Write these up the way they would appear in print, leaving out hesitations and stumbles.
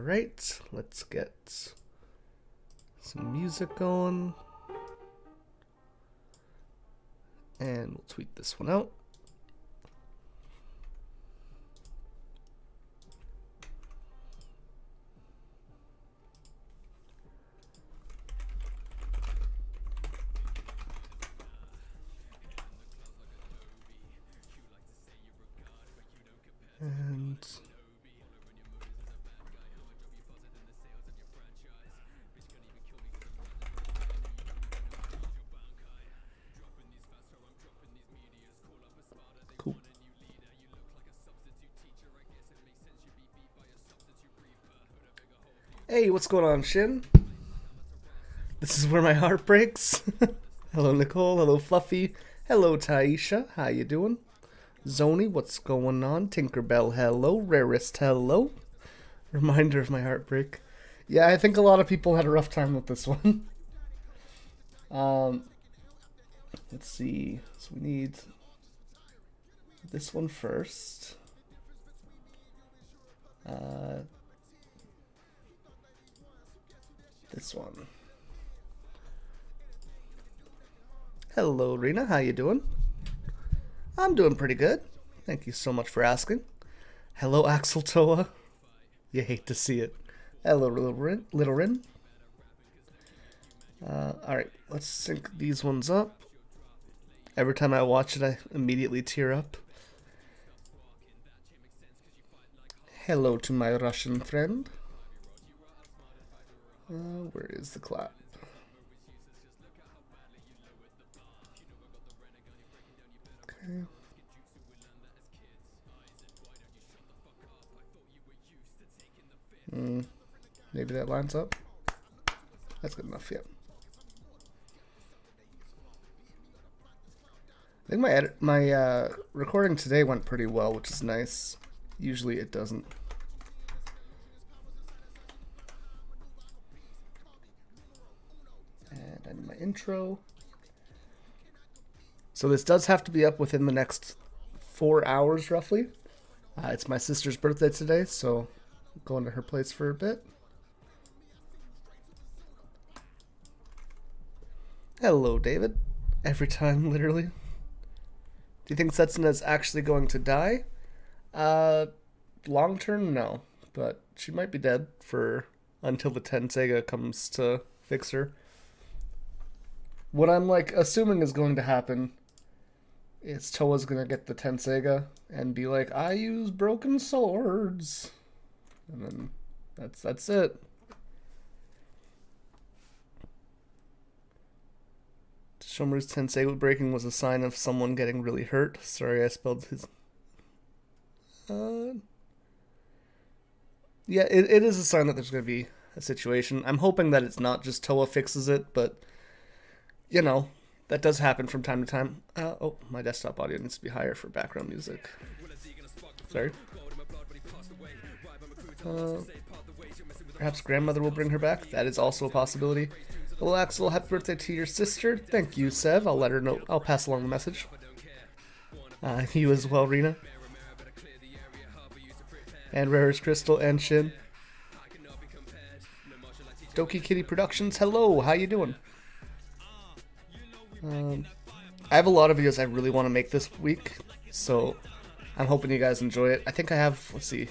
Alright, let's get some music going. And we'll tweet this one out. And cool. Hey, what's going on, Shin? This is where my heart breaks. Hello, Nicole. Hello, Fluffy. Hello, Taisha. How you doing? Zoni, what's going on? Tinkerbell, hello. Rarest, hello. Reminder of my heartbreak. Yeah, I think a lot of people had a rough time with this one. Let's see. So we need this one first. This one. Hello, Rena. How you doing? I'm doing pretty good. Thank you so much for asking. Hello, Axel Toa. You hate to see it. Hello, Little Rin. Alright, let's sync these ones up. Every time I watch it, I immediately tear up. Hello to my Russian friend. Where is the clap? Okay. Maybe that lines up. That's good enough, yeah. I think my recording today went pretty well, which is nice. Usually it doesn't. And I need my intro. So this does have to be up within the next 4 hours, roughly. It's my sister's birthday today, so I'm going to her place for a bit. Hello, David. Every time, literally. Do you think Setsuna's actually going to die? Long term, no. But she might be dead for until the Tenseiga comes to fix her. What I'm assuming is going to happen is Toa's gonna get the Tenseiga and be like, I use broken swords. And then that's it. Shomaru's Tenseiga breaking was a sign of someone getting really hurt. Sorry, I spelled his... Yeah, it is a sign that there's going to be a situation. I'm hoping that it's not just Toa fixes it, but, you know, that does happen from time to time. Oh, my desktop audio needs to be higher for background music. Sorry. Perhaps grandmother will bring her back. That is also a possibility. Hello, Axel. Happy birthday to your sister. Thank you, Sev. I'll let her know. I'll pass along the message. You as well, Rena. And Rarest Crystal and Shin. Doki Kitty Productions. Hello. How you doing? I have a lot of videos I really want to make this week, so I'm hoping you guys enjoy it. I think I have, let's see.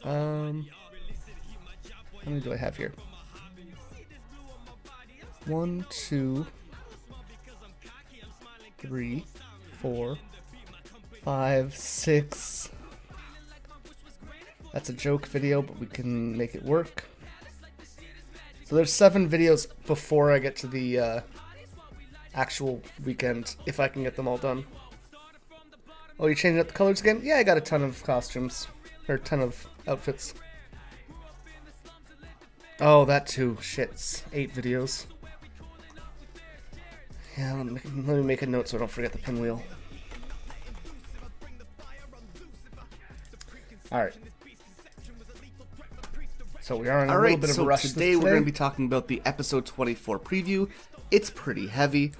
How many do I have here? 1, 2, 3, 4, 5, 6. That's a joke video, but we can make it work. So there's 7 videos before I get to the actual weekend, if I can get them all done. Oh, you're changing up the colors again? Yeah, I got a ton of costumes. Or a ton of outfits. Oh, that too. Shit. 8 videos. Yeah, let me make a note so I don't forget the pinwheel. Alright. So we are in a little bit of a rush today. We're going to be talking about the episode 24 preview. It's pretty heavy.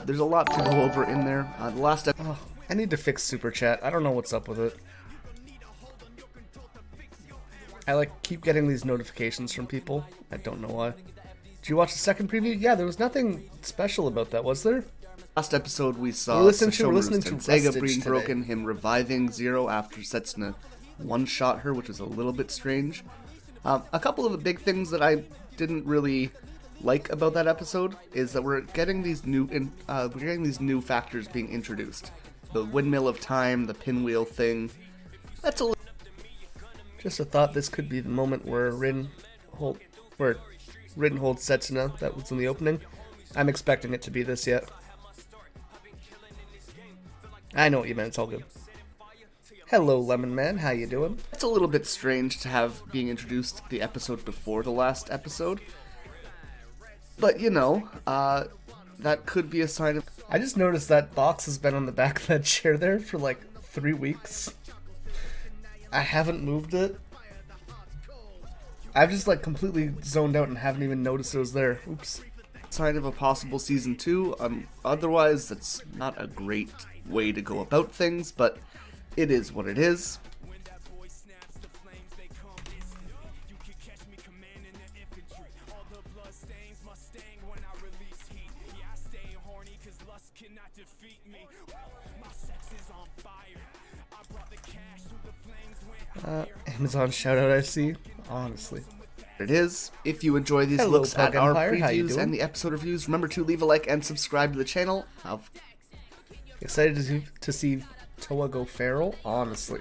There's a lot to go over in there. The last I need to fix Super Chat. I don't know what's up with it. I like keep getting these notifications from people. I don't know why. Did you watch the second preview? Yeah, there was nothing special about that, was there? Last episode we saw We're listening to Sega Rustage being today. broken, him reviving Zero after Setsuna one-shot her, which was a little bit strange. A couple of the big things that I didn't really like about that episode is that we're getting these new factors being introduced. The windmill of time, the pinwheel thing. That's a Just a thought this could be the moment where Rin holds Setsuna that was in the opening. I'm expecting it to be this yet. I know what you meant, it's all good. Hello, Lemon Man, how you doing? It's a little bit strange to have being introduced the episode before the last episode. But, you know, that could be a sign of... I just noticed that box has been on the back of that chair there for like 3 weeks. I haven't moved it. I've just like completely zoned out and haven't even noticed it was there. Oops. Sign of a possible season 2. Otherwise, that's not a great way to go about things, but it is what it is. Amazon shoutout I see. Honestly. It is. If you enjoy these Hello, looks at Pug our Empire. How you previews doing? and the episode reviews, remember to leave a like and subscribe to the channel. Excited to see Toa go feral? Honestly.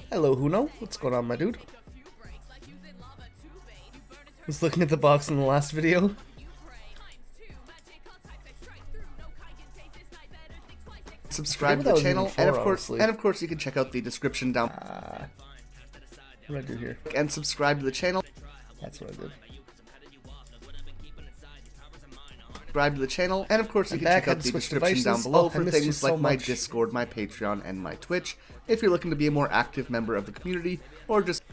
Hello, Huno. What's going on, my dude? Was looking at the box in the last video. Subscribe to that the was channel, even before, honestly. and of course, you can check out the description down. What did I do here? And subscribe to the channel. That's what I did. Subscribe to the channel, and of course, you I'm can back, check had out to the switch description devices. down below Oh, I for missed you things so like my much. Discord, my Patreon, and my Twitch. If you're looking to be a more active member of the community, or just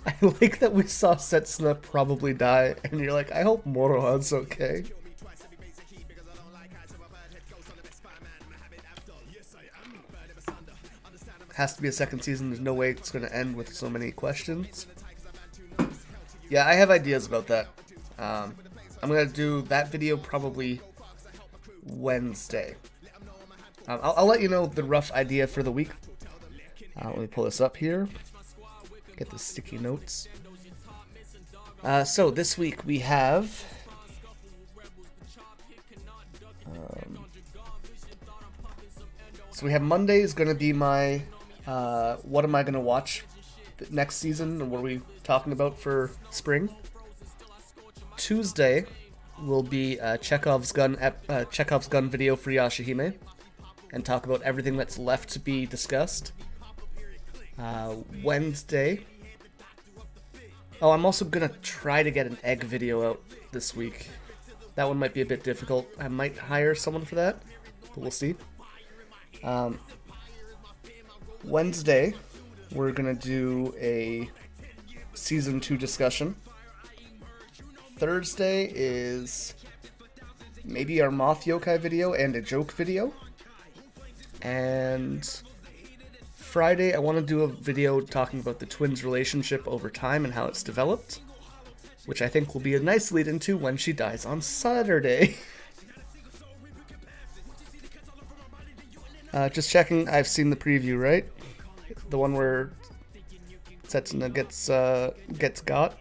I like that we saw Setsuna probably die, and you're like, I hope Moroha's okay. Has to be a second season, there's no way it's going to end with so many questions. Yeah, I have ideas about that. I'm going to do that video probably Wednesday. I'll let you know the rough idea for the week. Let me pull this up here. Get the sticky notes. So this week we have... so we have Monday is going to be my... what am I going to watch next season, and what are we talking about for spring? Tuesday will be Chekhov's gun video for Yashahime, and talk about everything that's left to be discussed. Wednesday. Oh, I'm also gonna try to get an egg video out this week. That one might be a bit difficult. I might hire someone for that, but we'll see. Wednesday, we're gonna do a season 2 discussion. Thursday is maybe our Moth Yokai video and a joke video. And Friday, I want to do a video talking about the twins' relationship over time and how it's developed, which I think will be a nice lead into when she dies on Saturday. Just checking, I've seen the preview, right? The one where Setsuna gets got.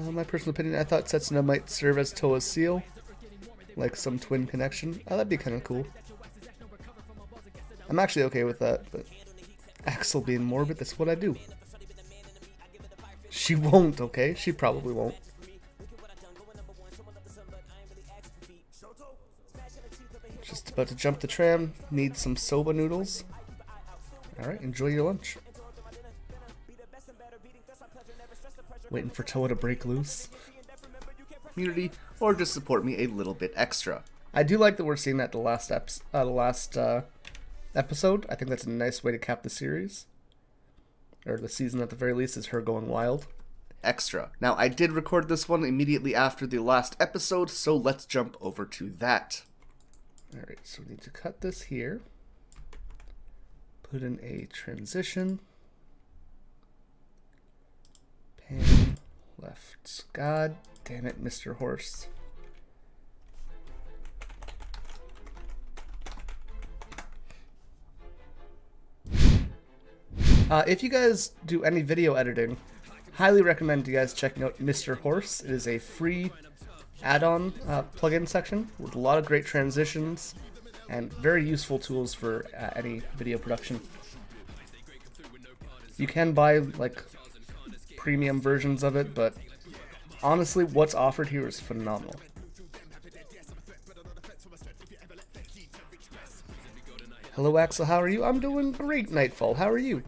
My personal opinion, I thought Setsuna might serve as Toa's seal, like some twin connection. Oh, that'd be kind of cool. I'm actually okay with that, but Axel being morbid, that's what I do. She won't, okay? She probably won't. Just about to jump the tram, need some soba noodles. Alright, enjoy your lunch. Waiting for Toa to break loose. community, or just support me a little bit extra. I do like that we're seeing that the last episode. I think that's a nice way to cap the series. Or the season at the very least, is her going wild. Extra. Now, I did record this one immediately after the last episode, so let's jump over to that. Alright, so we need to cut this here. Put in a transition. Pan left. God damn it, Mr. Horse. If you guys do any video editing, highly recommend you guys checking out Mr. Horse. It is a free add-on plugin section with a lot of great transitions and very useful tools for any video production. You can buy like premium versions of it, but honestly, what's offered here is phenomenal. Hello Axel, how are you? I'm doing great, Nightfall. How are you?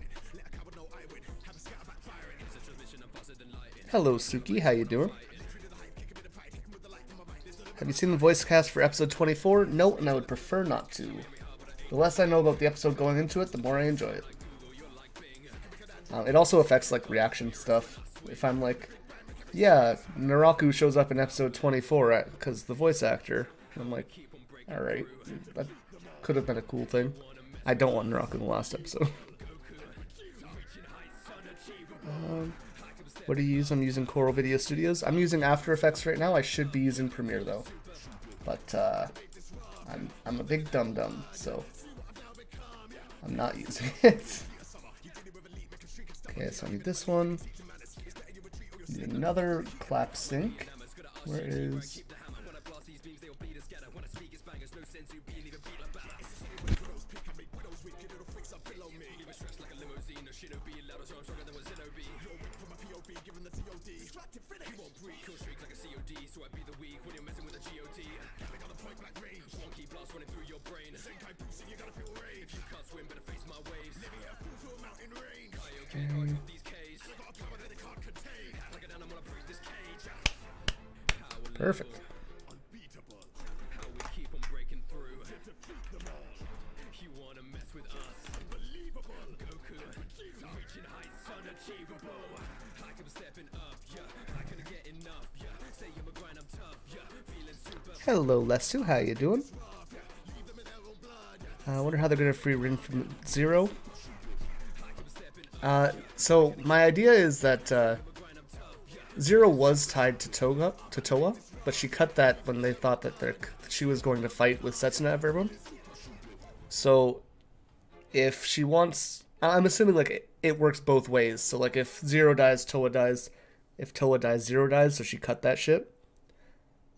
Hello Suki, how you doing? Have you seen the voice cast for episode 24? No, and I would prefer not to. The less I know about the episode going into it, the more I enjoy it. It also affects like reaction stuff. If I'm like, yeah, Naraku shows up in episode 24 because the voice actor, I'm like, alright, that could have been a cool thing. I don't want Naraku in the last episode. What do you use? I'm using Coral Video Studios. I'm using After Effects right now. I should be using Premiere though. But I'm a big dum-dum, so I'm not using it. Okay, so I need this one. Need another clap sync. Where is... Perfect. Hello, Lesu. How you doing? I wonder how they're gonna free Rin from Zero. So my idea is that Zero was tied to Toa, but she cut that when they thought that she was going to fight with Setsuna everyone. So if she wants, I'm assuming like it works both ways. So like if Zero dies, Toa dies. If Toa dies, Zero dies. So she cut that shit.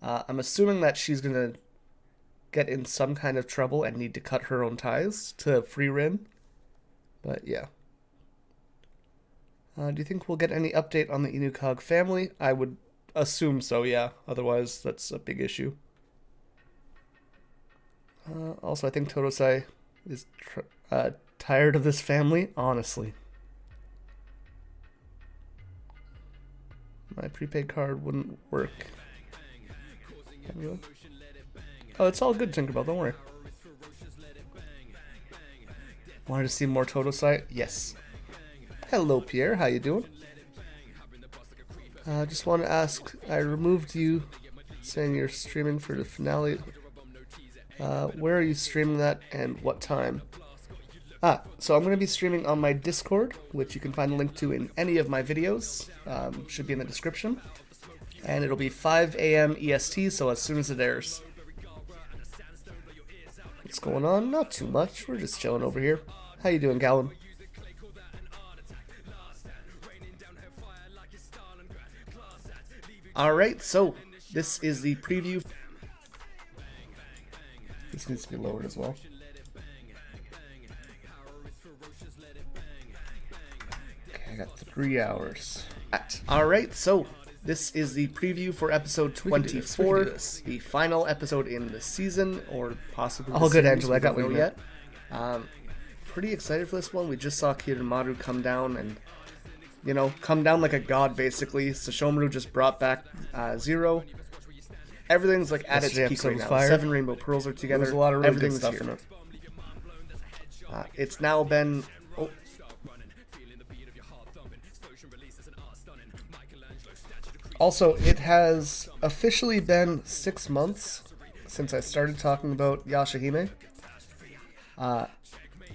I'm assuming that she's gonna get in some kind of trouble and need to cut her own ties to free Rin. But yeah. Do you think we'll get any update on the Inukag family? I would assume so, yeah. Otherwise, that's a big issue. Also, I think Totosai is tired of this family, honestly. My prepaid card wouldn't work. Oh, it's all good, Tinkerbell, don't worry. Wanted to see more Totosai? Yes. Hello, Pierre. How you doing? Just want to ask, I removed you saying you're streaming for the finale. Where are you streaming that and what time? So I'm going to be streaming on my Discord, which you can find a link to in any of my videos. Should be in the description. And it'll be 5 a.m. EST, so as soon as it airs. What's going on? Not too much. We're just chilling over here. How you doing, Gallon? Alright, so this is the preview. This needs to be lowered as well. Okay, I got 3 hours. Alright, so this is the preview for episode 24, the final episode in the season, or possibly the all good, series. Angela. I got one yet. Pretty excited for this one. We just saw Kiritamaru come down and, you know, come down like a god, basically. Sesshomaru just brought back Zero. Everything's like at its peak right now. Fire. 7 Rainbow Pearls are together. There's a lot of really good Everything's stuff here. in it. It's now been... Oh. Also, it has officially been 6 months since I started talking about Yashahime.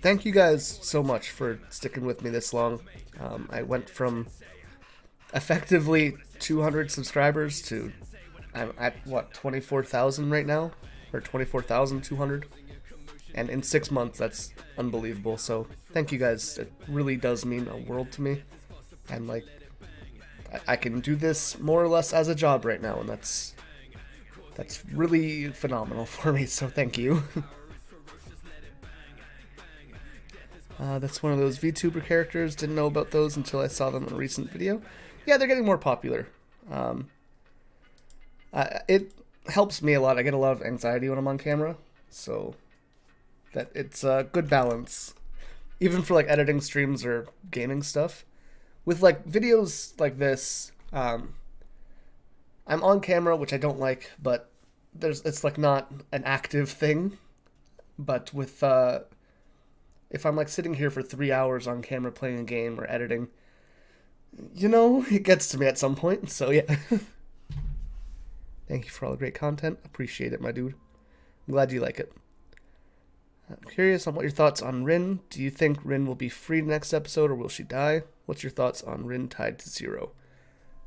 Thank you guys so much for sticking with me this long. I went from effectively 200 subscribers to I'm at what 24,000 right now, or 24,200, and in 6 months that's unbelievable. So thank you guys. It really does mean a world to me, and like I can do this more or less as a job right now, and that's really phenomenal for me. So thank you. That's one of those VTuber characters. Didn't know about those until I saw them in a recent video. Yeah, they're getting more popular. It helps me a lot. I get a lot of anxiety when I'm on camera, so that it's a good balance, even for like editing streams or gaming stuff. With like videos like this, I'm on camera, which I don't like, but it's like not an active thing. But with if I'm like sitting here for 3 hours on camera playing a game or editing, you know, it gets to me at some point. So yeah. Thank you for all the great content. Appreciate it, my dude. I'm glad you like it. I'm curious on what your thoughts on Rin. Do you think Rin will be free next episode, or will she die? What's your thoughts on Rin tied to Zero?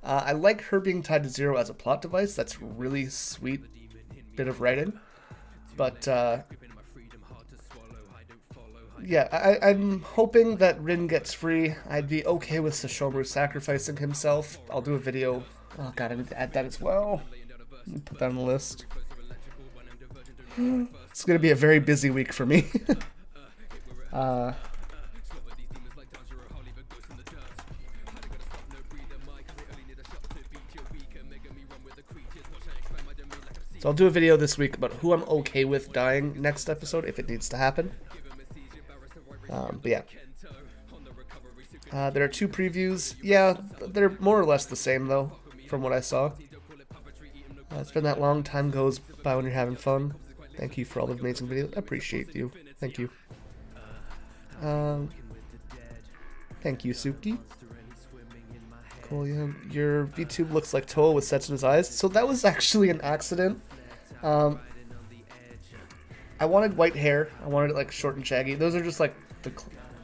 I like her being tied to Zero as a plot device. That's a really sweet bit of writing. But yeah, I'm hoping that Rin gets free. I'd be okay with Sesshomaru sacrificing himself. I'll do a video. Oh god, I need to add that as well. Put that on the list. It's gonna be a very busy week for me. So I'll do a video this week about who I'm okay with dying next episode if it needs to happen. But yeah. There are 2 previews. Yeah, they're more or less the same though, from what I saw. It's been that long, time goes by when you're having fun. Thank you for all the amazing videos. I appreciate you. Thank you. Thank you, Suki. Cool, yeah. Your VTube looks like Toa with sets in his eyes. So that was actually an accident. I wanted white hair. I wanted it like short and shaggy. Those are just like the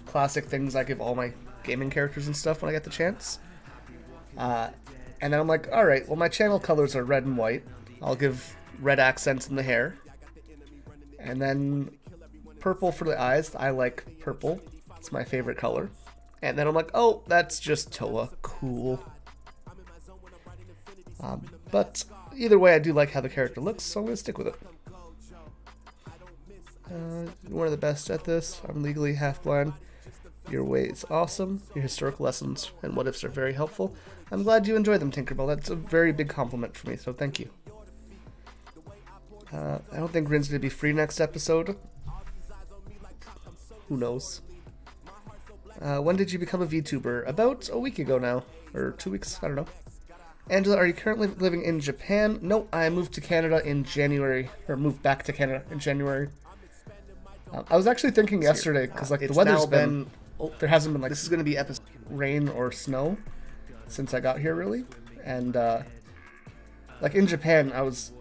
classic things I give all my gaming characters and stuff when I get the chance. And then I'm like, alright, well my channel colors are red and white. I'll give red accents in the hair. And then purple for the eyes. I like purple. It's my favorite color. And then I'm like, oh, that's just Toa. Cool. But either way, I do like how the character looks, so I'm going to stick with it. One of the best at this. I'm legally half-blind. Your way is awesome. Your historical lessons and what-ifs are very helpful. I'm glad you enjoy them, Tinkerbell. That's a very big compliment for me, so thank you. I don't think Rin's going to be free next episode. Who knows? When did you become a VTuber? About a week ago now. Or 2 weeks, I don't know. Angela, are you currently living in Japan? No, I moved to Canada in January. Or moved back to Canada in January. I was actually thinking yesterday, because like the weather's been... there hasn't been like... This is going to be rain or snow since I got here, really. And, like in Japan, I was...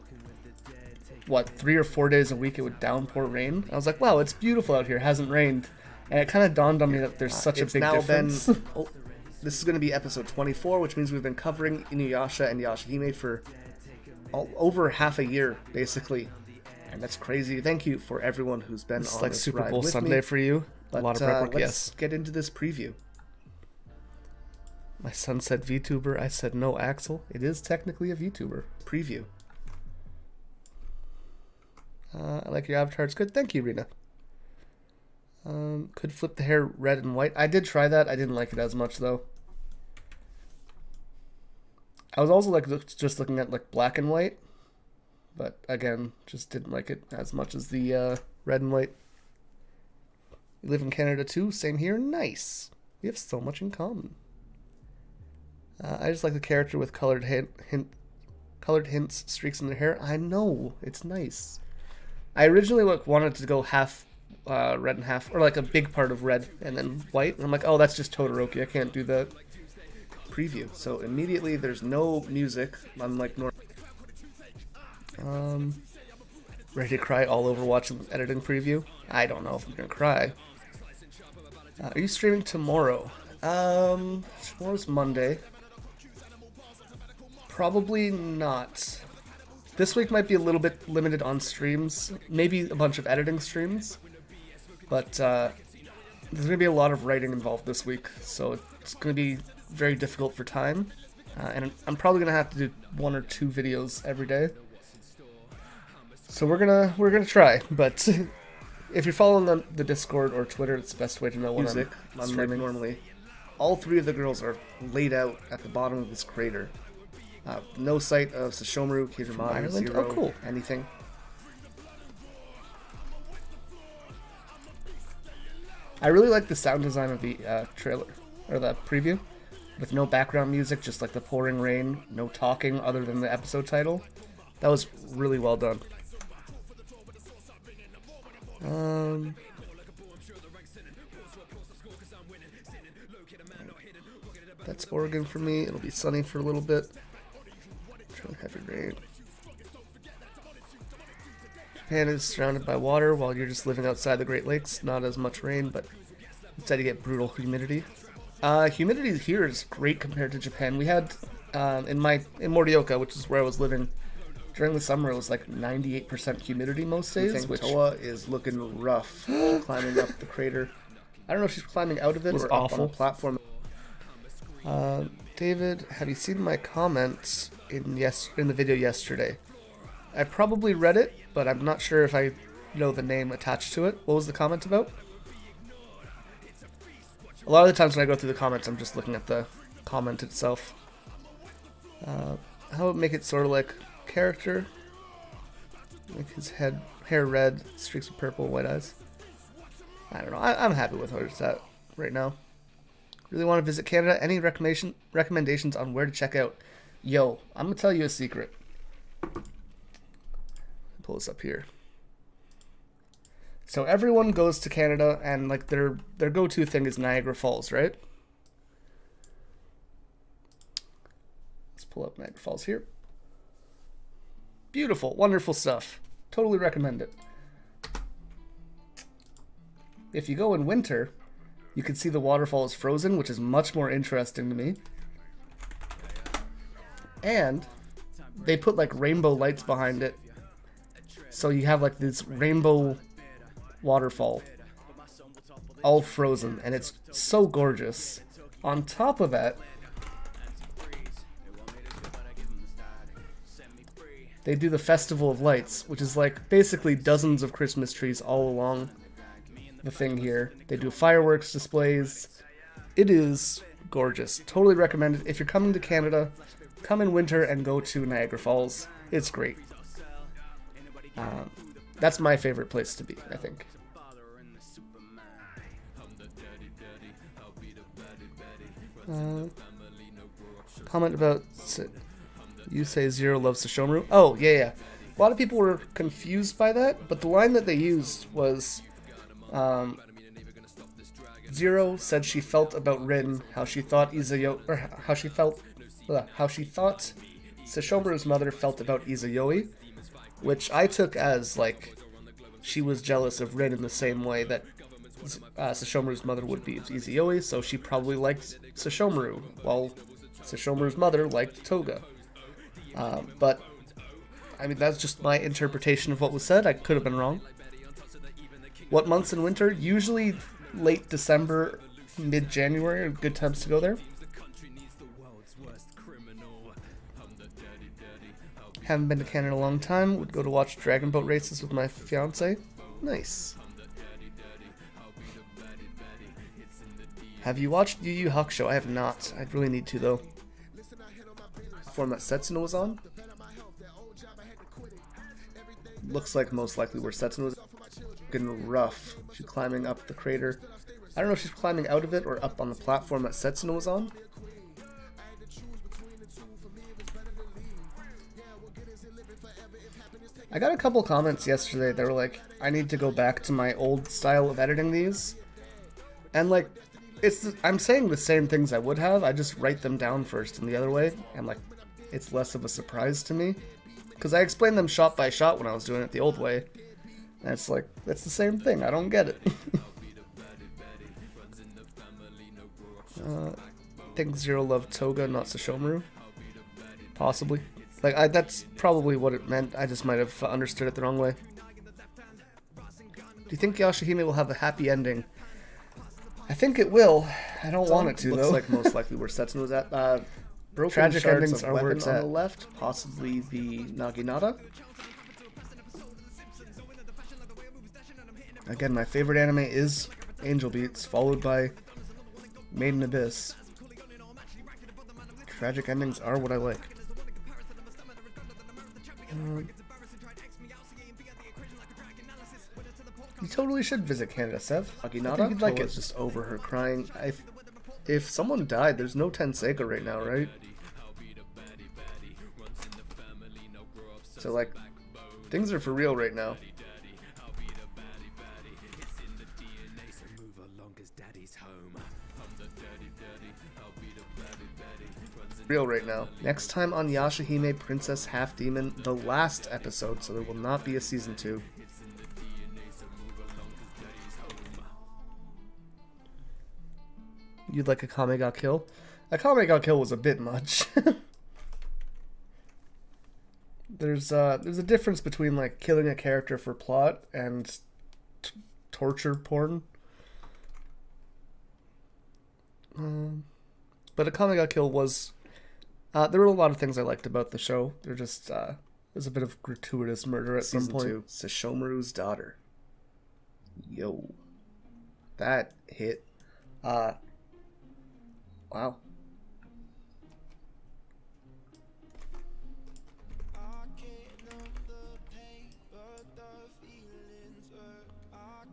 what, 3 or 4 days a week it would downpour rain. I was like, wow, it's beautiful out here. It hasn't rained. And it kind of dawned on me that there's such a big difference. This is going to be episode 24, which means we've been covering Inuyasha and Yashahime for over half a year, basically. And that's crazy. Thank you for everyone who's been on this like Super Bowl Sunday for you. But, a lot of prep work, let's get into this preview. My son said VTuber. I said no, Axel. It is technically a VTuber. Preview. I like your avatar. It's good. Thank you, Rena. Could flip the hair red and white. I did try that. I didn't like it as much, though. I was also like just looking at like black and white. But again, just didn't like it as much as the red and white. You live in Canada too? Same here. Nice. We have so much in common. I just like the character with colored hints, streaks in their hair. I know. It's nice. I originally wanted to go half red and half, or like a big part of red and then white. And I'm like, oh, that's just Todoroki. I can't do that. preview. So immediately there's no music, unlike normal. Ready to cry all over watching the editing preview? I don't know if I'm gonna cry. Are you streaming tomorrow? Tomorrow's Monday. Probably not. This week might be a little bit limited on streams. Maybe a bunch of editing streams. But there's going to be a lot of writing involved this week. So it's going to be very difficult for time. And I'm probably going to have to do 1 or 2 videos every day. So we're gonna try. But if you're following on the Discord or Twitter, it's the best way to know what I'm streaming normally. All 3 of the girls are laid out at the bottom of this crater. No sight of Sesshomaru, Kizumari, Zero, Oh, cool. anything. I really like the sound design of the trailer, or the preview, with no background music, just like the pouring rain, no talking other than the episode title. That was really well done. That's Oregon for me. It'll be sunny for a little bit. Really heavy rain. Japan is surrounded by water while you're just living outside the Great Lakes. Not as much rain, but instead you get brutal humidity. Humidity here is great compared to Japan. We had in Morioka, which is where I was living, during the summer it was like 98% humidity most days. Which Toa is looking rough climbing up the crater. I don't know if she's climbing out of it or up on the platform. David, have you seen my comments in the video yesterday? I probably read it, but I'm not sure if I know the name attached to it. What was the comment about? A lot of the times when I go through the comments, I'm just looking at the comment itself. How about make it sort of like character? Make his hair red, streaks of purple, white eyes. I don't know. I'm happy with where it's at right now. Really want to visit Canada? Any recommendations on where to check out? Yo, I'm going to tell you a secret. Pull this up here. So everyone goes to Canada and like their go-to thing is Niagara Falls, right? Let's pull up Niagara Falls here. Beautiful, wonderful stuff. Totally recommend it. If you go in winter, you can see the waterfall is frozen, which is much more interesting to me. And they put like rainbow lights behind it. So you have like this rainbow waterfall, all frozen, and it's so gorgeous. On top of that, they do the Festival of Lights, which is like basically dozens of Christmas trees all along the thing here. They do fireworks displays. It is gorgeous. Totally recommend it. If you're coming to Canada, come in winter and go to Niagara Falls. It's great. That's my favorite place to be, I think. Comment about you say Zero loves Sesshomaru. Oh, yeah. A lot of people were confused by that, but the line that they used was Zero said she felt about Rin how she thought Sesshomaru's mother felt about Izayoi, which I took as like she was jealous of Rin in the same way that Sesshomaru's mother would be of Izayoi, so she probably liked Sesshomaru, while Sesshomaru's mother liked Toga. But I mean, that's just my interpretation of what was said. I could have been wrong. What months in winter? Usually late December, mid-January are good times to go there. Haven't been to Canada in a long time. Would go to watch dragon boat races with my fiance. Nice. Have you watched Yu Yu Hakusho? I have not. I really need to though. Form that Setsuna was on. Looks like most likely where Setsuna was. Getting rough. She's climbing up the crater. I don't know if she's climbing out of it or up on the platform that Setsuna was on. I got a couple comments yesterday that were like, I need to go back to my old style of editing these. And like, I'm saying the same things I would have. I just write them down first in the other way, and like it's less of a surprise to me because I explained them shot by shot when I was doing it the old way, and it's like that's the same thing. I don't get it. I think Zero loved Toga, not Sesshomaru. Possibly. Like that's probably what it meant. I just might have understood it the wrong way. Do you think Yashahime will have a happy ending? I think it will. I don't want it to, Looks though. like most likely where Setsuna was at. Broken Tragic shards endings of are where weapon it's on at. the left, possibly the Naginata. Again, my favorite anime is Angel Beats, followed by Made in Abyss. Tragic endings are what I like. You totally should visit Canada, Sev. Naginata, I think you'd like Toa's it. just over her crying. If someone died, there's no Tenseiga right now, right? So, like, things are for real right now. Real right now. Next time on Yashahime Princess Half Demon, the last episode, so there will not be a season 2. You'd like a Kame ga Kill? A Kame ga Kill was a bit much. There's a difference between like killing a character for plot and torture porn. But a Kame ga Kill was. There were a lot of things I liked about the show. There just there's a bit of gratuitous murder at some Season point. 2, Sesshomaru's daughter. Yo, that hit. Wow.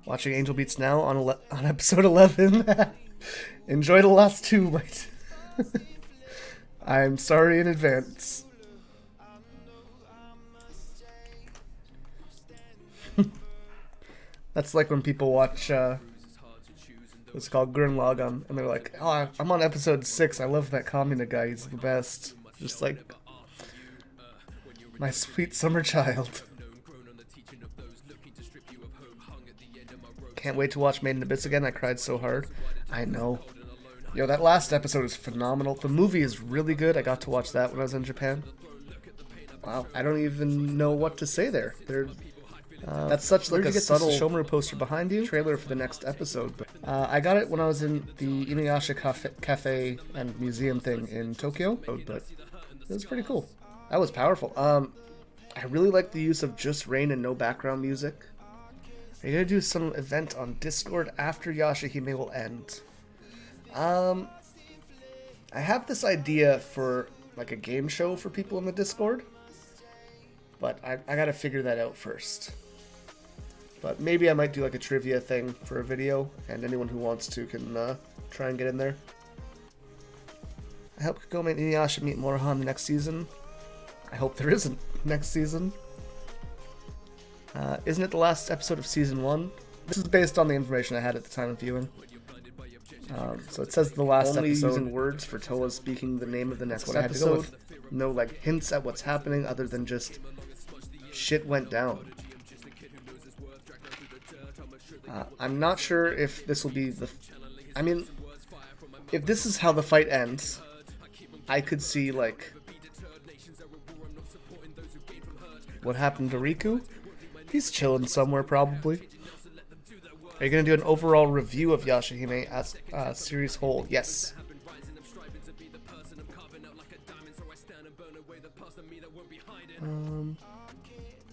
Watching Angel Beats now on episode 11. Enjoy the last two, mate. I'm sorry in advance. That's like when people watch what's it called, Gurren Lagann, and they're like, "Oh, I'm on episode 6. I love that Kamina guy. He's the best." Just like my sweet summer child. Can't wait to watch Made in Abyss again. I cried so hard. I know. Yo, that last episode is phenomenal. The movie is really good. I got to watch that when I was in Japan. Wow, I don't even know what to say there. That's such like a subtle Sesshomaru poster behind you. Trailer for the next episode. But, I got it when I was in the Inuyasha Cafe and Museum thing in Tokyo. But it was pretty cool. That was powerful. I really like the use of just rain and no background music. Are you gonna do some event on Discord after Yashahime will end? I have this idea for like a game show for people in the Discord, but I gotta figure that out first. But maybe I might do like a trivia thing for a video, and anyone who wants to can try and get in there. I hope Kagome and Inuyasha meet Morohan the next season. I hope there isn't next season. Isn't it the last episode of season 1? This is based on the information I had at the time of viewing. So it says the last Only episode. using words for Toa speaking the name of the next what I had to go episode. No like hints at what's happening other than just shit went down. I'm not sure if this will be the... I mean, if this is how the fight ends, I could see like... What happened to Riku? He's chilling somewhere probably. Are you going to do an overall review of Yashahime as series whole? Yes.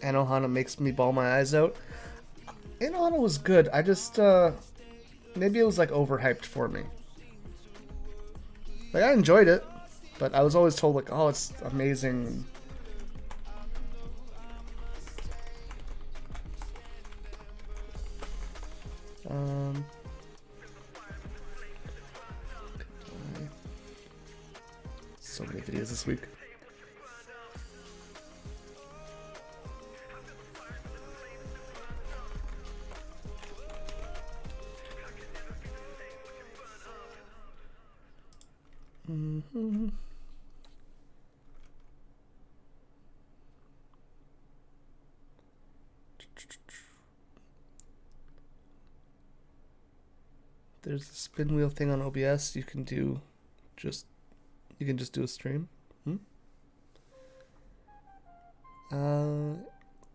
Anohana makes me bawl my eyes out. Anohana was good. I just, maybe it was like overhyped for me. Like, I enjoyed it, but I was always told like, oh, it's amazing. So many videos this week. Mm-hmm. There's a spin wheel thing on OBS. You can just do a stream.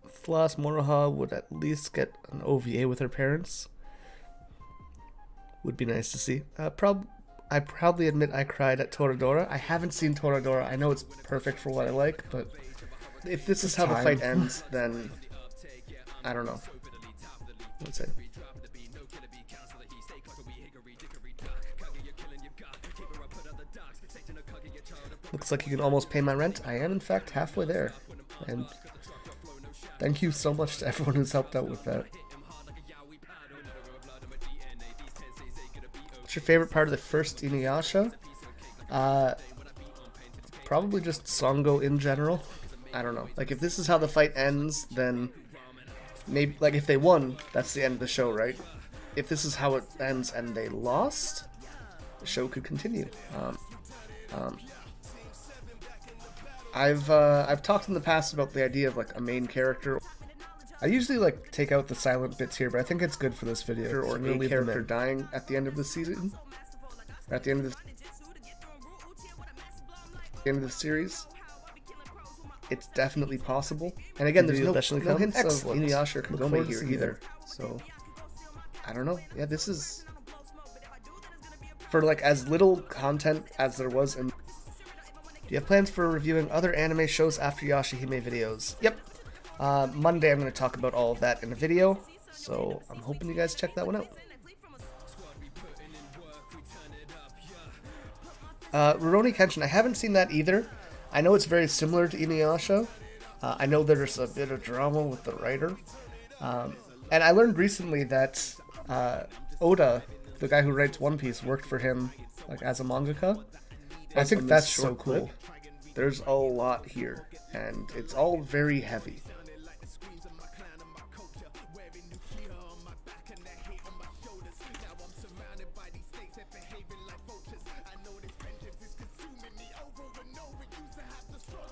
Floss Moroha would at least get an OVA with her parents. Would be nice to see. I proudly admit I cried at Toradora. I haven't seen Toradora. I know it's perfect for what I like, but if this is how the fight ends, then I don't know. Let's say. Looks like you can almost pay my rent. I am in fact halfway there. And thank you so much to everyone who's helped out with that. What's your favorite part of the first Inuyasha? Probably just Songo in general. I don't know. Like, if this is how the fight ends, then maybe, like, if they won, that's the end of the show, right? If this is how it ends and they lost, the show could continue. I've talked in the past about the idea of like a main character. I usually like take out the silent bits here, but I think it's good for this video. Or a character dying at the end of the season, or at the end of the series. It's definitely possible. And again, there's no hints of Inuyasha or Kagome here either. So I don't know. Yeah, this is for like as little content as there was in. Do you have plans for reviewing other anime shows after Yashahime videos? Yep. Monday I'm going to talk about all of that in a video, so I'm hoping you guys check that one out. Rurouni Kenshin, I haven't seen that either. I know it's very similar to Inuyasha. I know there's a bit of drama with the writer. And I learned recently that Oda, the guy who writes One Piece, worked for him like as a mangaka. I think that's so cool. There's a lot here, and it's all very heavy.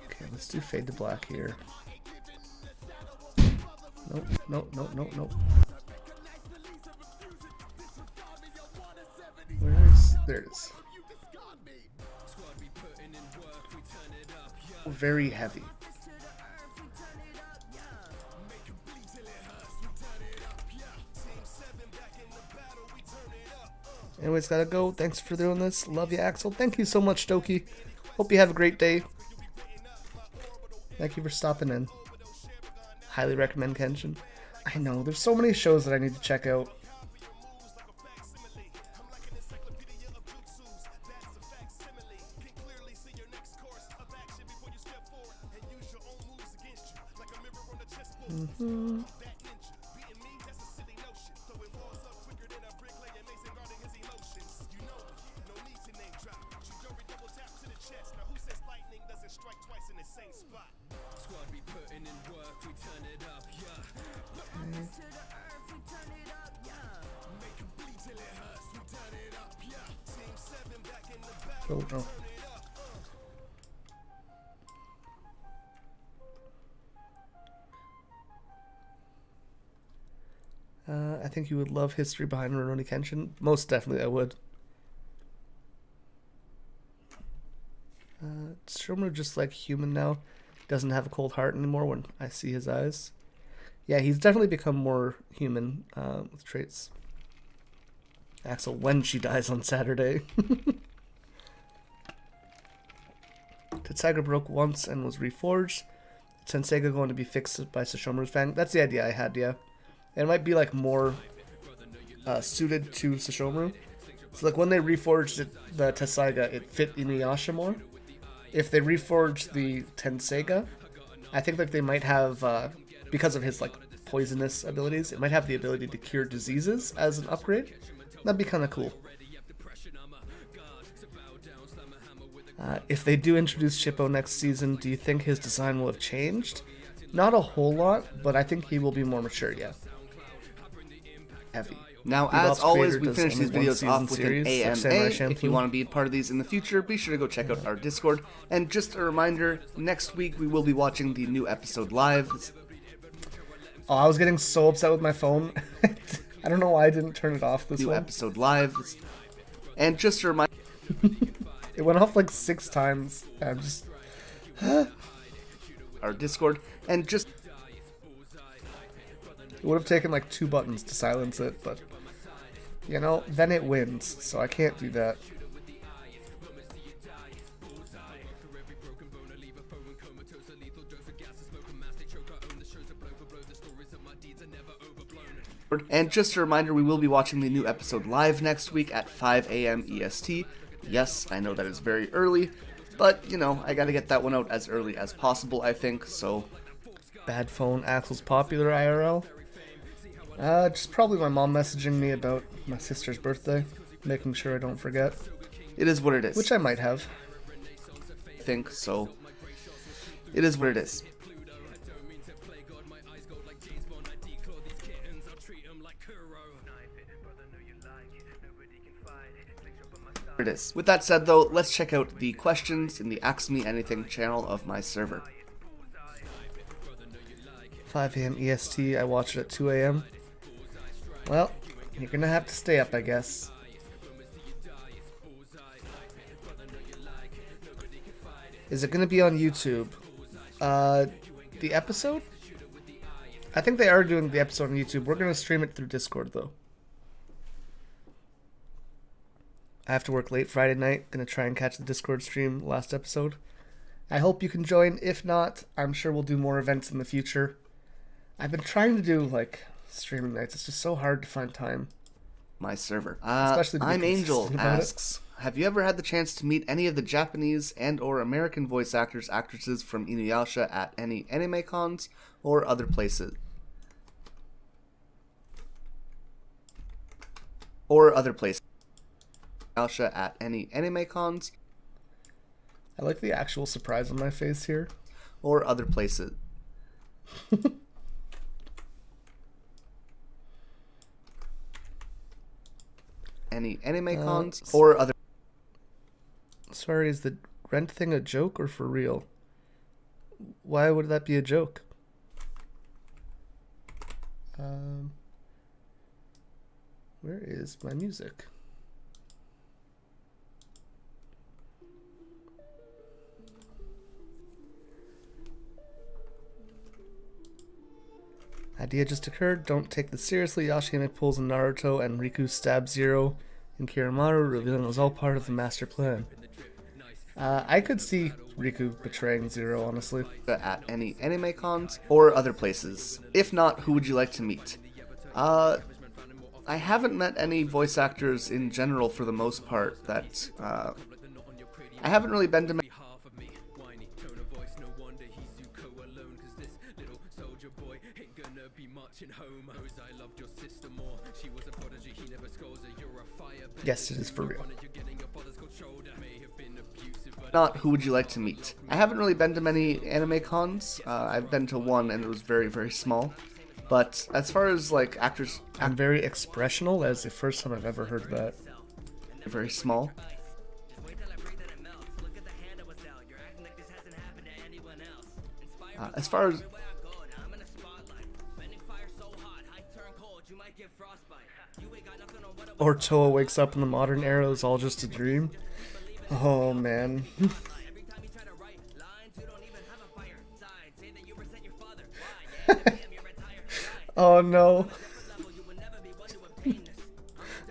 Okay, let's do fade to black here. Nope. There it is. Very heavy. Anyways, gotta go. Thanks for doing this. Love you, Axel. Thank you so much, Doki. Hope you have a great day. Thank you for stopping in. Highly recommend Kenshin. I know, there's so many shows that I need to check out. Oh no. I think you would love history behind Rurouni Kenshin. Most definitely I would. Shomura just like human now. Doesn't have a cold heart anymore when I see his eyes. Yeah, he's definitely become more human with traits. Axel, when she dies on Saturday. Tetsaiga broke once and was reforged. Tenseiga going to be fixed by Sesshomaru's fang. That's the idea I had, yeah. And it might be like more suited to Sesshomaru. So like when they reforged the Tetsaiga, it fit Inuyasha more. If they reforged the Tenseiga, I think like they might have, because of his like poisonous abilities, it might have the ability to cure diseases as an upgrade. That'd be kind of cool. If they do introduce Shippo next season, do you think his design will have changed? Not a whole lot, but I think he will be more mature, yeah. Heavy. Now, Bebop's as always, creator we does finish only these one videos season off with an series, like AMA. Samurai If you Champloo. want to be a part of these in the future, be sure to go check out our Discord. And just a reminder, next week we will be watching the new episode live. Oh, I was getting so upset with my phone. I don't know why I didn't turn it off this New one. episode live. And just a reminder, It went off like 6 times. I'm just... our Discord. And just It would have taken like 2 buttons to silence it, but... You know, then it wins, so I can't do that. And just a reminder, we will be watching the new episode live next week at 5 a.m. EST. Yes, I know that is very early, but, you know, I gotta get that one out as early as possible, I think, so... Bad phone, Axel's popular IRL. Just probably my mom messaging me about my sister's birthday, making sure I don't forget. It is what it is. Which I might have. I think, so... It is what it is. It is. With that said, though, let's check out the questions in the Ask Me Anything channel of my server. 5 a.m. EST, I watch it at 2 a.m. Well, you're gonna have to stay up, I guess. Is it gonna be on YouTube? The episode? I think they are doing the episode on YouTube. We're gonna stream it through Discord, though. I have to work late Friday night. Gonna try and catch the Discord stream last episode. I hope you can join. If not, I'm sure we'll do more events in the future. I've been trying to do, like, streaming nights. It's just so hard to find time. My server. Especially to be I'm Angel consistent about it. asks, have you ever had the chance to meet any of the Japanese and or American voice actors, actresses from Inuyasha at any anime cons or other places? Inuyasha at any anime cons I like the actual surprise on my face here. or other places. Any anime cons or other... Sorry, is the rent thing a joke or for real? Why would that be a joke? Where is my music? Idea just occurred. Don't take this seriously. Yashihime pulls a Naruto and Riku stabs Zero in Kiramaru, revealing it was all part of the master plan. I could see Riku betraying Zero, honestly. At any anime cons or other places. If not, who would you like to meet? I haven't met any voice actors in general for the most part that, I haven't really been to Yes, it is for real. Not who would you like to meet? I haven't really been to many anime cons. I've been to one and it was very, very small. But as far as like actors, I'm very expressional. That's the first time I've ever heard that. very small. As far as Or Toa wakes up in the modern era, it's all just a dream. Oh man. Oh no.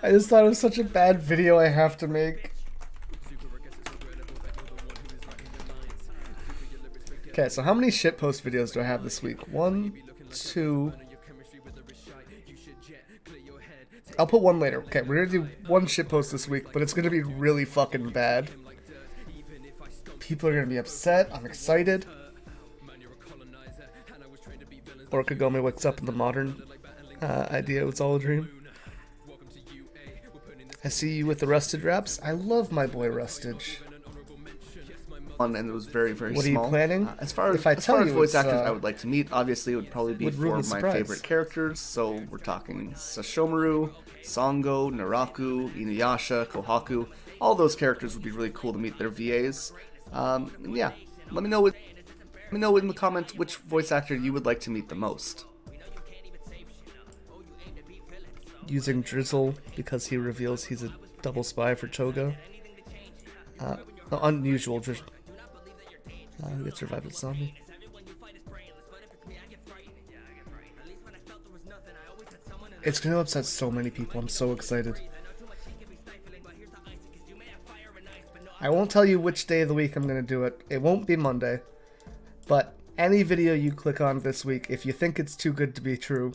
I just thought it was such a bad video I have to make. Okay, so how many shitpost videos do I have this week? 1, 2... I'll put one later. Okay, we're gonna do one shitpost this week, but it's gonna be really fucking bad. People are gonna be upset. I'm excited. Or Kagome wakes up in the modern idea it's all a dream. I see you with the Rusted Raps. I love my boy Rustage. one, and it was very, very What are small. you planning? As far as, If I as, far tell as you, voice it's, actors I would like to meet, obviously it would probably be would ruin four the of my surprise. favorite characters. So we're talking Sashomaru, Sango, Naraku, Inuyasha, Kohaku. All those characters would be really cool to meet their VAs. And yeah, let me know in the comments which voice actor you would like to meet the most. Using Drizzle because he reveals he's a double spy for Choga. Unusual Drizzle. Who gets revived with zombie. It's gonna upset so many people. I'm so excited. I won't tell you which day of the week I'm gonna do it. It won't be Monday. But any video you click on this week, if you think it's too good to be true,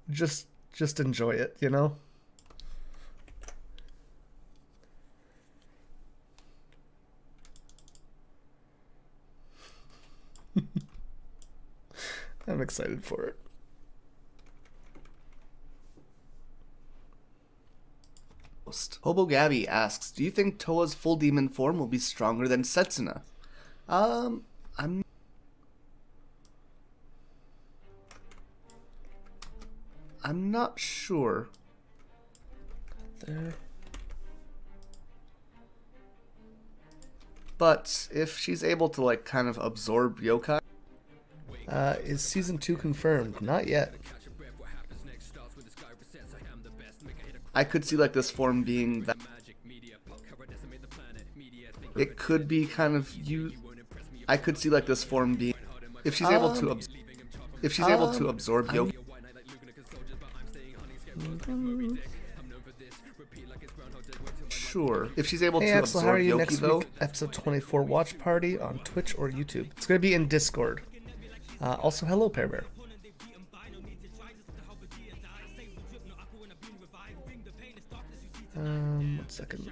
just enjoy it, you know? I'm excited for it. Hobo Gabby asks, do you think Toa's full demon form will be stronger than Setsuna? I'm not sure. There. But if she's able to like kind of absorb yokai, Is season 2 confirmed? Not yet. I could see like this form being that it could be kind of I could see like this form being if she's able to absorb yokai. Sure. If she's able Hey to Axel, how are absorb you Yoki next though, week? Episode 24 watch party on Twitch or YouTube. It's gonna be in Discord. Also, hello Pear Bear. One second.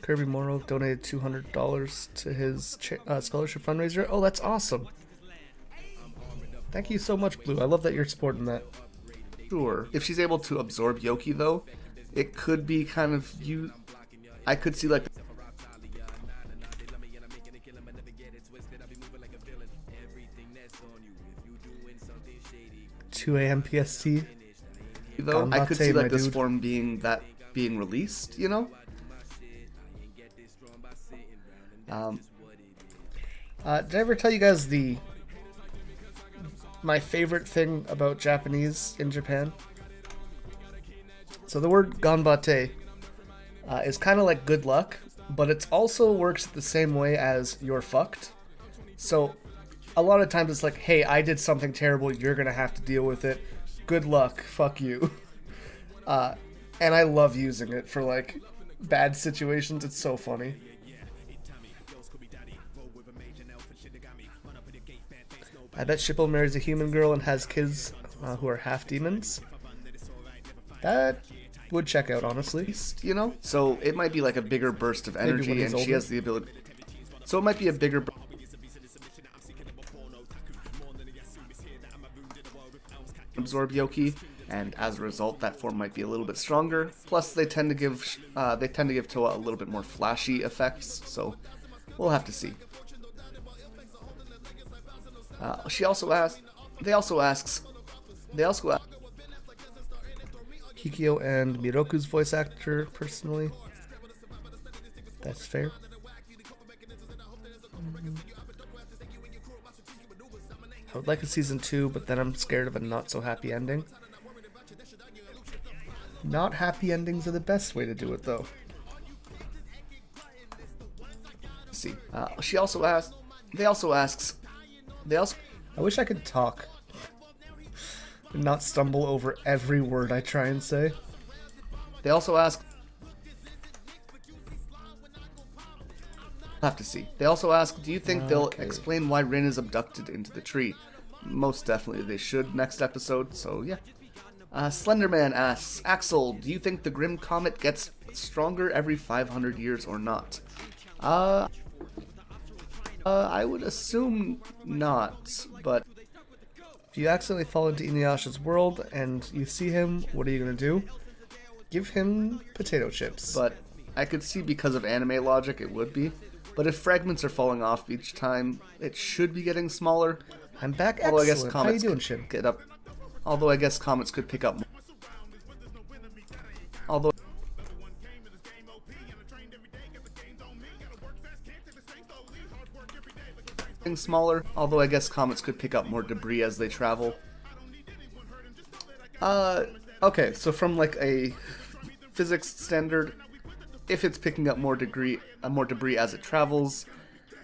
Kirby Morrow donated $200 to his scholarship fundraiser. Oh, that's awesome. Thank you so much, Blue. I love that you're supporting that. sure. If she's able to absorb Yoki though, it could be kind of I could see like 2 a.m. PST. though. I could Ganbatte, see my like this dude. form being released, you know? Did I ever tell you guys my favorite thing about Japanese in Japan? So the word ganbatte is kind of like good luck, but it also works the same way as you're fucked. So a lot of times it's like, hey, I did something terrible, you're gonna have to deal with it. Good luck, fuck you. And I love using it for like bad situations. It's so funny. I bet Shippo marries a human girl and has kids who are half demons. That would check out, honestly. You know? So it might be like a bigger burst of when energy he's and she older. has the ability. So it might be a bigger absorb Yoki, and as a result that form might be a little bit stronger. Plus they tend to give Toa a little bit more flashy effects, so we'll have to see. They also ask Kikyo and Miroku's voice actor, personally. That's fair. I would like a season 2, but then I'm scared of a not so happy ending. Not happy endings are the best way to do it, though. see. They also I wish I could talk and not stumble over every word I try and say. They also ask. Have to see. They also ask, do you think they'll Okay. explain why Rin is abducted into the tree? Most definitely they should next episode, so yeah. Slenderman asks, Axel, do you think the Grim Comet gets stronger every 500 years or not? I would assume not, but If If you accidentally fall into Inuyasha's world and you see him, what are you gonna do? Give him potato chips. But I could see because of anime logic it would be. But if fragments are falling off each time, it should be getting smaller. I'm back. Although Excellent. I guess How you comets doing, could Shin? get up. Although I guess comets could pick up. Although smaller. Although I guess comets could pick up more debris as they travel. Okay, so from like a physics standard, if it's picking up more debris as it travels,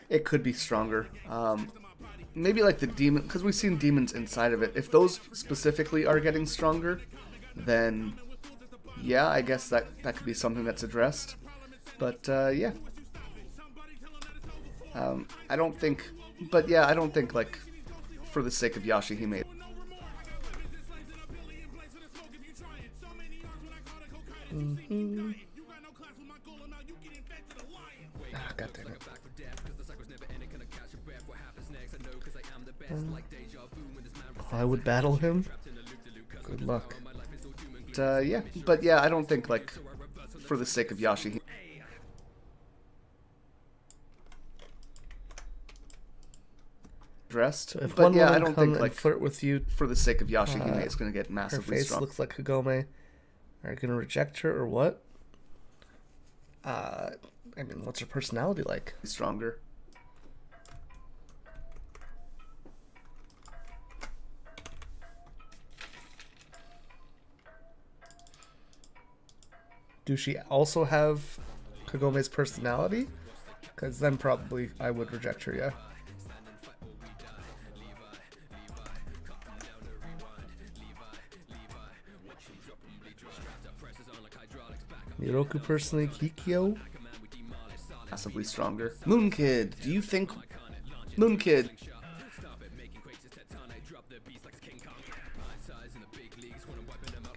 it could be stronger. Maybe like the demon, because we've seen demons inside of it. If those specifically are getting stronger, then yeah, I guess that could be something that's addressed. But yeah, I don't think. But yeah, I don't think like for the sake of Yashahime. Ah, God damn it. I would battle him. Good luck. Yeah, but yeah, I don't think like for the sake of Yashahime. Dressed. So if but one yeah, I woman don't come think and like flirt with you, for the sake of Yashahime, it's gonna get her massively face strong. looks like Kagome. Are you gonna reject her or what? I mean, what's her personality like? Stronger. Do she also have Kagome's personality? Because then probably I would reject her, yeah. Miroku personally, Kikyo? Massively stronger. Moon Kid, do you think Moon Kid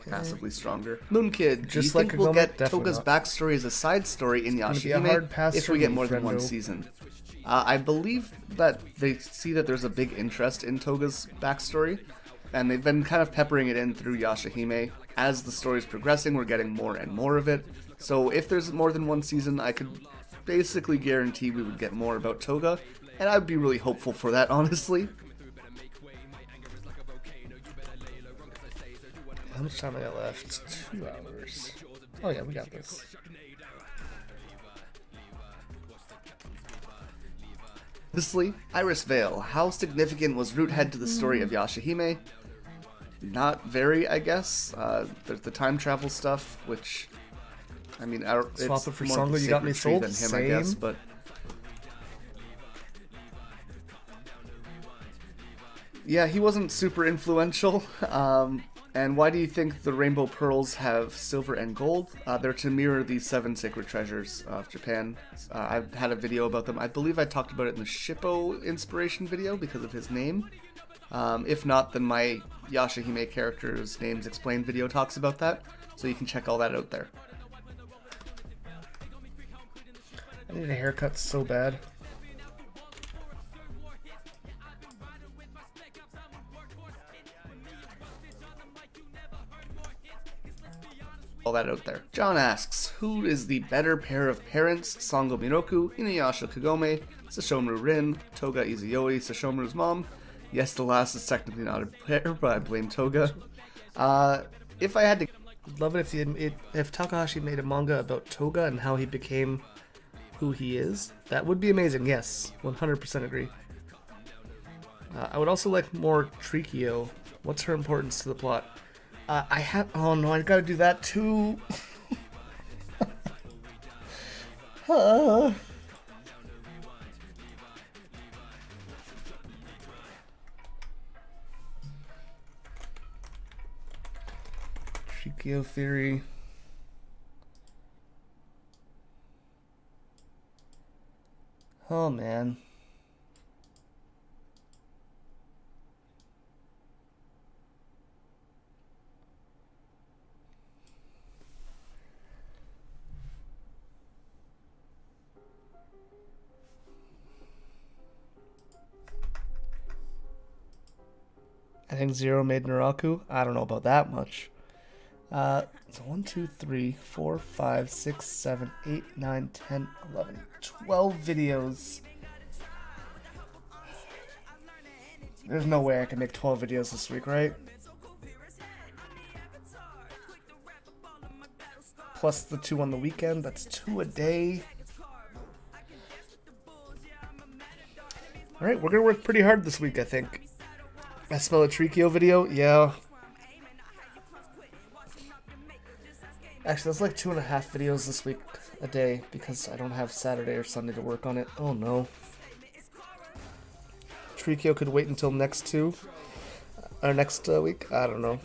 massively stronger. Moon Kid, do you Just like think we'll Kagome? get Definitely Toga's not. backstory as a side story in gonna be a hard Yashahime pass if for we get me, more than one friendo. season? I believe that they see that there's a big interest in Toga's backstory, and they've been kind of peppering it in through Yashahime. As the story's progressing, we're getting more and more of it. So if there's more than one season, I could basically guarantee we would get more about Toga, and I'd be really hopeful for that, honestly. How much time I got left? 2 hours. Oh yeah, we got this. Honestly, Iris Vale, how significant was Roothead to the story of Yashahime? Not very, I guess. There's the time travel stuff, which, I mean, it's Swap it for more of the Songo, you got me sacred tree sold? than him, I guess, Same. but yeah, he wasn't super influential. And why do you think the Rainbow Pearls have silver and gold? They're to mirror the 7 sacred treasures of Japan. I've had a video about them. I believe I talked about it in the Shippo inspiration video because of his name. If not, then my Yashahime character's names explained video talks about that, so you can check all that out there. I need a haircut so bad. All that out there. John asks, who is the better pair of parents? Sango Miroku, Inuyasha Kagome, Sesshomaru Rin, Toga Izuyoi, Sesshomaru's mom? Yes, the last is technically not a pair, but I blame Toga. If I had to... I'd love it if Takahashi made a manga about Toga and how he became who he is. That would be amazing, yes. 100% agree. I would also like more Trikio. What's her importance to the plot? Oh no, I gotta do that too. Trikio theory. Oh man. I think Zero made Naraku. I don't know about that much. So 1, 2, 3, 4, 5, 6, 7, 8, 9, 10, 11, 12 videos. There's no way I can make 12 videos this week, right? Plus the 2 on the weekend. That's 2 a day. Alright, we're gonna work pretty hard this week, I think. I smell a Trikio video? Yeah. Actually, that's like 2.5 videos this week a day because I don't have Saturday or Sunday to work on it. Oh no. Trikio could wait until next week. I don't know.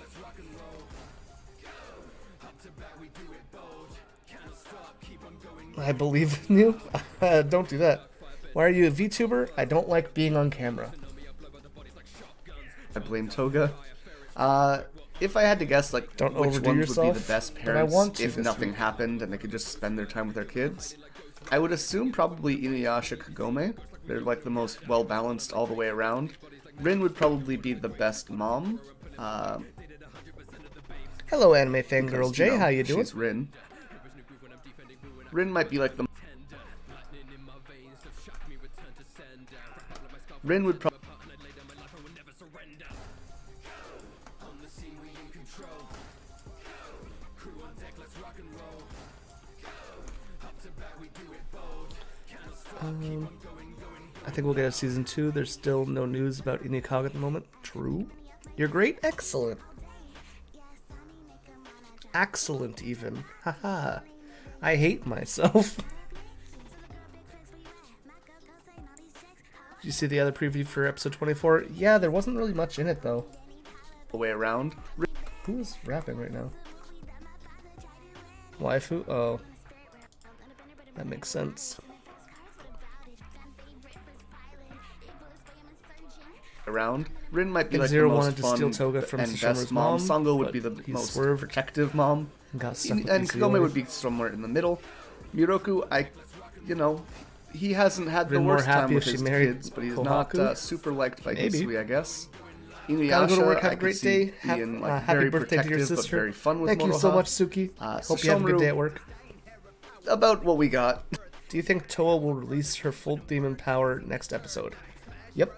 I believe in you. Don't do that. Why are you a VTuber? I don't like being on camera. I blame Toga. If I had to guess, like, Don't which overdo ones would be yourself, the best but I want parents to if this nothing week. happened and they could just spend their time with their kids, I would assume probably Inuyasha Kagome. They're like the most well-balanced all the way around. Rin would probably be the best mom. Hello, anime fangirl Because, Jay. How you doing? She's Rin. Rin might be like the... Rin would probably... I think we'll get a season 2. There's still no news about Inikaga at the moment. True. You're great. Excellent. Excellent, even. Haha. I hate myself. Did you see the other preview for episode 24? Yeah, there wasn't really much in it, though. the way around. Who is rapping right now? Waifu? Oh. That makes sense. Around. Rin might be If like Zero the most wanted to fun steal Toga from and Sashomaru's best mom. mom, Sango would but be the he most swerved protective mom. and got stuck with And Izuyori. Kagome would be somewhere in the middle. Miroku, he hasn't had the Been more worst time happy with if she his married kids, but he's Kohaku? not super liked by Maybe. Hisui, I guess. Gotta Inuyasha, go to work. Have I a could great see day. being like Happy very birthday to your protective but sister. very fun with Thank you so Moroha. much, Suki. Hope you have a good Sashomaru- day at work. About what we got. Do you think Toa will release her full demon power next episode? Yep.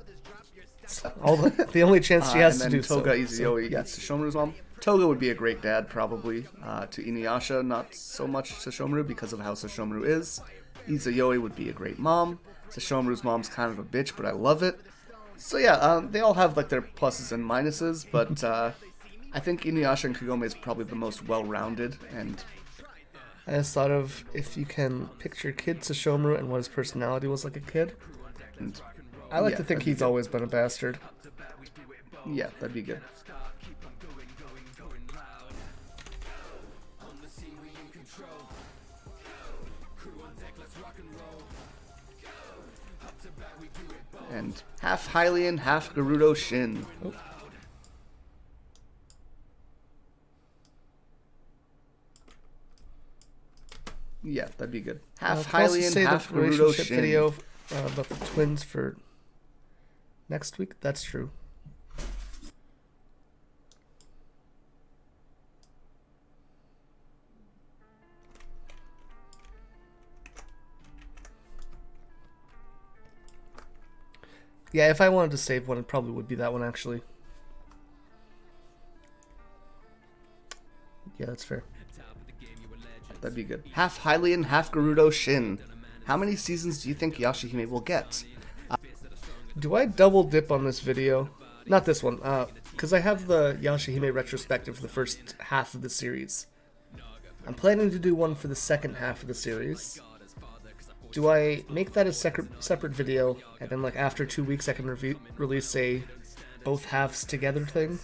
The only chance she has and to then do Toga so. Izuyori gets Sashomaru's mom. Toga would be a great dad, probably. To Inuyasha, not so much Sashomaru because of how Sashomaru is. Izuyori would be a great mom. Sashomaru's mom's kind of a bitch, but I love it. So yeah, they all have like their pluses and minuses, but I think Inuyasha and Kagome is probably the most well-rounded, and I just thought of if you can picture kid Sashomaru and what his personality was like a kid. I like Yeah, to think that'd be he's good. always been a bastard. yeah, that'd be good. And half Hylian, half Gerudo Shin. Oh. Yeah, that'd be good. Half Can I also Hylian, say half the Gerudo relationship Shin. video about the twins for next week? That's true. Yeah, if I wanted to save one, it probably would be that one, actually. Yeah, that's fair. That'd be good. Half Hylian, half Gerudo Shin. How many seasons do you think Yashahime will get? Do I double dip on this video? Not this one, because I have the Yashahime retrospective for the first half of the series. I'm planning to do one for the second half of the series. Do I make that a separate video, and then like after 2 weeks I can release a both halves together thing?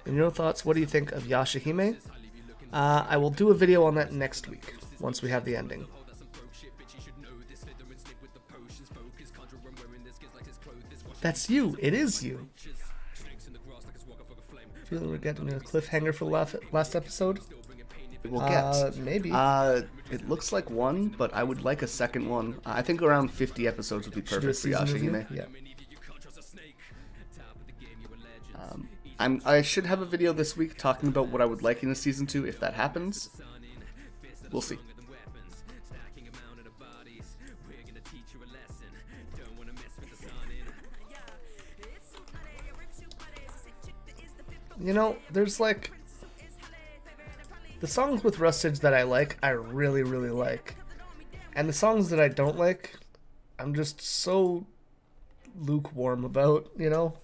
In your thoughts, what do you think of Yashahime? I will do a video on that next week, once we have the ending. That's you. It is you. Feeling we're getting a cliffhanger for the last episode? We'll get. Maybe. It looks like one, but I would like a second one. I think around 50 episodes would be Should do a perfect for season review? Yashahime. Yeah. I should have a video this week talking about what I would like in a season 2 if that happens. We'll see. You know, there's like the songs with Rustage that I like, I really, really like. And the songs that I don't like, I'm just so lukewarm about, you know?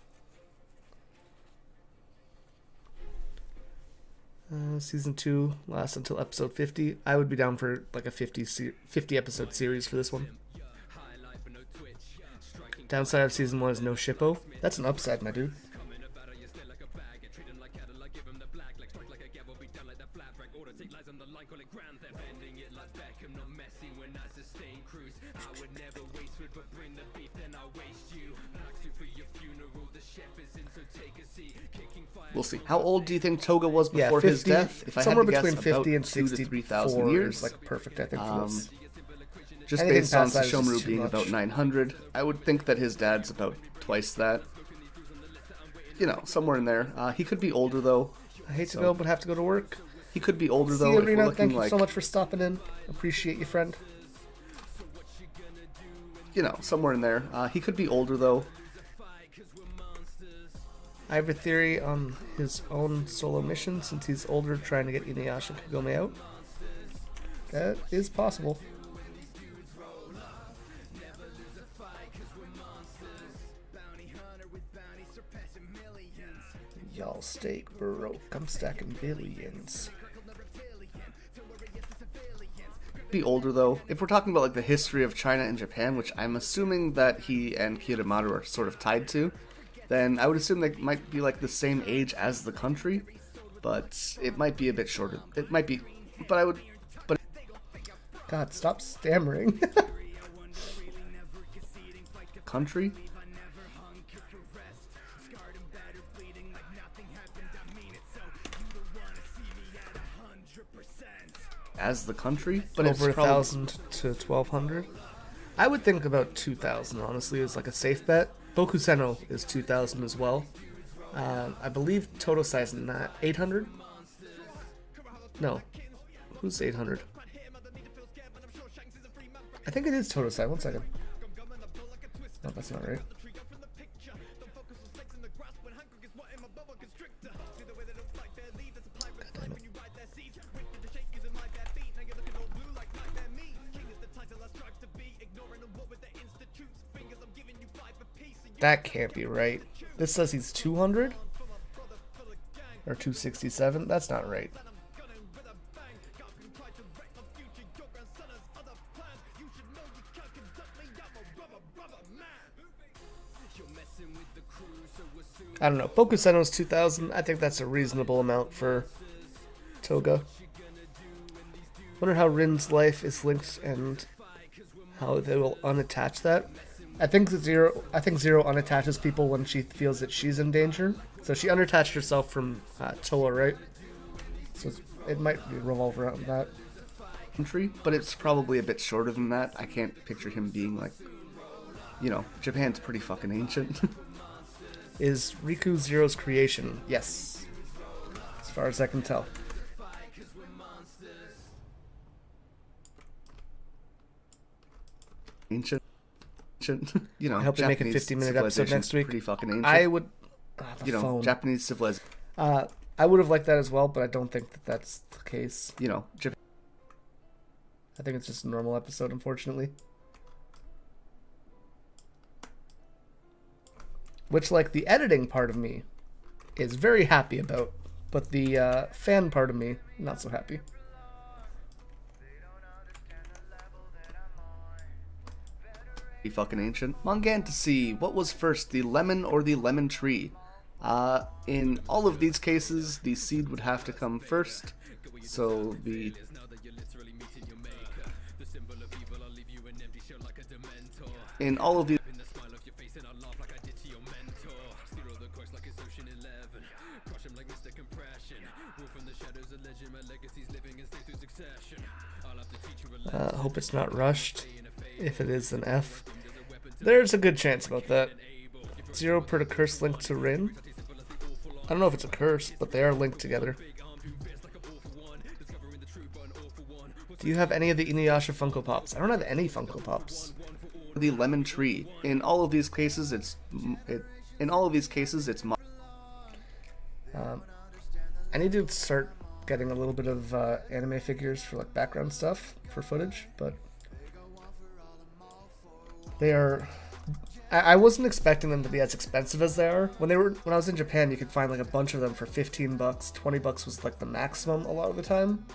Season 2 lasts until episode 50. I would be down for like a 50 episode series for this one. Downside of season 1 is no shippo. That's an upside, my dude. We'll see. How old do you think Toga was before 50, his death? If somewhere I had to between guess, 50 and 2,000 to 3,000 64 years. is like perfect, I think, for this. Just Anything based on past that is just Sesshomaru too being much. about 900, I would think that his dad's about twice that. You know, somewhere in there. He could be older though. I hate to go, but have to go to work. He could be older See though. you, If we're Rena. looking Thank you like, so much for stopping in. Appreciate you, friend. you know, somewhere in there. He could be older though. I have a theory on his own solo mission since he's older, trying to get Inuyasha and Kagome out. That is possible. Y'all steak baroque. I'm stacking billions. Be older though. If we're talking about like the history of China and Japan, which I'm assuming that he and Hidemaru are sort of tied to, then I would assume they might be like the same age as the country, but it might be a bit shorter. It might be, but I would, but God, stop stammering. country. As the country, but Over it's probably 1,000 to 1,200. I would think about 2,000, honestly, is like a safe bet. Bokuseno is 2,000 as well. I believe total size in that 800. No, who's 800? I think it is total size. 1 second. No, that's not right. God damn it. That can't be right. This says he's 200? Or 267? That's not right. I don't know. Bokuseno's 2,000. I think that's a reasonable amount for Toga. Wonder how Rin's life is linked and how they will unattach that. I think Zero unattaches people when she feels that she's in danger. So she unattached herself from Toa, right? So it might revolve around that. country, but it's probably a bit shorter than that. I can't picture him being like, you know, Japan's pretty fucking ancient. Is Riku Zero's creation? Yes. As far as I can tell. Ancient, you know. I hope they make a Japanese 50-minute episode civilization's next week. Pretty fucking ancient. I would. The you know, phone. Japanese civilization. I would have liked that as well, but I don't think that that's the case. You know, Japan. I think it's just a normal episode, unfortunately. Which, like, the editing part of me is very happy about, but the fan part of me, not so happy. Fucking ancient. Mangan to see what was first, the lemon or the lemon tree. In all of these cases, the seed would have to come first. So the in all of these. Hope it's not rushed. If it is, an F. There's a good chance about that. Zero per the curse link to Rin. I don't know if it's a curse, but they are linked together. Do you have any of the Inuyasha Funko Pops? I don't have any Funko Pops. The lemon tree. In all of these cases, it's I need to start getting a little bit of anime figures for like background stuff for footage, but they are. I wasn't expecting them to be as expensive as they are. When I was in Japan, you could find like a bunch of them for $15. $20 was like the maximum a lot of the time.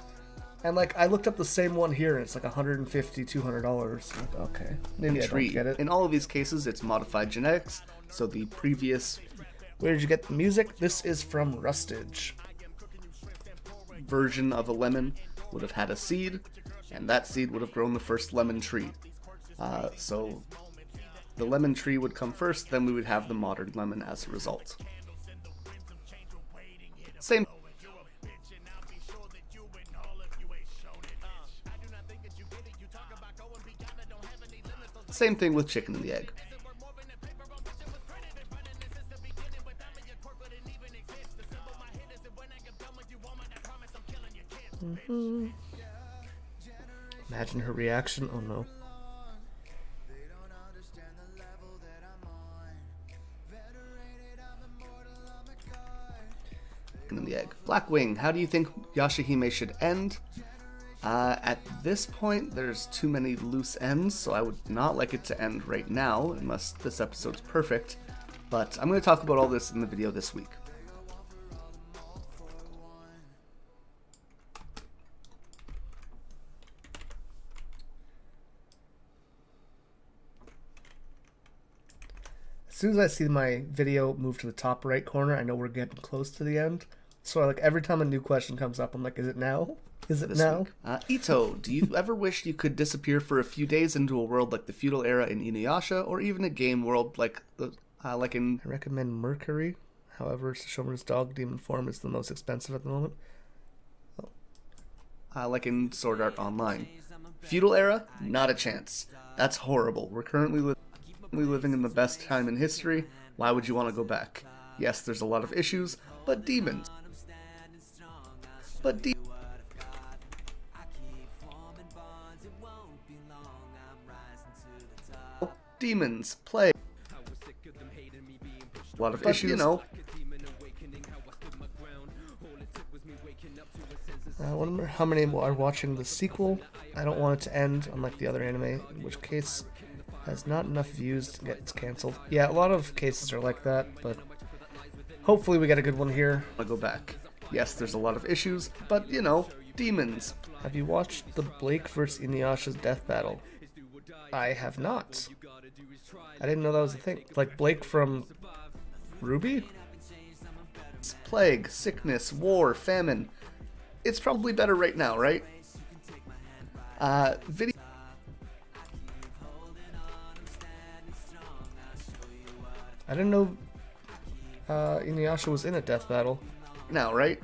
And like I looked up the same one here, and it's like $150, $200. Like, okay, maybe I don't get it. In all of these cases, it's modified genetics. So the previous. Where did you get the music? This is from Rustage. Version of a lemon would have had a seed, and that seed would have grown the first lemon tree. So the lemon tree would come first, then we would have the modern lemon as a result. Same thing with chicken and the egg. Imagine her reaction. Oh no. And the egg. Blackwing, how do you think Yashahime should end? At this point, there's too many loose ends, so I would not like it to end right now, unless this episode's perfect. But I'm going to talk about all this in the video this week. As soon as I see my video move to the top right corner, I know we're getting close to the end. So like every time a new question comes up, I'm like, is it now? Is it this now? Ito, do you ever wish you could disappear for a few days into a world like the feudal era in Inuyasha, or even a game world like in... I recommend Mercury. However, Sesshomaru's dog demon form is the most expensive at the moment. Like in Sword Art Online. Feudal era? Not a chance. That's horrible. We're currently living in the best time in history. Why would you want to go back? Yes, there's a lot of issues, but demons. Demons, plague. A lot of issues. You know. I wonder how many are watching the sequel. I don't want it to end, unlike the other anime, in which case has not enough views to get it cancelled. Yeah, a lot of cases are like that, but hopefully we get a good one here. I'll go back. Yes, there's a lot of issues, but you know, demons. Have you watched the Blake vs. Inuyasha's death battle? I have not. I didn't know that was a thing. Like Blake from Ruby? Plague, sickness, war, famine. It's probably better right now, right? Video. I didn't know Inuyasha was in a death battle. Now, right?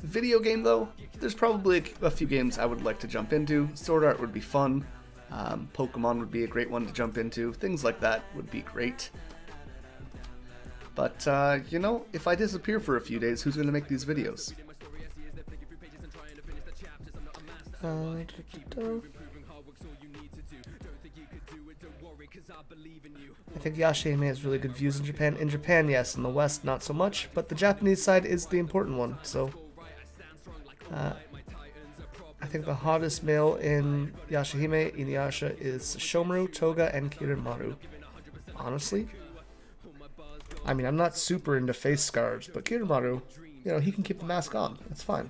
Video game though, there's probably a few games I would like to jump into. Sword Art would be fun. Pokemon would be a great one to jump into. Things like that would be great. But, you know, if I disappear for a few days, who's going to make these videos? I think Yashahime has really good views in Japan. In Japan, yes. In the West, not so much. But the Japanese side is the important one. So, I think the hottest male in Yashahime, Inuyasha, is Sesshomaru, Toga, and Kirinmaru. Honestly. I mean, I'm not super into face scars, but Kirinmaru, you know, he can keep the mask on. That's fine.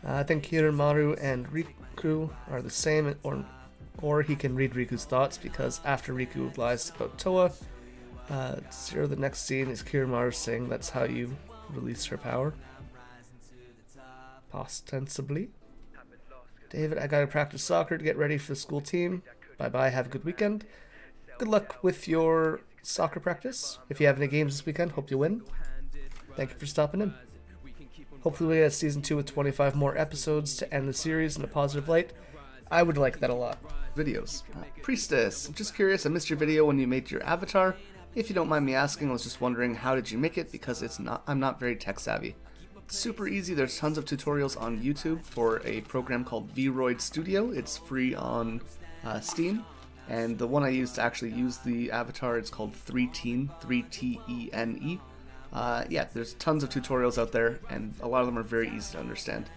I think Kirinmaru and Riku are the same, or he can read Riku's thoughts, because after Riku lies about Toa, the next scene is Kirinmaru saying that's how you release her power. Ostensibly. David, I gotta practice soccer to get ready for the school team. Bye-bye, have a good weekend. Good luck with your soccer practice. If you have any games this weekend, hope you win. Thank you for stopping in. Hopefully we get a season 2 with 25 more episodes to end the series in a positive light. I would like that a lot. Videos. Priestess, I'm just curious, I missed your video when you made your avatar. If you don't mind me asking, I was just wondering how did you make it, because I'm not very tech savvy. It's super easy, there's tons of tutorials on YouTube for a program called Vroid Studio. It's free on Steam, and the one I used to actually use the avatar, it's called 3Tene, 3Tene. Yeah, there's tons of tutorials out there, and a lot of them are very easy to understand.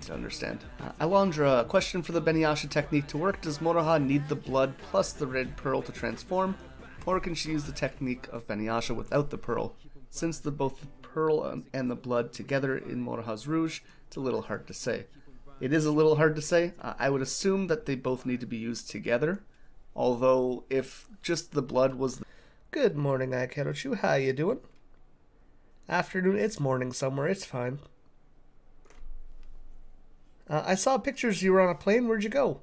To understand. Alondra, question for the Beniyasha technique to work. Does Moroha need the blood plus the red pearl to transform, or can she use the technique of Beniyasha without the pearl? Since both the pearl and the blood together in Moroha's Rouge, it's a little hard to say. It is a little hard to say. I would assume that they both need to be used together, although if just the blood was... Good morning, Aikerochu. How you doing? Afternoon, it's morning somewhere, it's fine. I saw pictures you were on a plane. Where'd you go?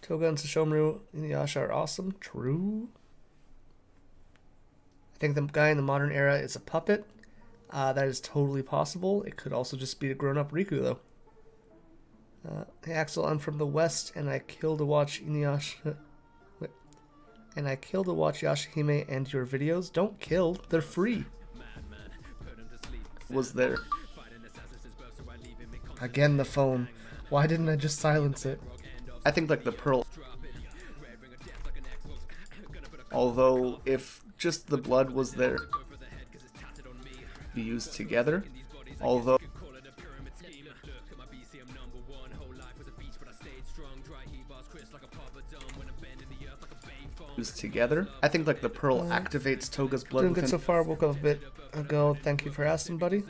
Toga and Sesshomaru Inuyasha are awesome. True. I think the guy in the modern era is a puppet. That is totally possible. It could also just be a grown-up Riku, though. Hey Axel, I'm from the West, and I kill to watch Inuyasha. And I kill to watch Yashahime and your videos. Don't kill, they're free. Was there. Again, the phone. Why didn't I just silence it? I think like the pearl. Although if just the blood was there, be used together. Although used together, I think like the pearl activates Toga's blood. Doing good so far. Woke up a bit ago. Thank you for asking, buddy.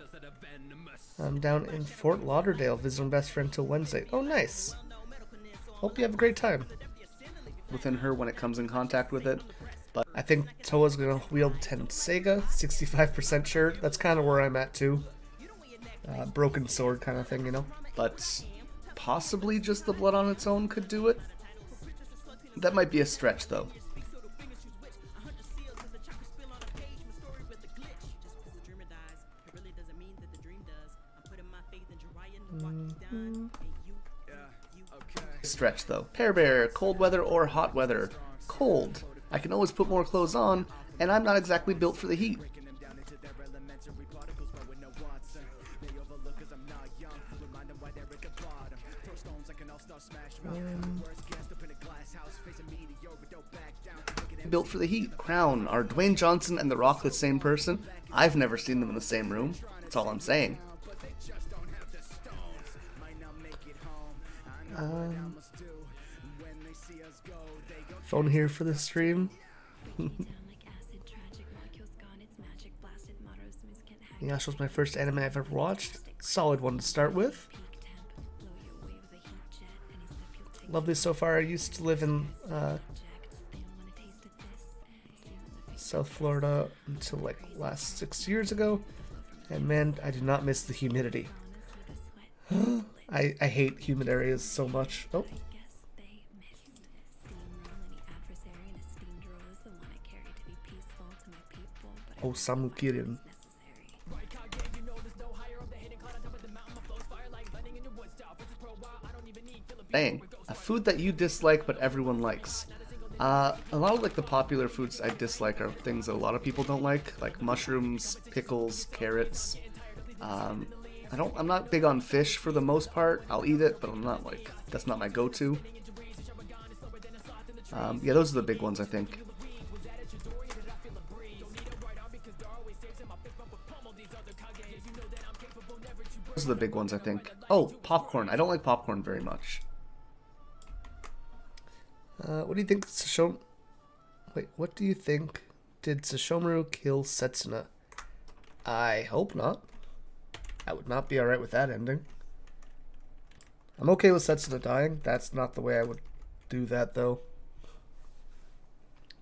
I'm down in Fort Lauderdale visiting best friend till Wednesday. Oh, nice. Hope you have a great time. Within her when it comes in contact with it. But I think Toa's gonna wield Tenseiga, 65% sure. That's kind of where I'm at too. Broken sword kind of thing, you know. But possibly just the blood on its own could do it. That might be a stretch though. Stretch though. Pear Bear, cold weather or hot weather? Cold. I can always put more clothes on, and I'm not exactly built for the heat. Built for the heat. Crown. Are Dwayne Johnson and The Rock the same person? I've never seen them in the same room. That's all I'm saying. Phone here for the stream. Inuyasha's my first anime I've ever watched. Solid one to start with. Lovely so far. I used to live in South Florida until like last 6 years ago, and man, I do not miss the humidity. I hate humid areas so much. Oh. Osamu Kirin. Dang, a food that you dislike but everyone likes. A lot of like the popular foods I dislike are things that a lot of people don't like mushrooms, pickles, carrots. I'm not big on fish for the most part. I'll eat it, but I'm not like, that's not my go-to. Yeah, those are the big ones, I think. Those are the big ones, I think. Oh, popcorn. I don't like popcorn very much. What do you think Wait, what do you think? Did Sesshomaru kill Setsuna? I hope not. I would not be alright with that ending. I'm okay with Setsuna dying. That's not the way I would do that, though.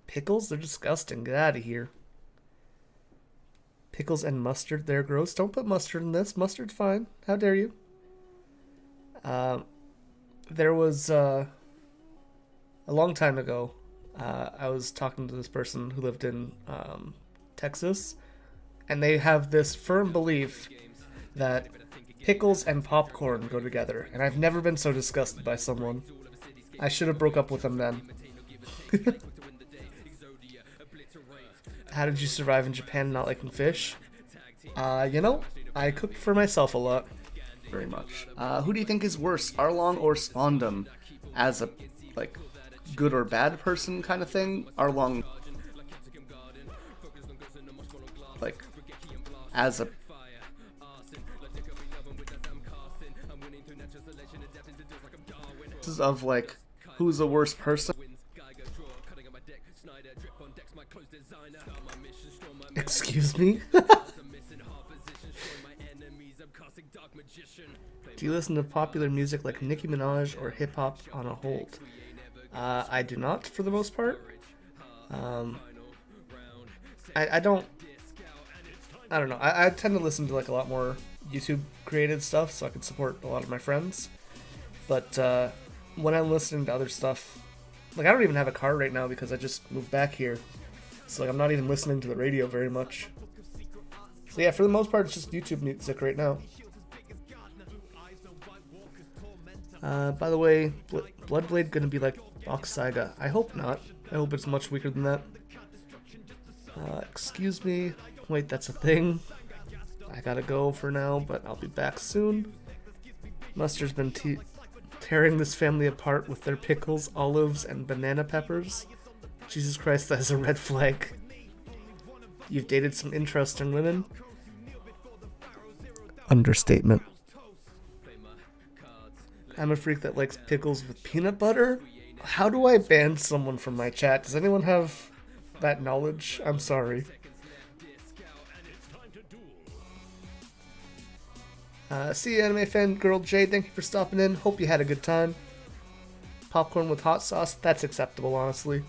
Pickles? They're disgusting. Get out of here. Pickles and mustard, they're gross. Don't put mustard in this. Mustard's fine. How dare you? There was, a long time ago, I was talking to this person who lived in Texas, and they have this firm belief that pickles and popcorn go together, and I've never been so disgusted by someone. I should have broke up with them then. How did you survive in Japan not liking fish? I cooked for myself a lot. Very much. Who do you think is worse, Arlong or Spondum? As a, like, good or bad person kind of thing? Arlong, like, as a... This is of, like, who's the worst person? Excuse me? Do you listen to popular music like Nicki Minaj or hip-hop on a whole? I do not, for the most part. I don't know. I tend to listen to like a lot more YouTube created stuff so I can support a lot of my friends. But when I'm listening to other stuff, like I don't even have a car right now because I just moved back here. So like I'm not even listening to the radio very much. So yeah, for the most part it's just YouTube music right now. By the way, Bloodblade gonna be like Box Saga? I hope not. I hope it's much weaker than that. Excuse me. Wait, that's a thing. I gotta go for now, but I'll be back soon. Mustard's been tearing this family apart with their pickles, olives, and banana peppers. Jesus Christ, that is a red flag. You've dated some interesting women. Understatement. I'm a freak that likes pickles with peanut butter. How do I ban someone from my chat? Does anyone have that knowledge? I'm sorry. See you, anime fan girl Jay. Thank you for stopping in. Hope you had a good time. Popcorn with hot sauce. That's acceptable, honestly.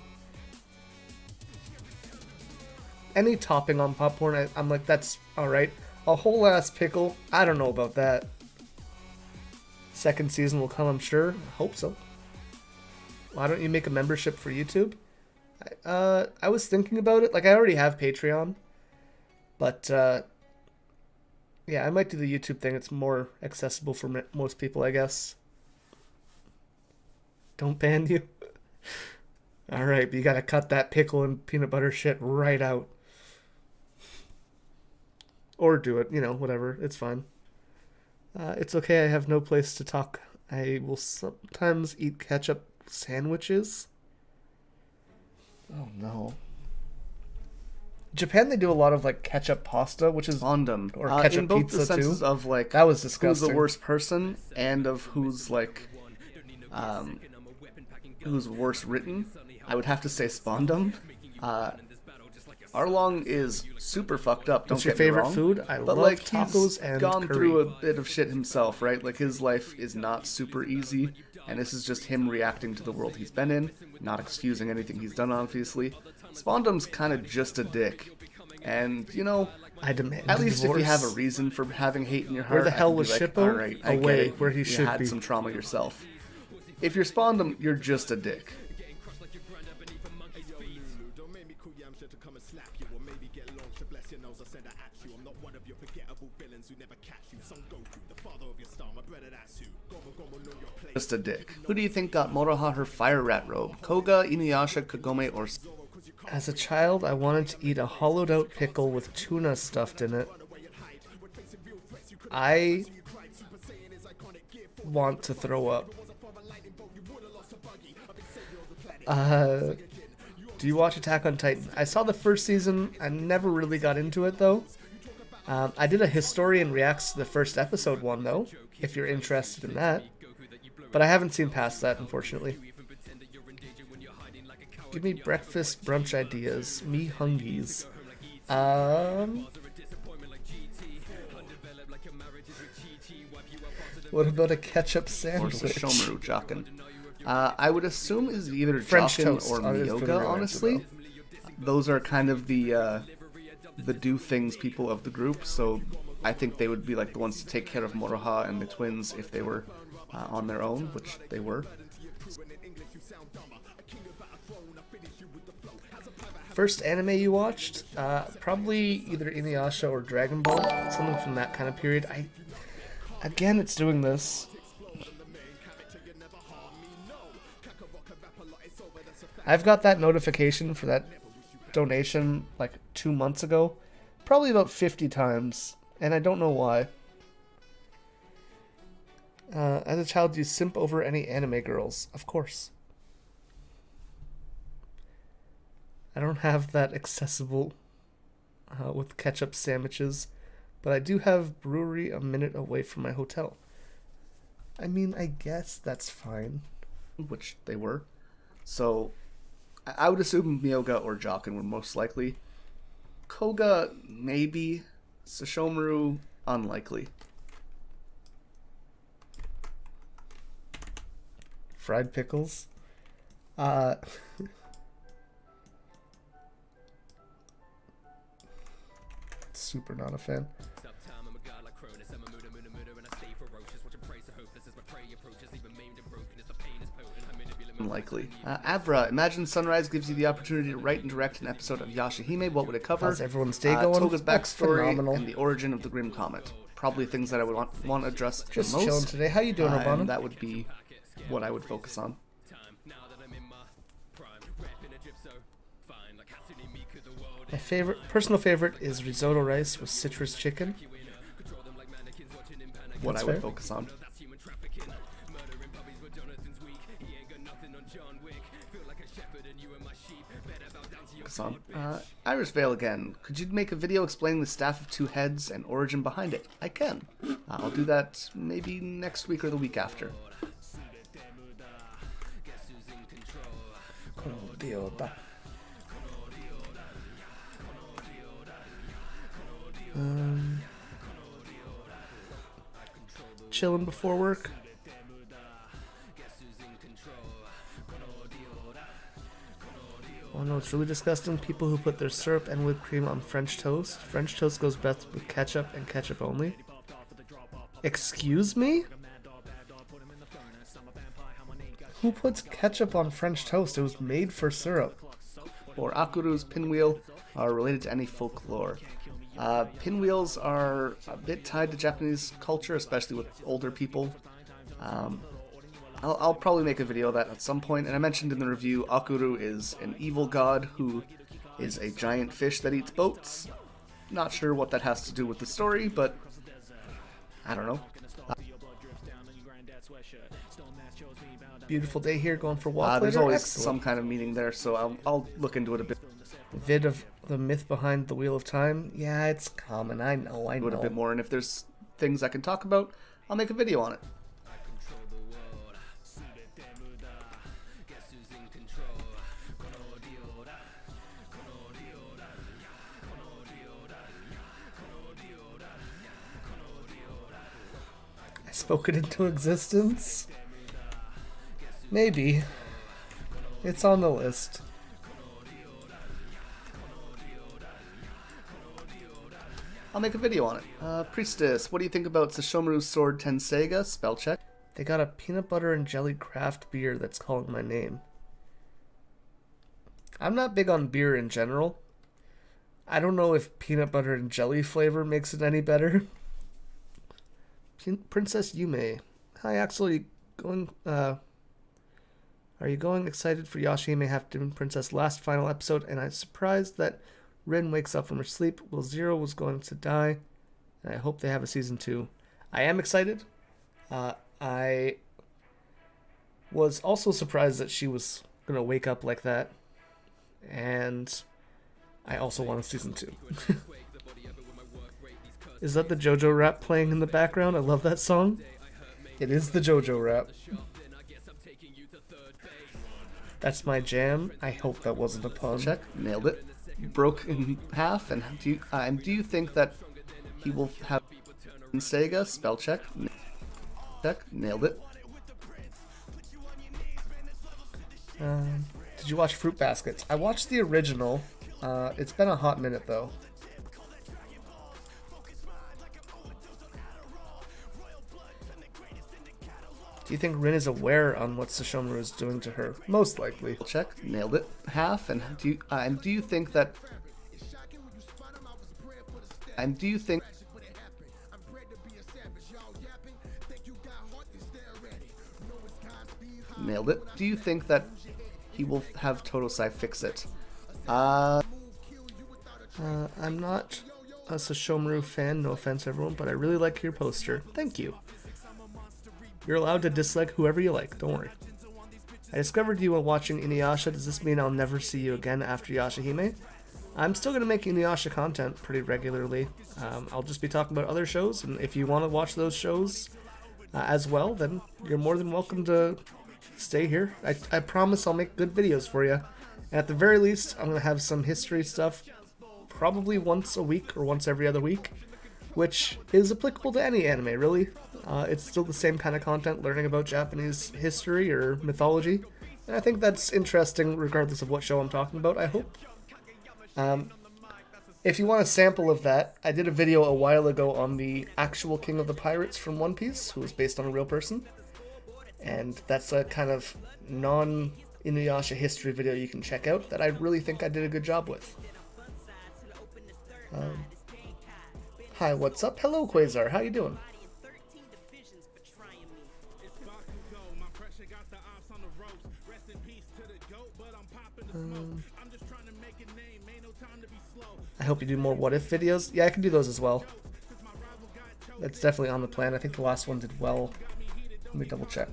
Any topping on popcorn, I'm like, that's alright. A whole ass pickle, I don't know about that. Second season will come, I'm sure. Hope so. Why don't you make a membership for YouTube? I was thinking about it. Like, I already have Patreon. But, yeah, I might do the YouTube thing. It's more accessible for most people, I guess. Don't ban you. Alright, but you gotta cut that pickle and peanut butter shit right out. Or do it, whatever. It's fine. It's okay, I have no place to talk. I will sometimes eat ketchup sandwiches. Oh no. Japan, they do a lot of like ketchup pasta, which is Spondum. or ketchup in both pizza the senses too. of like That was who's disgusting. the worst person and of who's like who's worse written. I would have to say Spondum. Arlong is super fucked up. Don't What's your get me favorite wrong. food? I But love like tacos he's and gone curry. through a bit of shit himself, right? Like his life is not super easy, and this is just him reacting to the world he's been in, not excusing anything he's done, obviously. Spondum's kind of just a dick, and I demand at least divorce. if you have a reason for having hate in your heart, Where the hell I can be was like, Shippo? all right, I get Away, it. where he You should had be. some trauma yourself. If you're Spondum, you're just a dick. Just a dick. Who do you think got Moroha her fire rat robe? Koga, Inuyasha, Kagome, or... As a child, I wanted to eat a hollowed out pickle with tuna stuffed in it. I want to throw up. Do you watch Attack on Titan? I saw the first season. I never really got into it though. I did a Historian Reacts to the first episode one though, if you're interested in that. But I haven't seen past that, unfortunately. Give me breakfast brunch ideas. Me hungies. What about a ketchup Or sandwich? Sashomaru Jaken. I would assume is either French Jockin toast. or I was Miyoga, gonna honestly. answer Those are kind of the do things people of the group, so I think they would be like the ones to take care of Moroha and the twins if they were on their own, which they were. First anime you watched? Probably either Inuyasha or Dragon Ball. Something from that kind of period. Again, it's doing this. I've got that notification for that donation like 2 months ago. Probably about 50 times. And I don't know why. As a child, do you simp over any anime girls? Of course. I don't have that accessible with ketchup sandwiches, but I do have brewery a minute away from my hotel. I mean, I guess that's fine. Which they were. So, I would assume Myoga or Jokin were most likely. Koga, maybe. Sesshomaru, unlikely. Fried pickles? Super not a fan. Unlikely. Avra, imagine Sunrise gives you the opportunity to write and direct an episode of Yashahime. What would it cover? How's everyone's day going? Toga's That's backstory phenomenal. and the origin of the Grim Comet. Probably things that I would want to address Just the most. chilling today. How you doing, Urbana? And that would be what I would focus on. My personal favorite is risotto rice with citrus chicken. What That's I would fair. focus on. Iris Vale again. Could you make a video explaining the Staff of Two Heads and origin behind it? I can. I'll do that maybe next week or the week after. Chilling before work. Oh no, it's really disgusting. People who put their syrup and whipped cream on French toast. French toast goes best with ketchup and ketchup only. Excuse me? Who puts ketchup on French toast? It was made for syrup. Or Akuru's pinwheel are related to any folklore. Pinwheels are a bit tied to Japanese culture, especially with older people. I'll probably make a video of that at some point. And I mentioned in the review, Akuru is an evil god who is a giant fish that eats boats. Not sure what that has to do with the story, but I don't know. Beautiful day here, going for a walk There's later. always Excellent. some kind of meaning there, so I'll look into it a bit. Vid of the myth behind the Wheel of Time. Yeah, it's common. I know. A bit more, and if there's things I can talk about, I'll make a video on it. I spoke it into existence? Maybe. It's on the list. I'll make a video on it. Priestess, what do you think about Sesshomaru's Sword Tenseiga? Spell check. They got a peanut butter and jelly craft beer that's calling my name. I'm not big on beer in general. I don't know if peanut butter and jelly flavor makes it any better. Princess Yume. Hi, Axel. Are you going excited for Yashahime Half Demon Princess last final episode? And I'm surprised that Rin wakes up from her sleep. Well, Zero was going to die. And I hope they have a season 2. I am excited. I was also surprised that she was going to wake up like that. And I also want a season 2. Is that the JoJo rap playing in the background? I love that song. It is the JoJo rap. That's my jam. I hope that wasn't a pun. Check. Nailed it. Broke in half. And do you think that he will have Sega? Spell check. Check. Nailed it. Did you watch Fruit Baskets? I watched the original. It's been a hot minute though. Do you think Rin is aware on what Sesshomaru is doing to her? Most likely. Check, nailed it. Half. And do you think that? And do you think? Nailed it. Do you think that he will have Totosai fix it? I'm not a Sesshomaru fan, no offense everyone, but I really like your poster. Thank you. You're allowed to dislike whoever you like, don't worry. I discovered you while watching Inuyasha. Does this mean I'll never see you again after Yashahime? I'm still going to make Inuyasha content pretty regularly. I'll just be talking about other shows, and if you want to watch those shows as well, then you're more than welcome to stay here. I promise I'll make good videos for you. And at the very least, I'm going to have some history stuff probably once a week or once every other week, which is applicable to any anime, really. It's still the same kind of content, learning about Japanese history or mythology, and I think that's interesting regardless of what show I'm talking about, I hope. If you want a sample of that, I did a video a while ago on the actual King of the Pirates from One Piece, who was based on a real person, and that's a kind of non-Inuyasha history video you can check out that I really think I did a good job with. Hi, what's up? Hello, Quasar. How you doing? I hope you do more what if videos. Yeah, I can do those as well. That's definitely on the plan. I think the last one did well. Let me double check.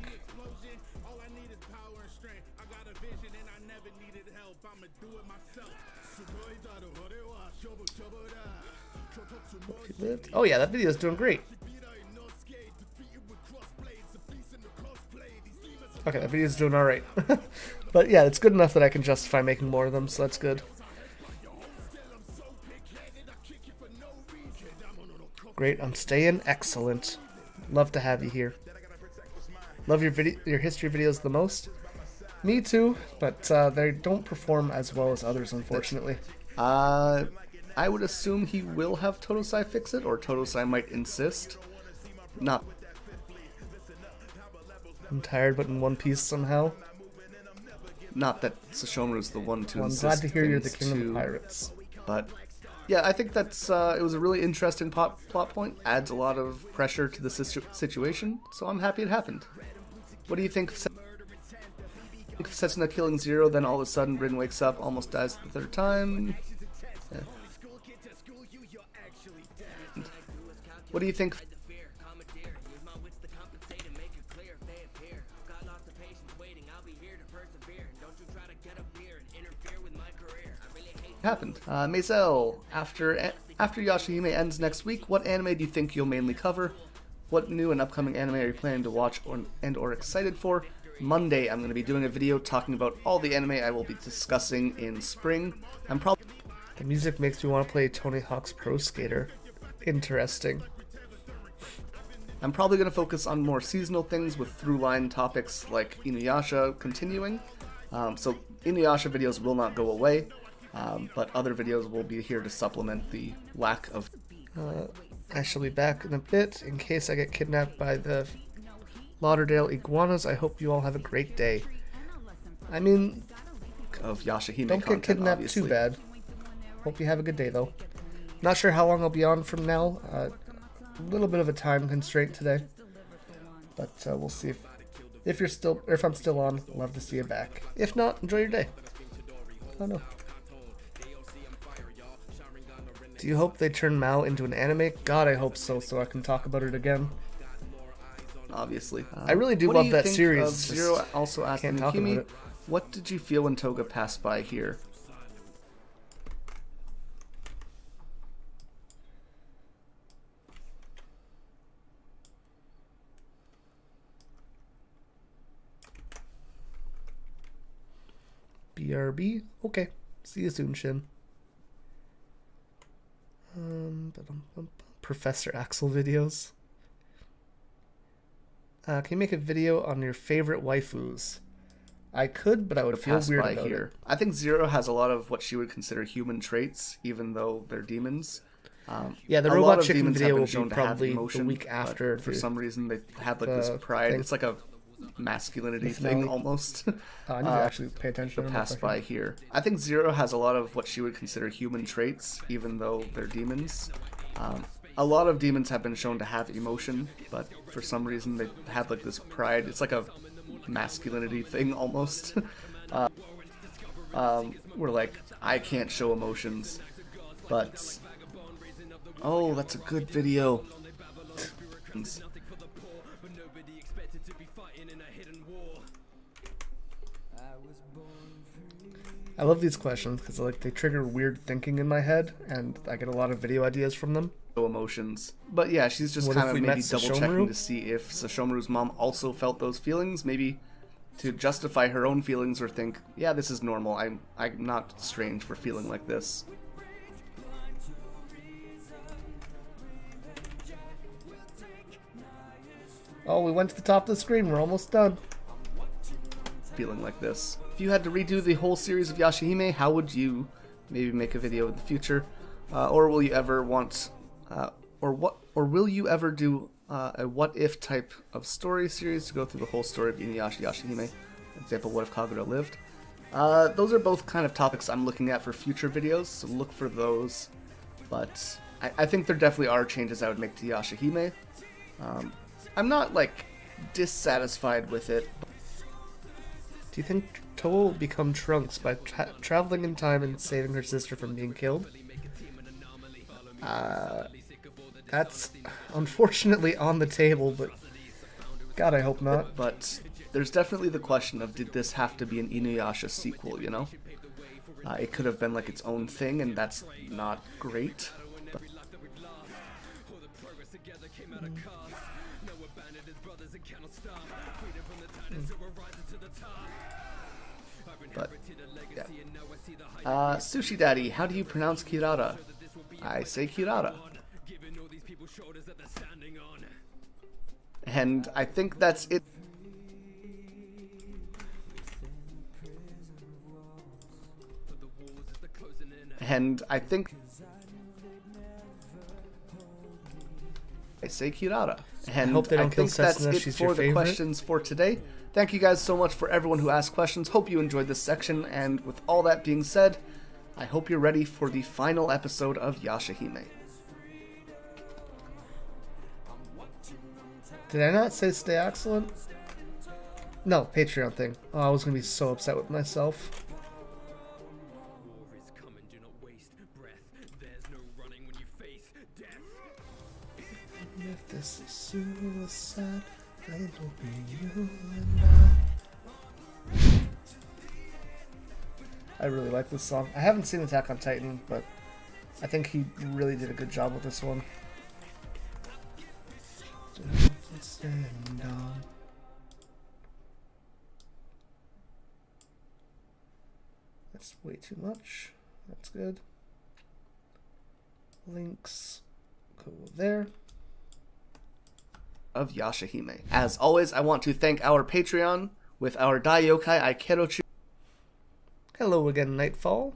Oh yeah, that video is doing great. Okay, that video is doing alright. But yeah, it's good enough that I can justify making more of them, so that's good. Great, I'm staying. Excellent. Love to have you here. Love your history videos the most. Me too, but they don't perform as well as others, unfortunately. I would assume he will have Totosai fix it, or Totosai might insist. Not. I'm tired, but in One Piece somehow. Not that Sesshomaru's the one to Well, I'm insist. glad to hear you're the king to, of the pirates. But yeah, I think that's it was a really interesting plot point. Adds a lot of pressure to the situation, so I'm happy it happened. What do you think? If Setsuna killing Zero, then all of a sudden Rin wakes up, almost dies the third time. Yeah. What do you think? Happened. Maisel, after Yashahime ends next week, what anime do you think you'll mainly cover? What new and upcoming anime are you planning to watch or excited for? Monday, I'm going to be doing a video talking about all the anime I will be discussing in spring. The music makes me want to play Tony Hawk's Pro Skater. Interesting. I'm probably going to focus on more seasonal things with through-line topics like Inuyasha continuing. So Inuyasha videos will not go away. But other videos will be here to supplement the lack of... I shall be back in a bit in case I get kidnapped by the Lauderdale Iguanas. I hope you all have a great day. I mean... Of Yashahime don't content, get kidnapped obviously. too bad. Hope you have a good day, though. Not sure how long I'll be on from now. A little bit of a time constraint today. But we'll see if I'm still on. Love to see you back. If not, enjoy your day. Oh no. Do you hope they turn Mao into an anime? God, I hope so I can talk about it again. Obviously. I really do love that series. Of Zero also asked can't talk about Mikimi, it. what did you feel when Toga passed by here? BRB? Okay. See you soon, Shin. Professor Axel videos. Can you make a video on your favorite waifus? I could, but I would feel weird about it. I think Zero has a lot of what she would consider human traits, even though they're demons. Yeah, the a lot Robot of Chicken demons video have been will shown be to have probably emotion, the week after. but for some reason, they have like this pride. thing. It's like a masculinity The thing finale. almost. I need to actually pay attention. to Pass by here. I think Zero has a lot of what she would consider human traits, even though they're demons. A lot of demons have been shown to have emotion, but for some reason they have like this pride. It's like a masculinity thing almost. Where like, I can't show emotions, but... Oh, that's a good video. I love these questions because like they trigger weird thinking in my head, and I get a lot of video ideas from them. Emotions. But yeah, she's just What kind if of we maybe met double Sesshomaru? checking to see if Sesshomaru's mom also felt those feelings, maybe to justify her own feelings or think, yeah, this is normal. I'm not strange for feeling like this. Oh, we went to the top of the screen. We're almost done. Feeling like this. If you had to redo the whole series of Yashahime, how would you maybe make a video in the future? Or will you ever want or will you ever do a what if type of story series to go through the whole story of Inuyasha Yashahime? For example, what if Kagura lived? Those are both kind of topics I'm looking at for future videos, so look for those. But I think there definitely are changes I would make to Yashahime. I'm not like dissatisfied with it. Do you think Toa will become Trunks by traveling in time and saving her sister from being killed? That's unfortunately on the table, but God, I hope not. But there's definitely the question of, did this have to be an Inuyasha sequel, you know? It could have been like its own thing, and that's not great. But yeah. Sushi Daddy, how do you pronounce Kirara? I say Kirara. And I think that's it. And I think I say Kirara. And hope they don't kill think that's Setsuna, it she's for your the favorite. questions for today. Thank you guys so much for everyone who asked questions. Hope you enjoyed this section, and with all that being said, I hope you're ready for the final episode of Yashahime. Did I not say stay excellent? No, Patreon thing. Oh, I was gonna be so upset with myself. If this is suicide, it'll be you and I really like this song. I haven't seen Attack on Titan, but I think he really did a good job with this one. Stand on. That's way too much. That's good. Links go there. Of Yashahime. As always, I want to thank our Patreon with our Dai Yokai Aikerochu. Hello again, Nightfall.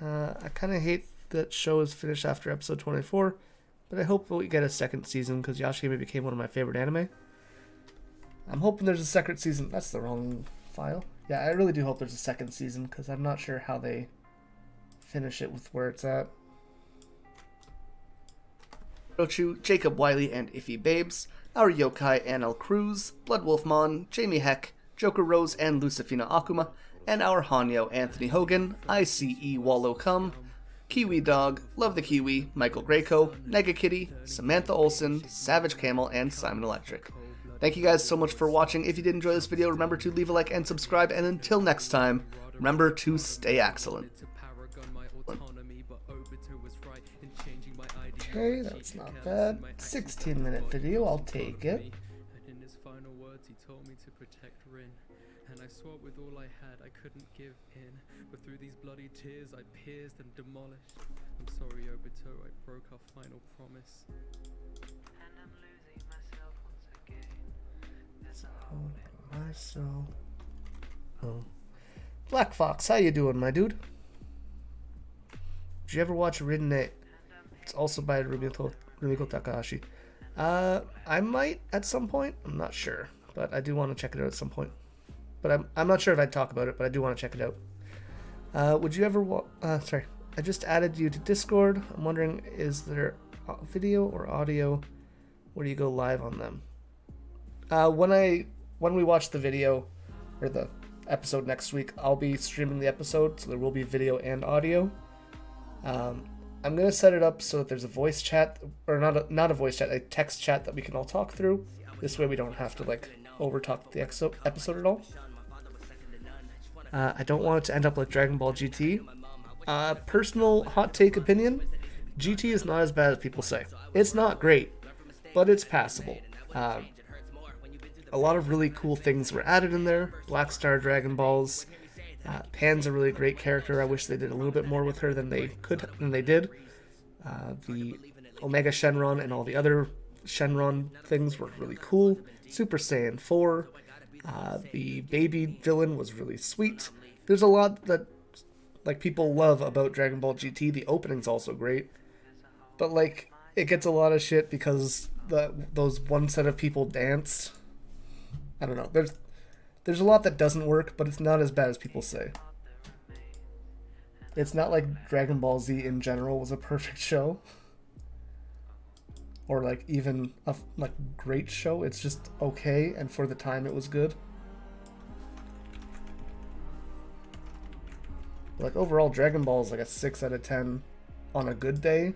I kind of hate that show is finished after episode 24, but I hope we get a second season because Yashahime became one of my favorite anime. I'm hoping there's a second season. That's the wrong file. Yeah, I really do hope there's a second season because I'm not sure how they finish it with where it's at. Rochu, Jacob Wiley, and Iffy Babes, our Yokai Anel Cruz, Bloodwolfmon, Jamie Heck, Joker Rose, and Lucifina Akuma, and our Hanyo Anthony Hogan, ICE Wallow Cum, Kiwi Dog, Love the Kiwi, Michael Grayco, Nega Kitty, Samantha Olsen, Savage Camel, and Simon Electric. Thank you guys so much for watching. If you did enjoy this video, remember to leave a like and subscribe, and until next time, remember to stay excellent. Okay, that's not bad. 16-minute video, I'll take it. And in his final words, he told me to protect Rin. And I swore with all I had, I couldn't give in. But through these bloody tears, I pierced and demolished. I'm sorry, Obito, I broke our final promise. And I'm losing myself once again. As I Oh, my soul. Oh. Black Fox, how you doing, my dude? Did you ever watch Ridden? It's also by Rumiko Takahashi. I might at some point. I'm not sure, but I do want to check it out at some point. But I'm not sure if I'd talk about it, but I do want to check it out. Would you ever sorry, I just added you to Discord. I'm wondering, is there video or audio? Where do you go live on them? When we watch the video or the episode next week, I'll be streaming the episode, so there will be video and audio. I'm gonna set it up so that there's a voice chat, or not a voice chat, a text chat that we can all talk through. This way we don't have to like over talk the episode at all. I don't want it to end up like Dragon Ball GT. Personal hot take opinion: GT is not as bad as people say. It's not great, but it's passable. A lot of really cool things were added in there. Black Star Dragon Balls. Pan's a really great character. I wish they did a little bit more with her than they did. The Omega Shenron and all the other Shenron things were really cool. Super Saiyan 4. The baby villain was really sweet. There's a lot that like people love about Dragon Ball GT. The opening's also great. But like it gets a lot of shit because those one set of people danced. I don't know. There's a lot that doesn't work, but it's not as bad as people say. It's not like Dragon Ball Z in general was a perfect show. Or like even a great show. It's just okay, and for the time it was good. Like overall, Dragon Ball is like a 6 out of 10 on a good day.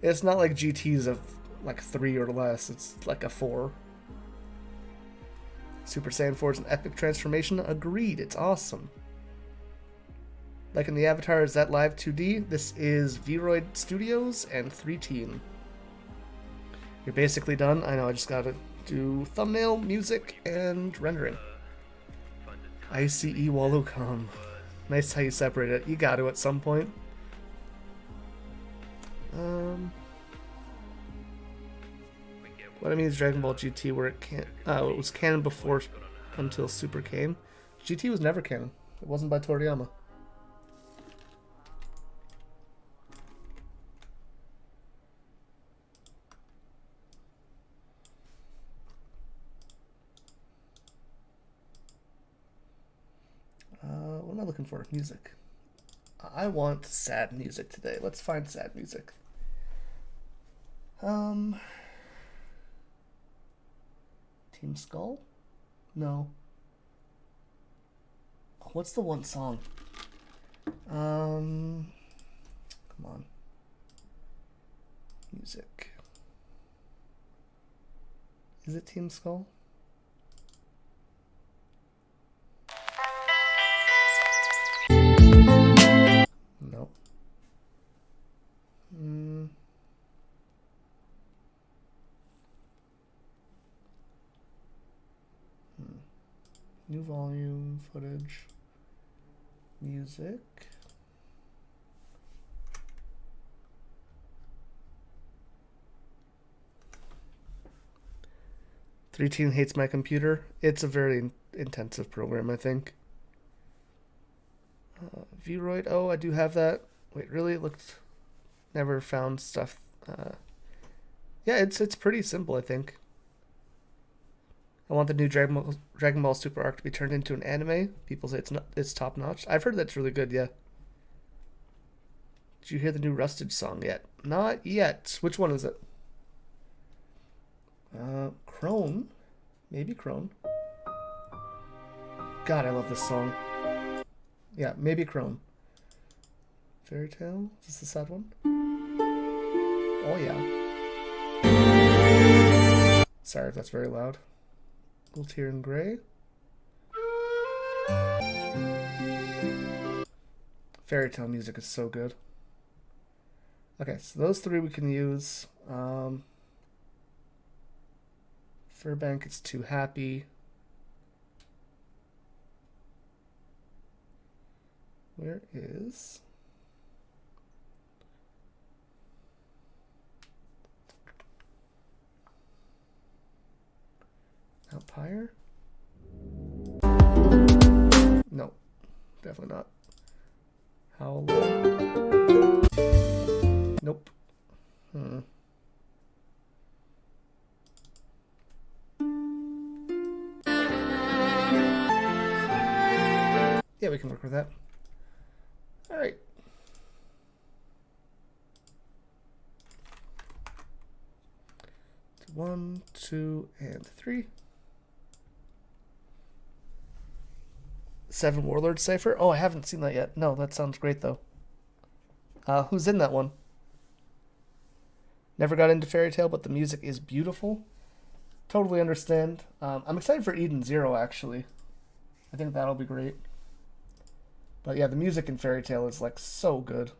It's not like GT's of like 3 or less. It's like a 4. Super Saiyan 4 is an epic transformation. Agreed, it's awesome. Like in the Avatar, is that live 2D? This is Vroid Studios and 3Teen. You're basically done. I know, I just gotta do thumbnail, music, and rendering. ICE Wallocom. Nice how you separate it. You got to at some point. What I mean is Dragon Ball GT, where it was canon before until Super came. GT was never canon. It wasn't by Toriyama. What am I looking for? Music. I want sad music today. Let's find sad music. Team Skull? No. What's the one song? Come on. Music. Is it Team Skull? Nope. New volume, footage, music. Teen hates my computer. It's a very intensive program, I think. Vroid. Oh, I do have that. Wait, really? It looked. Never found stuff. Yeah, it's pretty simple, I think. I want the new Dragon Ball Super arc to be turned into an anime. People say it's top notch. I've heard that's really good. Yeah. Did you hear the new Rustage song yet? Not yet. Which one is it? Crone. Maybe Crone. God, I love this song. Yeah, maybe Crone. Fairy Tale? Is this the sad one? Oh, yeah. Sorry if that's very loud. Tear and Gray. Fairy Tale music is so good. Okay, so those three we can use. Furbank, it's too happy. Where is... Empire? No, definitely not. How low? Nope. we can work with that. All right. One, two, and three. 7 Warlord Cipher. Oh, I haven't seen that yet. No, that sounds great though. Who's in that one? Never got into Fairy Tail, but the music is beautiful. Totally understand. I'm excited for Eden Zero, actually. I think that'll be great. But yeah, the music in Fairy Tail is like so good.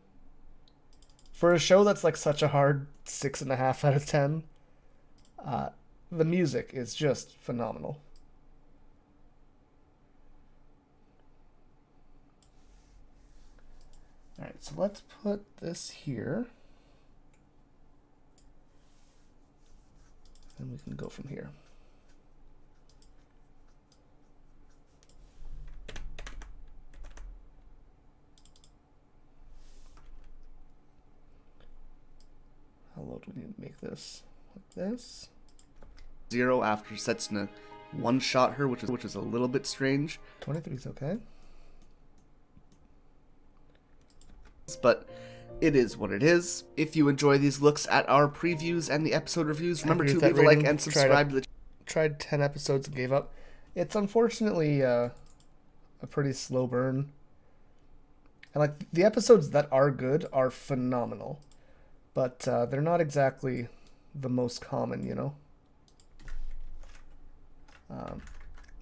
For a show that's like such a hard 6.5 out of 10, the music is just phenomenal. Alright, so let's put this here. And we can go from here. How low do we need to make this? Like this? 0 after Setsuna one-shot her, which is a little bit strange. 23 is okay. But it is what it is. If you enjoy these looks at our previews and the episode reviews, remember to leave a like and subscribe to the Tried 10 episodes and gave up. It's unfortunately a pretty slow burn. And like the episodes that are good are phenomenal, but they're not exactly the most common, you know.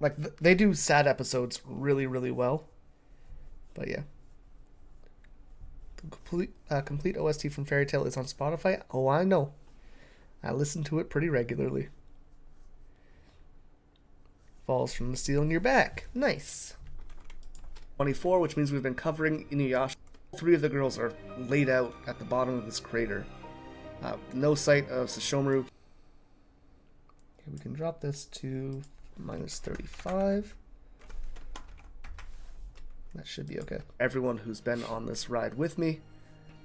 Like they do sad episodes really, really well, but yeah. The complete OST from Fairy Tail is on Spotify. Oh, I know. I listen to it pretty regularly. Falls from the ceiling, you're back. Nice. 24, which means we've been covering Inuyasha. 3 of the girls are laid out at the bottom of this crater. No sight of Sesshomaru. Okay, we can drop this to -35. That should be okay. Everyone who's been on this ride with me.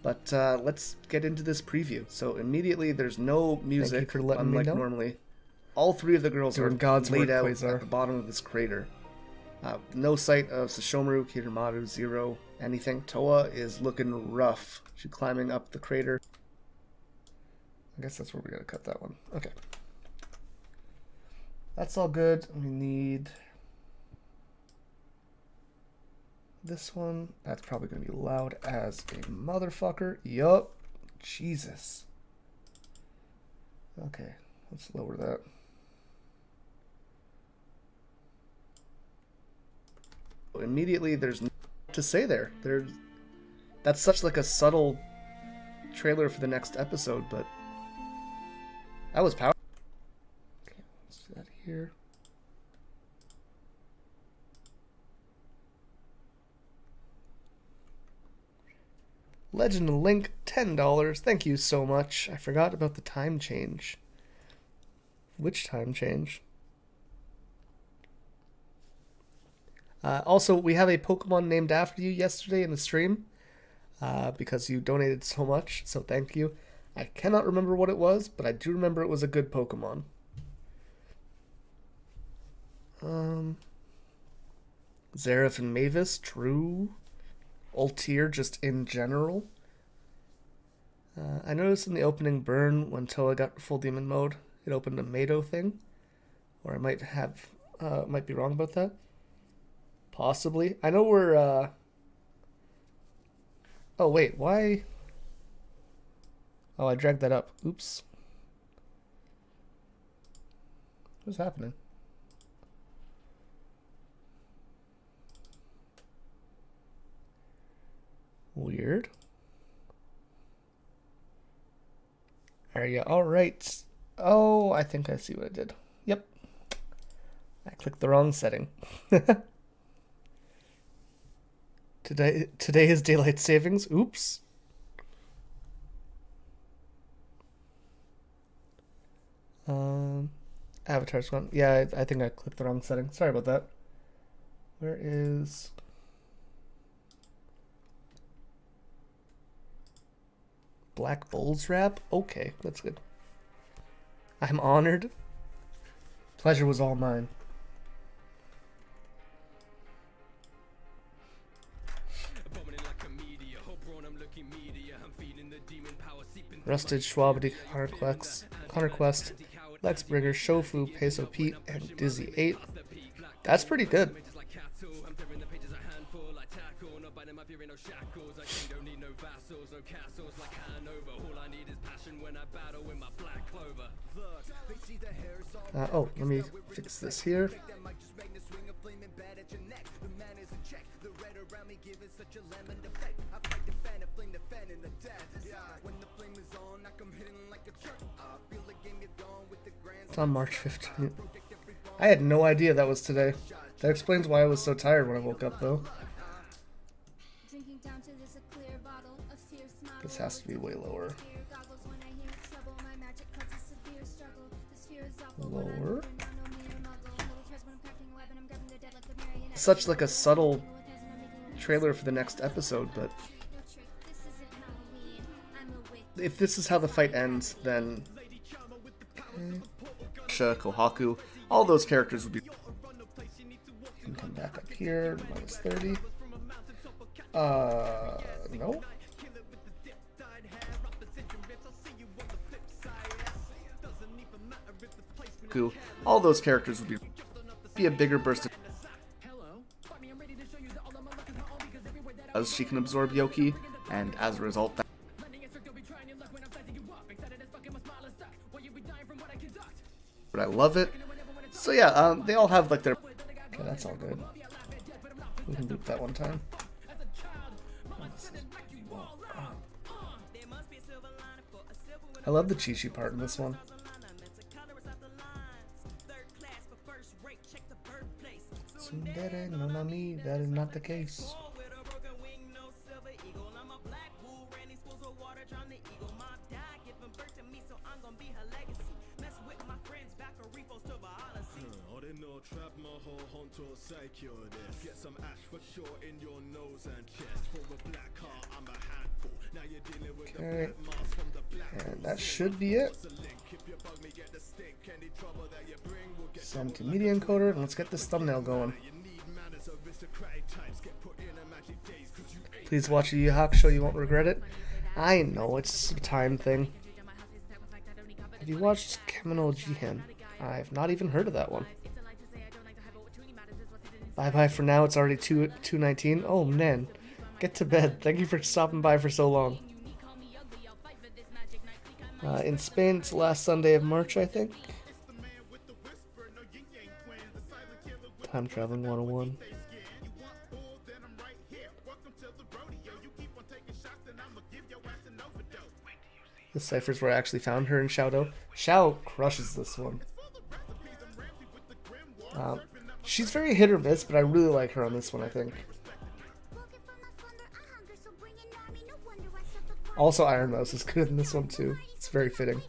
But let's get into this preview. So immediately there's no music, Thank you for letting me unlike know. normally. All 3 of the girls Doing are God's laid work, out Quasar. at the bottom of this crater. No sight of Sesshomaru, Kiritamaru, Zero, anything. Toa is looking rough. She's climbing up the crater. I guess that's where we gotta cut that one. Okay. That's all good. We need this one. That's probably gonna be loud as a motherfucker. Yup. Jesus. Okay, let's lower that. Immediately there's nothing to say there. That's such like a subtle trailer for the next episode, but that was powerful. Okay, let's do that here. Legend of Link, $10. Thank you so much. I forgot about the time change. Which time change? Also, we have a Pokemon named after you yesterday in the stream because you donated so much, so thank you. I cannot remember what it was, but I do remember it was a good Pokemon. Xerath and Mavis, true. Ultier just in general. I noticed in the opening burn when Toa got full demon mode, it opened a Mado thing. Or I might be wrong about that. Possibly. I know we're, oh, wait, why? Oh, I dragged that up. Oops. What's happening? Weird. Are you alright? Oh, I think I see what I did. Yep. I clicked the wrong setting. Today is daylight savings. Oops. Avatar's gone. Yeah, I think I clicked the wrong setting. Sorry about that. Where is... Black Bulls rap? Okay, that's good. I'm honored. Pleasure was all mine. Rusted, Schwabity, Connor Quest, Lex Brigger, Shofu, Peso Pete, and Dizzy 8. That's pretty good. Oh, let me fix this here. It's on March 15th. I had no idea that was today. That explains why I was so tired when I woke up, though. This has to be way lower. Lower? Such like a subtle trailer for the next episode, but if this is how the fight ends, then Kohaku, all those characters would be. can come back up here. Minus 30. No. All those characters would be a bigger burst of. As she can absorb Yoki, and as a result, but I love it. So yeah, they all have like their. Okay, that's all good. We can loop that one time. I love the Chi-Chi part in this one. Tsundere no Nami, that is not the case. Get some ash for sure in your nose and chest. For a black heart, I'm a handful. Now you're dealing with the Okay, black mask from the black. and that should be it. If you bug me, get the stink. Any trouble that you bring will get. Send to media encoder, and let's get this thumbnail going. You need manners, aristocratic types get put in a magic days. 'Cause you ain't Please watch a Yu Hawk show, you won't regret it. I know, it's a time thing. Have you watched Kemono Jihen? I've not even heard of that one. Bye bye for now, it's already 2:19. Oh man, get to bed. Thank you for stopping by for so long. In Spain, it's the last Sunday of March, I think. Time traveling 101. The ciphers where I actually found her in Shadow. Shao crushes this one. She's very hit or miss, but I really like her on this one, I think. Also, Iron Mouse is good in this one, too. It's very fitting.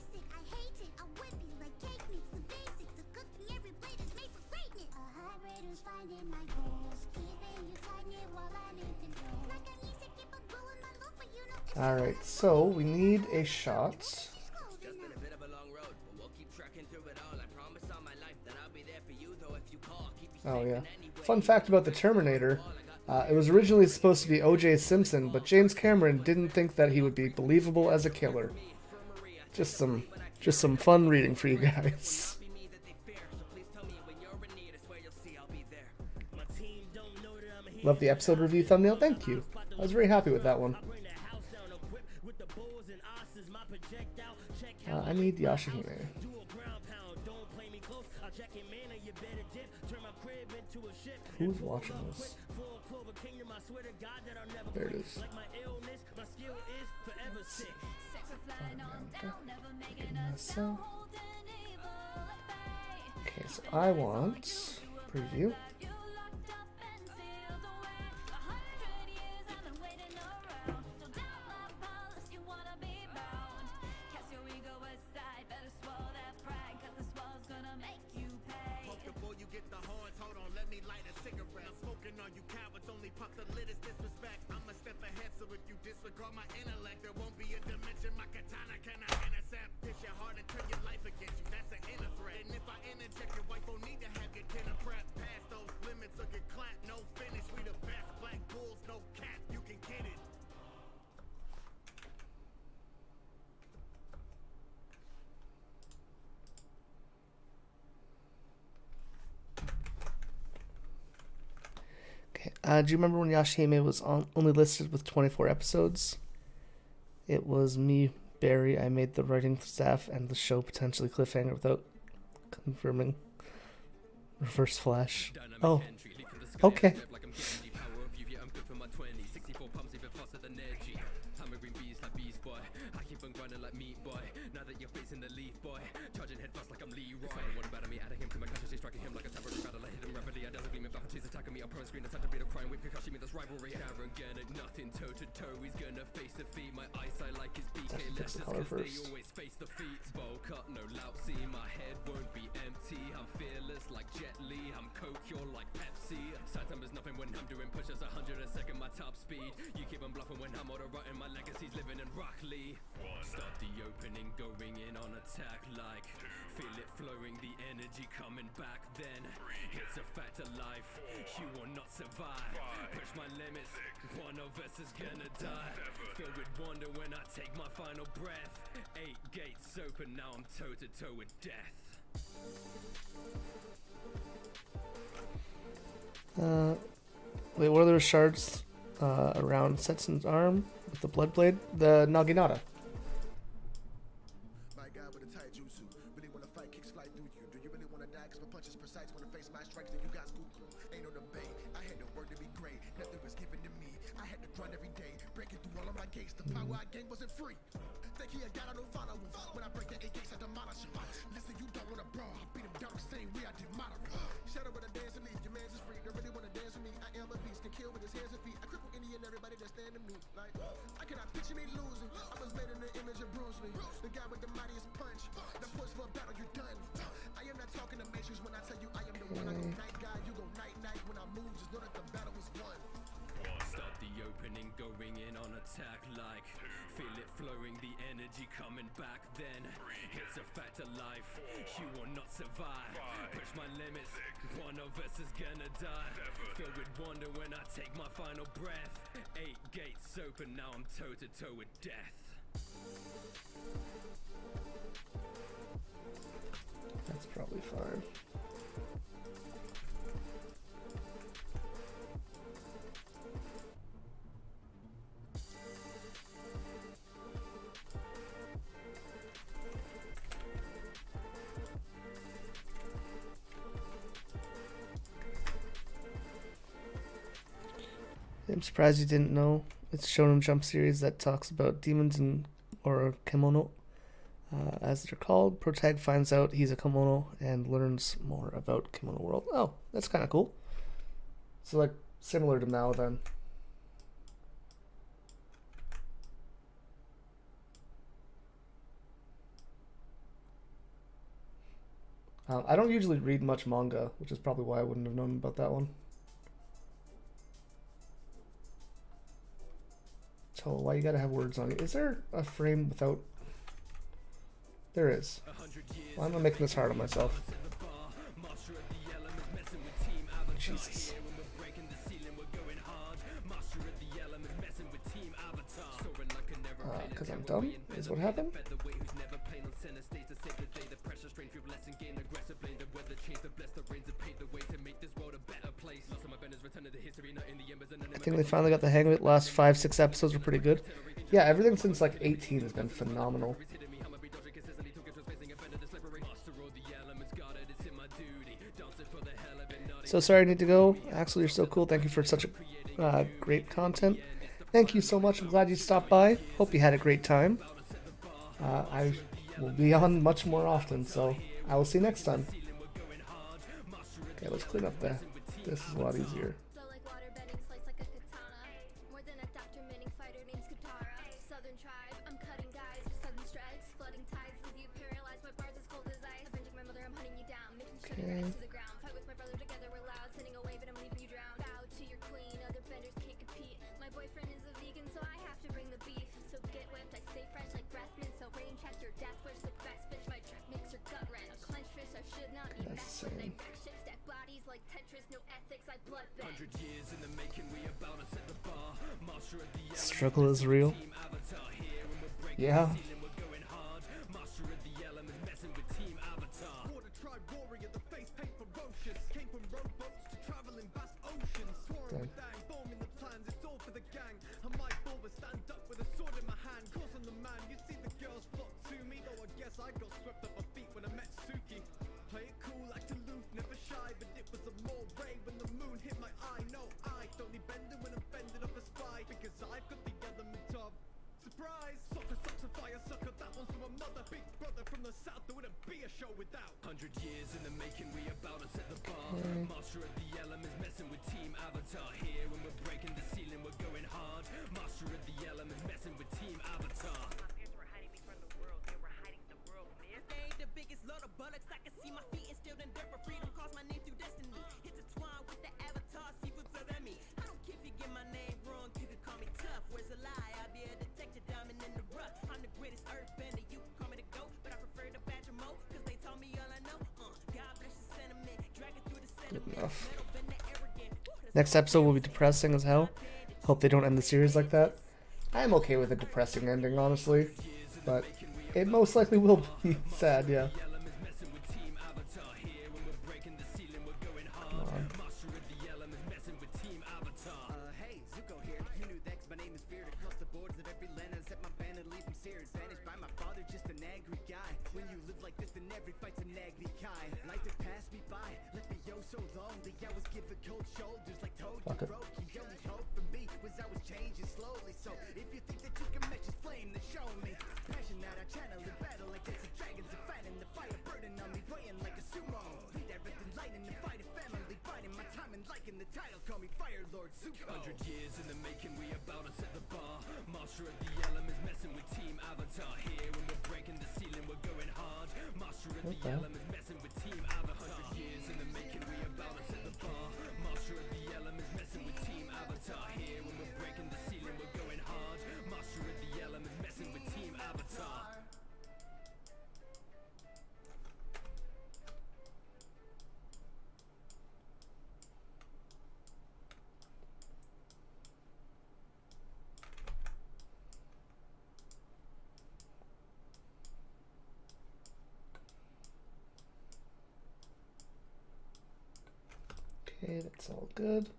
Alright, so we need a shot. Oh yeah. Fun fact about the Terminator. It was originally supposed to be O.J. Simpson, but James Cameron didn't think that he would be believable as a killer. Just some fun reading for you guys. Love the episode review thumbnail. Thank you. I was very happy with that one. I need Yashahime. Who's watching this? There it is. Okay, so I want preview. Do you remember when Yashihime was only listed with 24 episodes? It was me, Barry. I made the writing staff and the show potentially cliffhanger without confirming. Reverse Flash. Oh, okay. Fix the color first. Start the opening, going in on attack like feel it flowing, the energy coming back then. It's a fact of life, you will not survive. Push my limits, one of us is gonna die. Filled with wonder when I take my final breath. 8 gates open, now I'm toe to toe with death. Wait, what are those shards around Setsun's arm with the blood blade? The Naginata. My God with a tight jutsu. Really wanna fight, kicks fly through you. Do you really wanna die? Cause my punches precise. Wanna face my strikes, then you got cuckoo. Ain't no debate. I had to work to be great. Nothing was given to me. I had to grind every day. Breaking through all of my gates. The power I gained wasn't free. Think he a god, I don't follow him. When I break the 8 gates, I demolish him. Listen, you don't wanna brawl. I beat him down the same way I did moderate. Shadow with a dance and leave. Your man's is free. Don't really wanna dance with me. I am a beast. Can kill with his hands and feet. I cripple any and everybody that stand to me. Like, I cannot picture me losing. I was made in the image of Bruce Lee. The guy with the mightiest punch. The push for a battle, you done. I am not talking to Matrix when I tell you I am the one. I go night guy, you go night night. When I move, just know that the battle is won. Start the opening, going in on attack like feel it flowing, the energy coming back then. It's a fact of life, you will not survive. Push my limits, one of us is gonna die. Filled with wonder when I take my final breath. 8 gates open, now I'm toe to toe with death. That's probably fine. I'm surprised you didn't know. It's a Shonen Jump series that talks about demons and or kimono, as they're called. Protag finds out he's a kimono and learns more about Kimono World. Oh, that's kind of cool. So like similar to Mao then. I don't usually read much manga, which is probably why I wouldn't have known about that one. So why you gotta have words on it? Is there a frame without? There is. Why am I making this hard on myself? Jesus. Because I'm dumb is what happened. I think they finally got the hang of it. Last 5-6 episodes were pretty good. Yeah, everything since like 18 has been phenomenal. So sorry I need to go. Axel, you're so cool. Thank you for such a great content. Thank you so much. I'm glad you stopped by. Hope you had a great time. I will be on much more often, so I will see you next time. Okay, let's clean up there. This is a lot easier. Okay. That's the same. Struggle is real. Yeah. Done. Fears were hiding me from the world. They were hiding the world from me. Ain't the biggest load of bullocks. I can see my feet instilled in dirt, but freedom calls my name through destiny. Intertwined with the avatar, seafood further me. I don't care if you get my name wrong, you can call me tough. Where's the lie? I'll be a detective diamond in the rough. I'm the greatest earthbender, you can call me the GOAT, but I prefer the Badger Mo, cause they told me all I know. God bless the sentiment, dragging through the sediment. enough. Metal been the arrogant. Next episode will be depressing as hell. Hope they don't end the series like that. I'm okay with a depressing ending, honestly, but it most likely will be sad, yeah. Come on. Hey, Zuko here. You knew that 'cause my name is feared across the borders of every land. I set my band and leave them seared. Vanished by my father, just an angry guy. When you live like this, then every fight's an agony kind. Life had passed me by, left me oh so lonely. I was given cold shoulders like told Fuck you it. broke. The only hope for me was I was changing slowly. So if you think that you can match this flame, then show me. Passion that I channel in battle against the dragons and fighting the fire burning on me, weighing like a sumo. Read everything lighting and fighting family, fighting my time and liking the title. Call me Fire Lord Zuko. 100 years in the making, we about to set the bar. Master of the elements, messing with Team Avatar. Here when we're breaking the ceiling, we're going hard. Master of the Okay. elements, messing with Team Avatar. 100 years in the making, we about to set the bar. Master of the elements, messing with Team Avatar. Here when we're breaking the ceiling, we're going hard. Master of the elements, messing with Team Avatar. Okay, that's all good.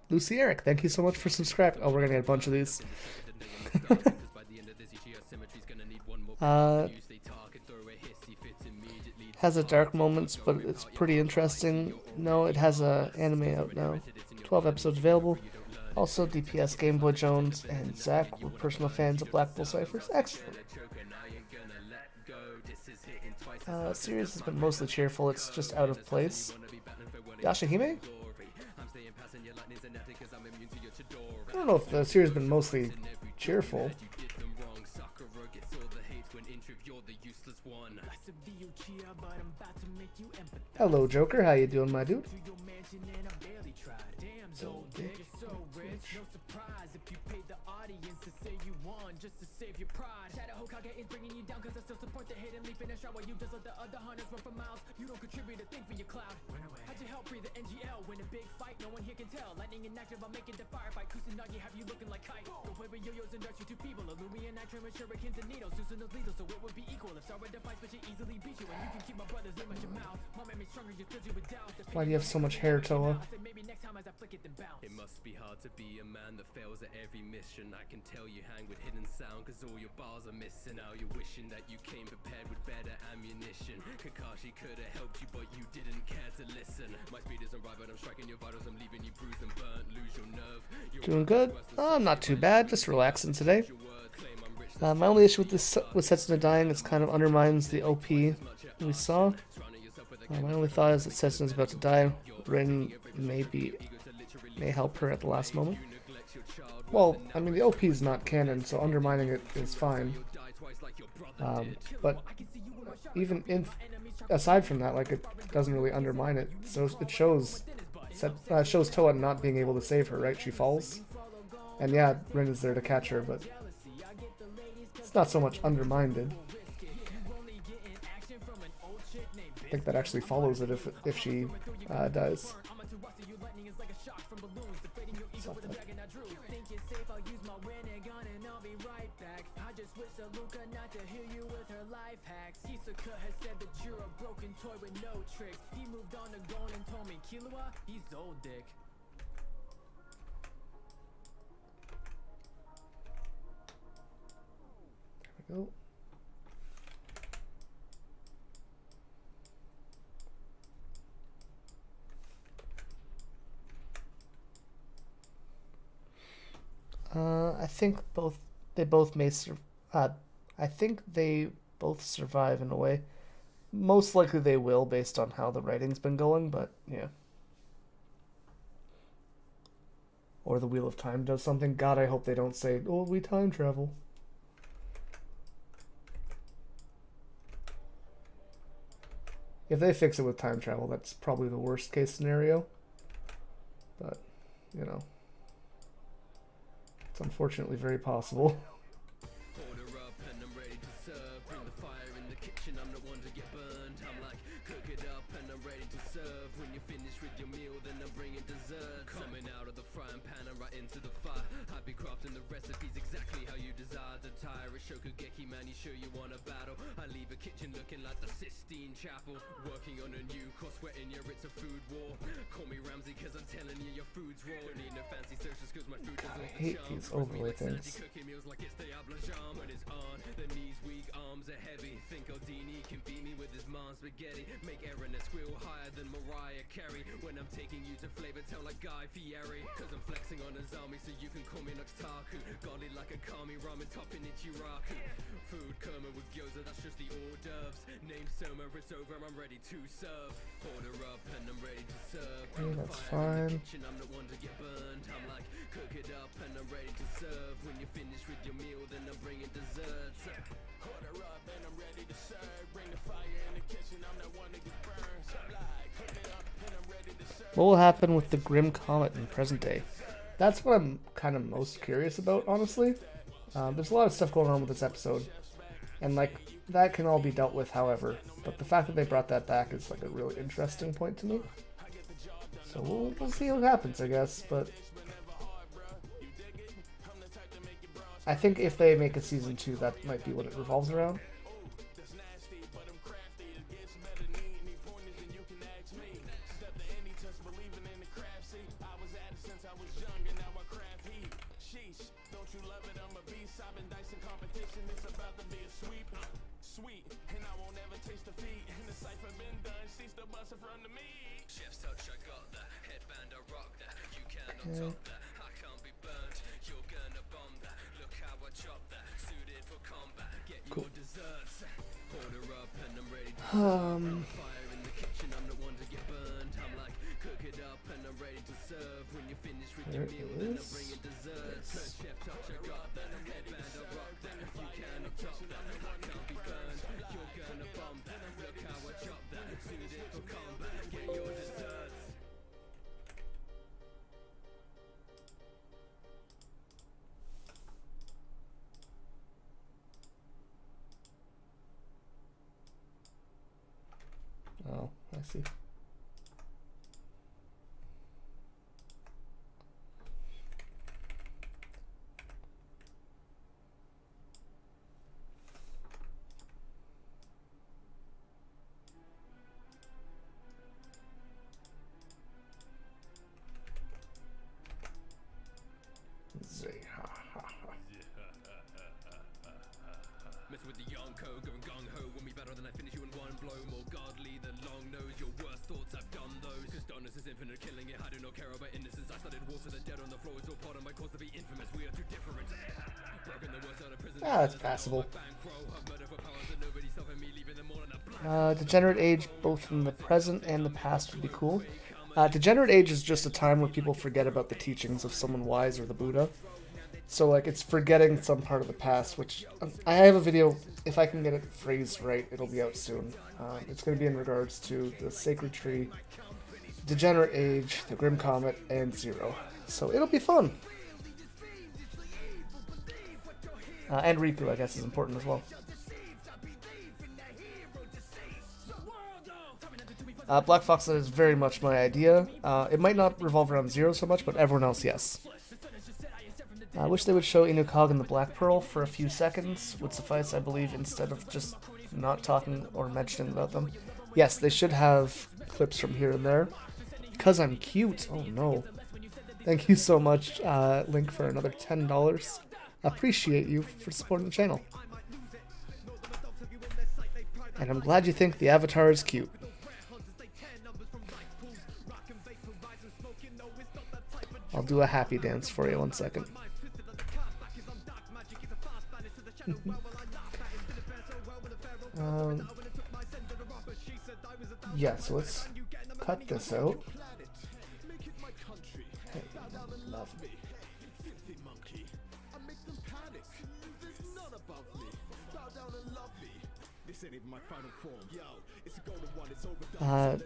Lucy Eric, thank you so much for subscribing. Oh, we're gonna get a bunch of these. Has a dark moments, but it's pretty interesting. No, it has a anime out now. 12 episodes available. Also, DPS, Game Boy Jones, and Zach were personal fans of Black Bull Cyphers. Excellent. Series has been mostly cheerful. It's just out of place. Yashahime? I don't know if the series has been mostly cheerful. Hello, Joker. How you doing, my dude? So, just to save your pride. Shadow Hokage is bringing you down cause I still support the hidden leap in a shower. You just let the other hunters run for miles. You don't contribute a thing for your cloud. How'd you help free the NGL? Win a big fight, no one here can tell. Lightning inactive, I'm making the firefight. Kusanagi have you looking like kite. Go play with yo-yos and darts, you too feeble. Illumi and Nitram with shurikens and needles. Susan is lethal, so it would be equal. If Sarah defies, but she easily beat you. And you can keep my brother's name out your mouth. My memory's stronger, you fills you with doubt. why do you have so much hair, Toa? I said maybe next time as I flick it then bounce. It must be hard to be a man that fails at every mission. I can tell you hang with hidden sound cause all your bars are missing. Now you're wishing that you came prepared with better ammunition. Kakashi could have helped you but you didn't care to listen. My speed isn't right but I'm striking your vitals. I'm leaving you bruised and burnt. Lose your nerve. Doing good? Not too bad. Just relaxing today. My only issue with this with Setsuna dying is kind of undermines the OP we saw. My only thought is that Setsuna's about to die. Rin may help her at the last moment. Well, I mean the OP is not canon, so undermining it is fine. But even aside from that, like it doesn't really undermine it. So it shows shows Toa not being able to save her. Right? She falls, and yeah, Rin is there to catch her, but it's not so much undermined. I think that actually follows it if she dies. Something. There we go. think they both may I think they both survive in a way. Most likely they will based on how the writing's been going, but yeah. Or the Wheel of Time does something. God, I hope they don't say, "Oh, we time travel." If they fix it with time travel, that's probably the worst case scenario. But, you know, it's unfortunately very possible. Order up and I'm ready to serve. Bring the fire in the kitchen, I'm not one to get burned. I'm like, cook it up and I'm ready to serve. When you're finished with your meal, then I'm bringing dessert. Coming out of the frying pan and right into the fire. I've been crafting the recipes exactly how you desire. The tire is Shokugeki, man, you sure you want a battle? I leave a kitchen looking like the Sistine Chapel. Working on a new course, sweating, yeah, it's a food war. Call me Ramsey, cause I'm telling you, your food's raw. Need no fancy searches, cause my food does all I the hate charm. these overlay things. Cooking meals like it's Diablo Jam, and it's on. The knees weak, arms are heavy. Think Aldini can beat me with his mom's spaghetti. Make Aaron a squeal higher than Mariah Carey. When I'm taking you to Flavor Town like Guy Fieri. Cause I'm flexing on a zombie, so you can call me Noxtaku. Godly like a kami ramen topping Ichiraku. Food coma with gyoza, that's just the hors d'oeuvres. Name Soma, it's over, I'm ready to serve. Order up and I'm ready to serve. Okay, that's fine. I'm the one to get burned. I'm like, cook it up and I'm ready to serve. When you're finished with your meal, then I'm bringing desserts. Order up and I'm ready to serve. Bring the fire in the kitchen, I'm the one to get burned. So like, cook it up and I'm ready to serve. What will happen with the Grim Comet in present day? That's what I'm kind of most curious about, honestly. There's a lot of stuff going on with this episode, and like that can all be dealt with, however. But the fact that they brought that back is like a really interesting point to me. So we'll see what happens, I guess. But I think if they make a season 2, that might be what it revolves around. Chef's touch, I got that. Headband, I rock that. You cannot top that. I can't be burnt. You're gonna bomb that. Look how I chop that. Suited for combat. Get your desserts. Order up and I'm ready to serve. Fire in the kitchen, I'm the one to get burned. I'm like, cook it up and I'm ready to serve. When you're finished with your meal, then I'm bringing desserts. Chef touch, I got that. Headband, I rock that. You cannot top that. I can't be burned. You're gonna bomb that. Look how I chop that. Suited for combat. Get your desserts. Oh, I see. Mess with the Yonko, going gung-ho. Want me better than I finish you in one blow. More godly than long nose. Your worst thoughts, I've done those. Cause darkness is infinite, killing it. I do not care about innocence. I started wars with the dead on the floor. It's all part of my cause to be infamous. We are too different. Broken the worst out of prison. That's passable. Bankroll, have murder for powers and nobody stopping me, leaving them all in a black. Degenerate Age, both in the present and the past, would be cool. Degenerate Age is just a time where people forget about the teachings of someone wise or the Buddha. So, like, it's forgetting some part of the past, which I have a video, if I can get it phrased right, it'll be out soon. It's going to be in regards to the Sacred Tree, Degenerate Age, the Grim Comet, and Zero. So it'll be fun. And Riku, I guess, is important as well. Black Fox is very much my idea. It might not revolve around Zero so much, but everyone else, yes. I wish they would show Inukag and the Black Pearl for a few seconds. Would suffice, I believe, instead of just not talking or mentioning about them. Yes, they should have clips from here and there. Because I'm cute. Oh no. Thank you so much, Link, for another $10. Appreciate you for supporting the channel. And I'm glad you think the Avatar is cute. I'll do a happy dance for you 1 second. Yeah, so let's cut this out. Hey, love me.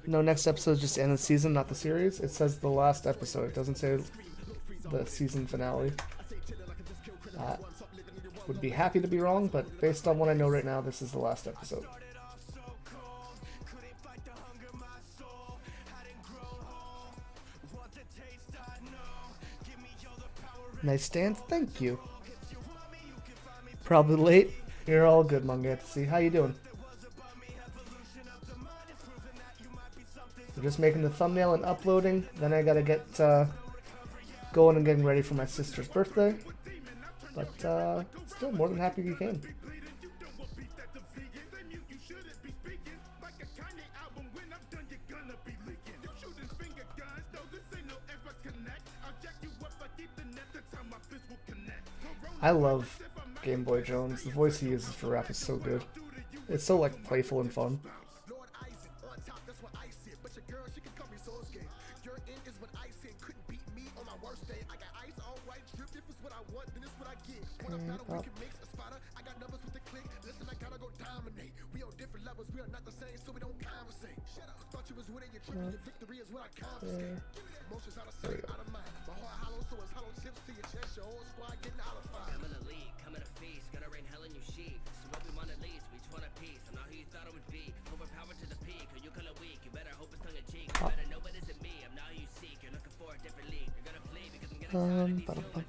No, next episode is just the end of the season, not the series. It says the last episode. It doesn't say the season finale. Would be happy to be wrong, but based on what I know right now, this is the last episode. Nice stance, thank you. Probably late. You're all good, Mangatsu. How you doing? We're just making the thumbnail and uploading. Then I gotta get going and getting ready for my sister's birthday. But still more than happy you came. I love Game Boy Jones. The voice he uses for rap is so good. It's so like playful and fun. There we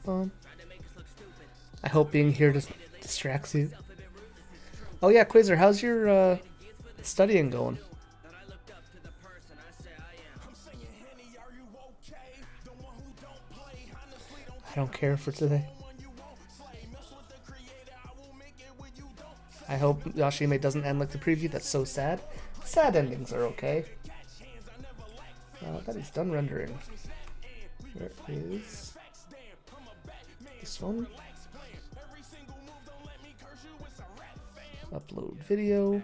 go. I hope being here just distracts you. Oh yeah, Quasar, how's your studying going? I don't care for today. I hope Yashime doesn't end like the preview. That's so sad. Sad endings are okay. That is done rendering. There is this one. Upload video.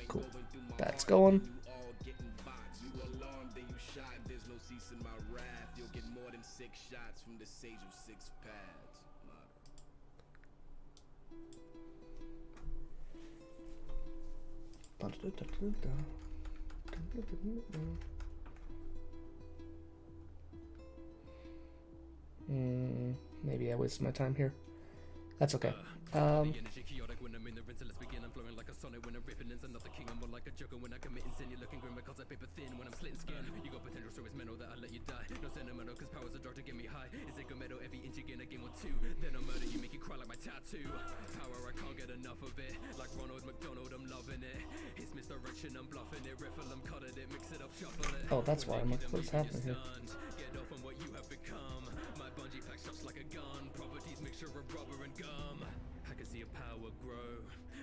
Cool. That's going. Maybe I wasted my time here. That's okay. Oh, that's why I'm like, what's happening here?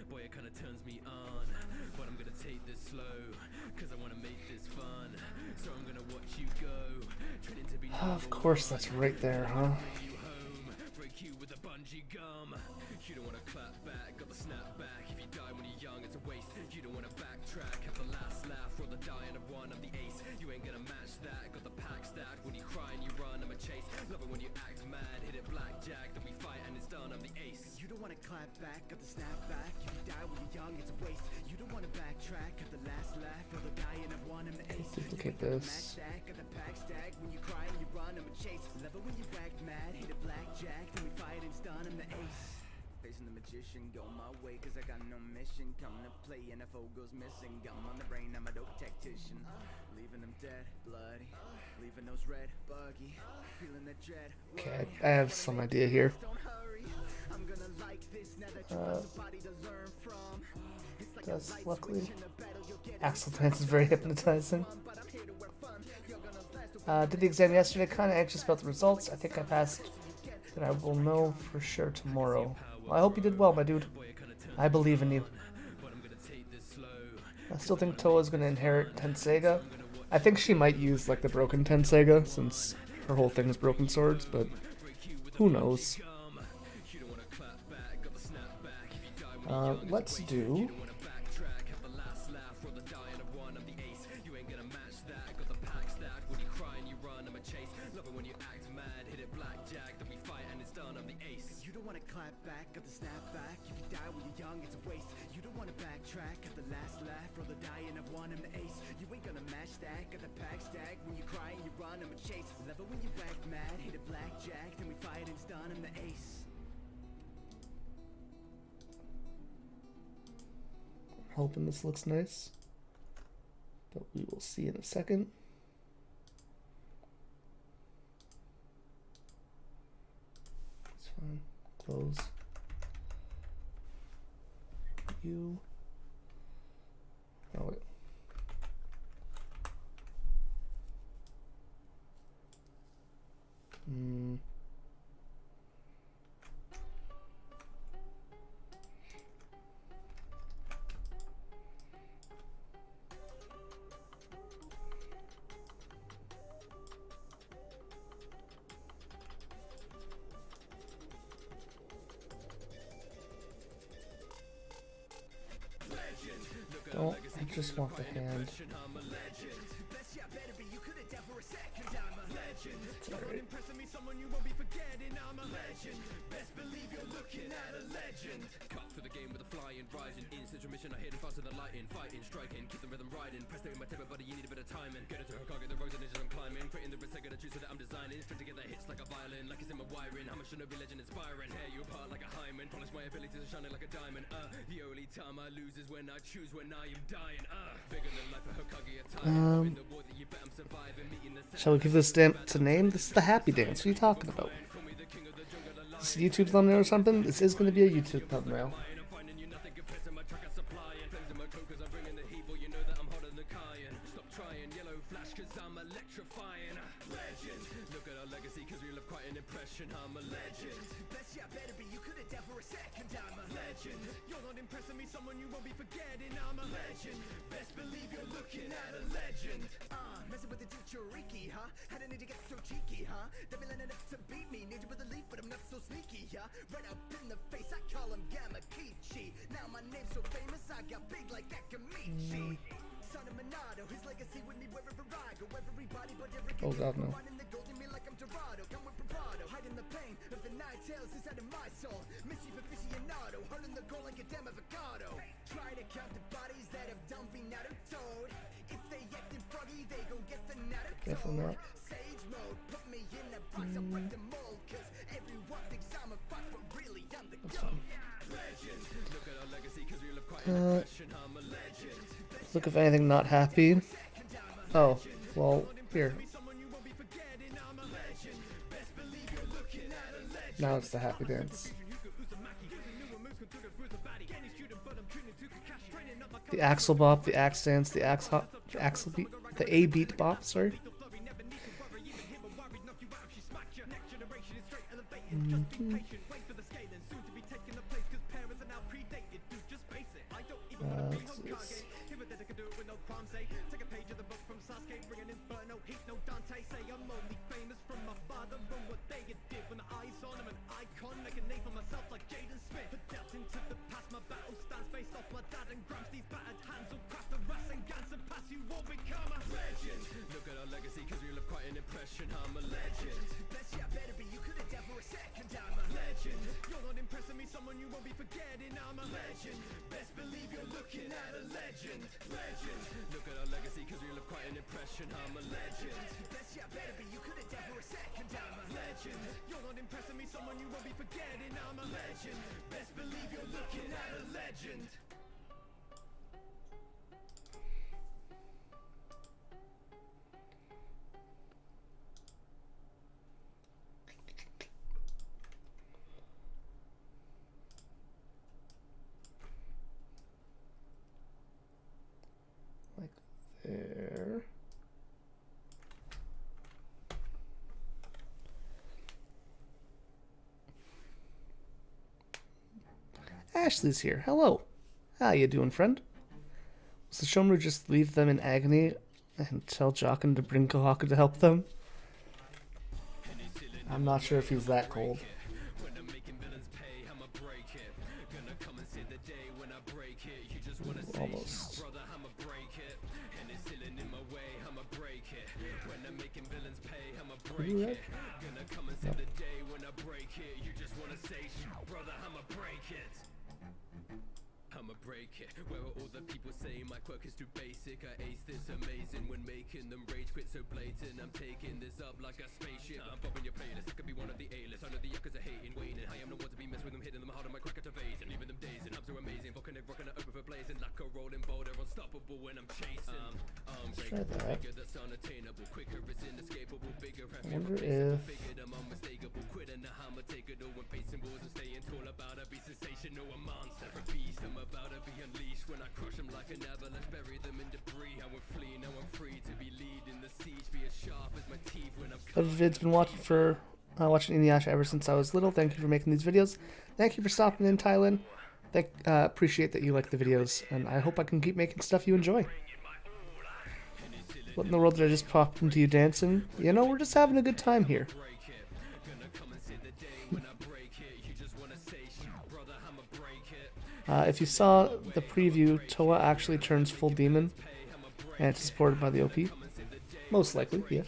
Boy, it kinda turns me on, but I'm gonna take this slow, cause I wanna make this fun, so I'm gonna watch you go, training to be of course, that's right there, huh? Break you with a bungee gum. You don't wanna clap back, got the snap back. If you die when you're young, it's a waste. You don't wanna backtrack, have the last laugh, roll the die and I've won, I'm the ace. You ain't gonna match that, got the pack stacked. When you cry and you run, I'm a chase. Love it when you act mad, hit it blackjack, then we fight and it's done, I'm the ace. You don't wanna clap back, got the snap back. If you die when you're young, it's a waste. You don't wanna backtrack, have the last laugh, roll the die and I've won, I'm the ace. Duplicate this. Got the pack stacked, when you cry and you run, I'm a chase. Love it when you act mad, hit it blackjack, then we fight and it's done, I'm the ace. Facing the magician, go my way, cause I got no mission. Come to play, NFO goes missing. Gum on the brain, I'm a dope tactician. Leaving them dead, bloody. Leaving those red, buggy. Feeling the dread. Okay, I have some idea here. Does luckily Axel dance is very hypnotizing. Did the exam yesterday, kinda anxious about the results. I think I passed, but I will know for sure tomorrow. Well, I hope you did well, my dude. I believe in you. I still think Toa's gonna inherit Tenseiga. I think she might use like the broken Tenseiga since her whole thing is broken swords, but who knows? Let's do. You don't wanna clap back, got the snap back. If you die when you're young, it's a waste. You don't wanna backtrack, got the last laugh. Roll the die and I've won, I'm the ace. You ain't gonna match that, got the pack stack. When you cry and you run, I'm a chase. Love it when you act mad, hit a blackjack. Then we fight and it's done, I'm the ace. Hoping this looks nice, but we will see in a second. It's fine. Close. You. Oh wait. Don't, I just want the hand. It's alright. Cut through the game with a flying, rising, instant remission. I hit it faster than lightning, fighting, striking, keep the rhythm riding. Press in my temper, buddy, you need a bit of timing. Get into her car, get the roads and I'm climbing. Creating the risk, I got a juice that I'm designing. String together hits like a violin, like it's in my wiring. How much should I be legend inspiring? Hair you apart like a hymen. Polish my abilities to shining like a diamond. The only time I lose is when I choose when I am dying. Bigger than life for Hokage a time. In the war that you bet I'm surviving. Meeting the Shall we give this dance a name? This is the Happy Dance. What are you talking about? This is a YouTube thumbnail or something? This is going to be a YouTube thumbnail. I'm a legend. Best yeah, better be. You could have died for a second. I'm a legend. You're not impressing me, someone you won't be forgetting. I'm a legend. Best believe you're looking at a legend. Messing with the teacher Ricky, huh? How did it get so cheeky, huh? They be lining up to beat me. Need you with a leaf, but I'm not so sneaky, yeah. Right up in the face, I call him Gamakichi. Now my name's so famous, I got big like Akamichi. Son of Minato, his legacy with me wherever I go. Everybody but every Oh god, no. running the golden me like I'm Dorado. Come with bravado, hiding the pain of the night tales inside of my soul. Mischief aficionado, hurling the goal like a damn avocado. Try to count the bodies that have done be Naruto. If they acting froggy, they gon' get the Definitely Naruto. not. Sage mode, put me in a box, I'll break the mold. Cause everyone thinks I'm a fox, but really I'm the goat. Legend, look at our legacy, cause we live quite an impression. I'm a legend. Look, if anything, not happy. Oh, well, here. Now it's the Happy Dance. The Axel Bop, the Axe Dance, the Axe Hop, the Axel Beat, the A Beat Bop, sorry. What's this? Look at our legacy, cause we left quite an impression. I'm a legend. Best yeah, better be. You could have died for a second. I'm a legend. You're not impressing me, someone you won't be forgetting. I'm a legend. Best believe you're looking at a legend. Legend. Look at our legacy, cause we left quite an impression. I'm a legend. Best yeah, better be. You could have died for a second. I'm a legend. You're not impressing me, someone you won't be forgetting. I'm a legend. Best believe you're looking at a legend. Like there. Ashley's here. Hello. How you doing, friend? Was the Shomru just leave them in agony and tell Jockin to bring Kohaku to help them? I'm not sure if he's that cold. Ooh, almost. Pretty red? Nope. I'ma break it. Where are all the people saying my quirk is too basic? I ace this amazing when making them rage quit so blatant. I'm taking this up like a spaceship. I'm popping your playlist. I could be one of the A-list. I know the yuckers are hating, waiting. I am the one to be messed with them, hitting them hard on my crack activating, leaving them dazing. I'm so amazing, fucking it, rocking it open for blazing like a rolling boulder, unstoppable when I'm chasing. Let's try that. That's unattainable, quicker is inescapable, bigger. I wonder if... I'm unmistakable, quitting the hammer, take it all when facing walls and staying tall about to be sensational, a monster, a beast. I'm about to be unleashed when I crush them like an avalanche, bury them in debris. I will flee, now I'm free to be leading the siege, be as sharp as my teeth when I'm Vid's been watching Inuyasha ever since I was little. Thank you for making these videos. Thank you for stopping in, Thailand. Appreciate that you like the videos, and I hope I can keep making stuff you enjoy. What in the world did I just pop into you dancing? You know, we're just having a good time here. If you saw the preview, Toa actually turns full demon, and it's supported by the OP. Most likely, yeah.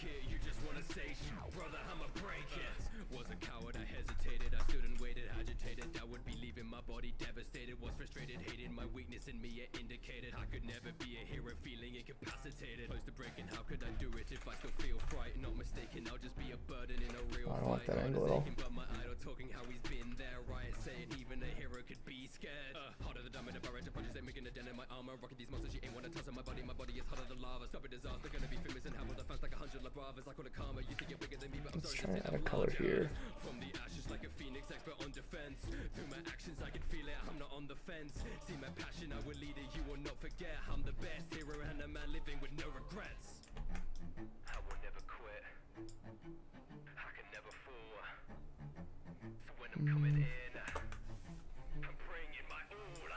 I don't like that angle at all. Let's try to add a color here. From the ashes like a phoenix, expert on defense. Through my actions I can feel it, I'm not on the fence. See my passion, I will lead it, you will not forget. I'm the best hero and a man living with no regrets. I will never quit. I can never fall. So when I'm coming in, I'm bringing my all.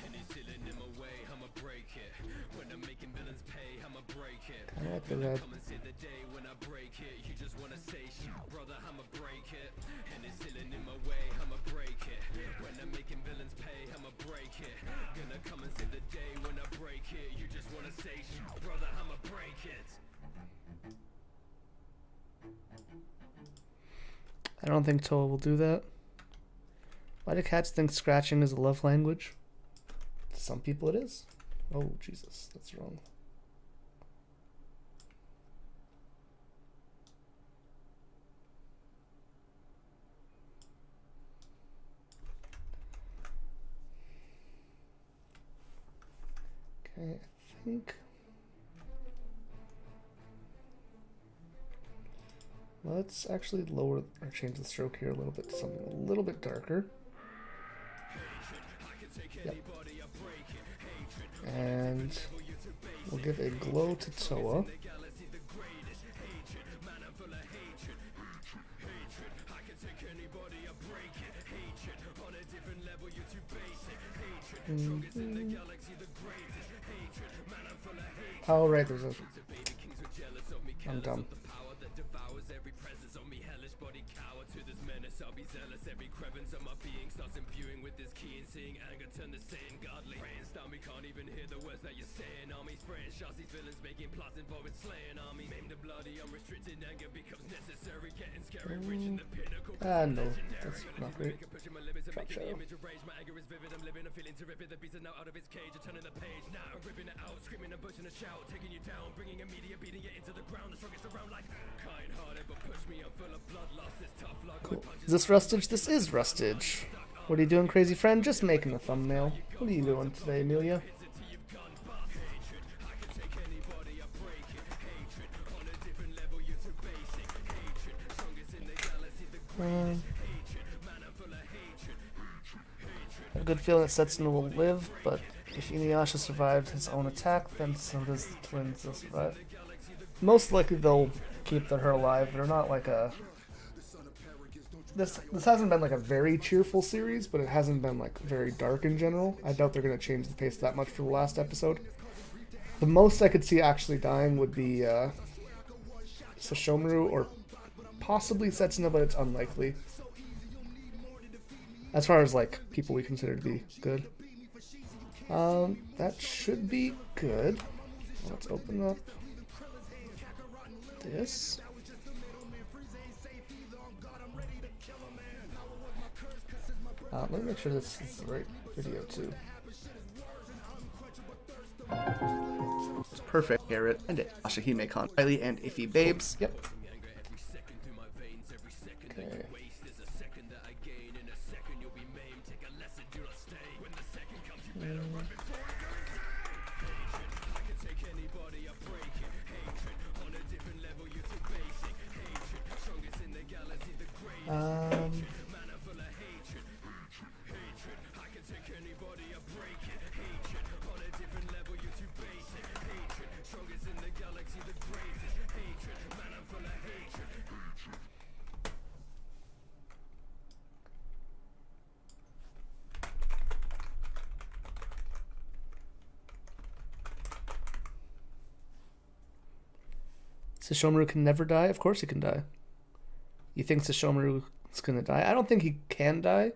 Any ceiling in my way, I'ma break it. When I'm making villains pay, I'ma break it. I like the red. Come and see the day when I break it. You just wanna say shit, brother, I'ma break it. Any ceiling in my way, I'ma break it. When I'm making villains pay, I'ma break it. Gonna come and see the day when I break it. You just wanna say shit, brother, I'ma break it. I don't think Toa will do that. Why do cats think scratching is a love language? To some people it is. Oh, Jesus, that's wrong. Okay, I think... Let's actually lower or change the stroke here a little bit to something a little bit darker. Yep. And we'll give a glow to Toa. Mm-hmm. Oh, right, there's a... I'm dumb. No, that's not great. Drop shadow. Cool. Is this Rustage? This is Rustage. What are you doing, crazy friend? Just making a thumbnail. What are you doing today, Amelia? I have a good feeling that Setsuna will live, but if Inuyasha survived his own attack, then so does the twins. They'll survive. Most likely they'll keep her alive. They're not like a this hasn't been like a very cheerful series, but it hasn't been like very dark in general. I doubt they're gonna change the pace that much for the last episode. The most I could see actually dying would be Sesshomaru or possibly Setsuna, but it's unlikely. As far as like people we consider to be good. That should be good. Let's open up this. Let me make sure this is the right video too. It's perfect. Garrett and it. Ashihime Con. Riley and Iffy Babes. Yep. Okay. Sesshomaru can never die? Of course he can die. You think Sesshomaru is going to die? I don't think he can die.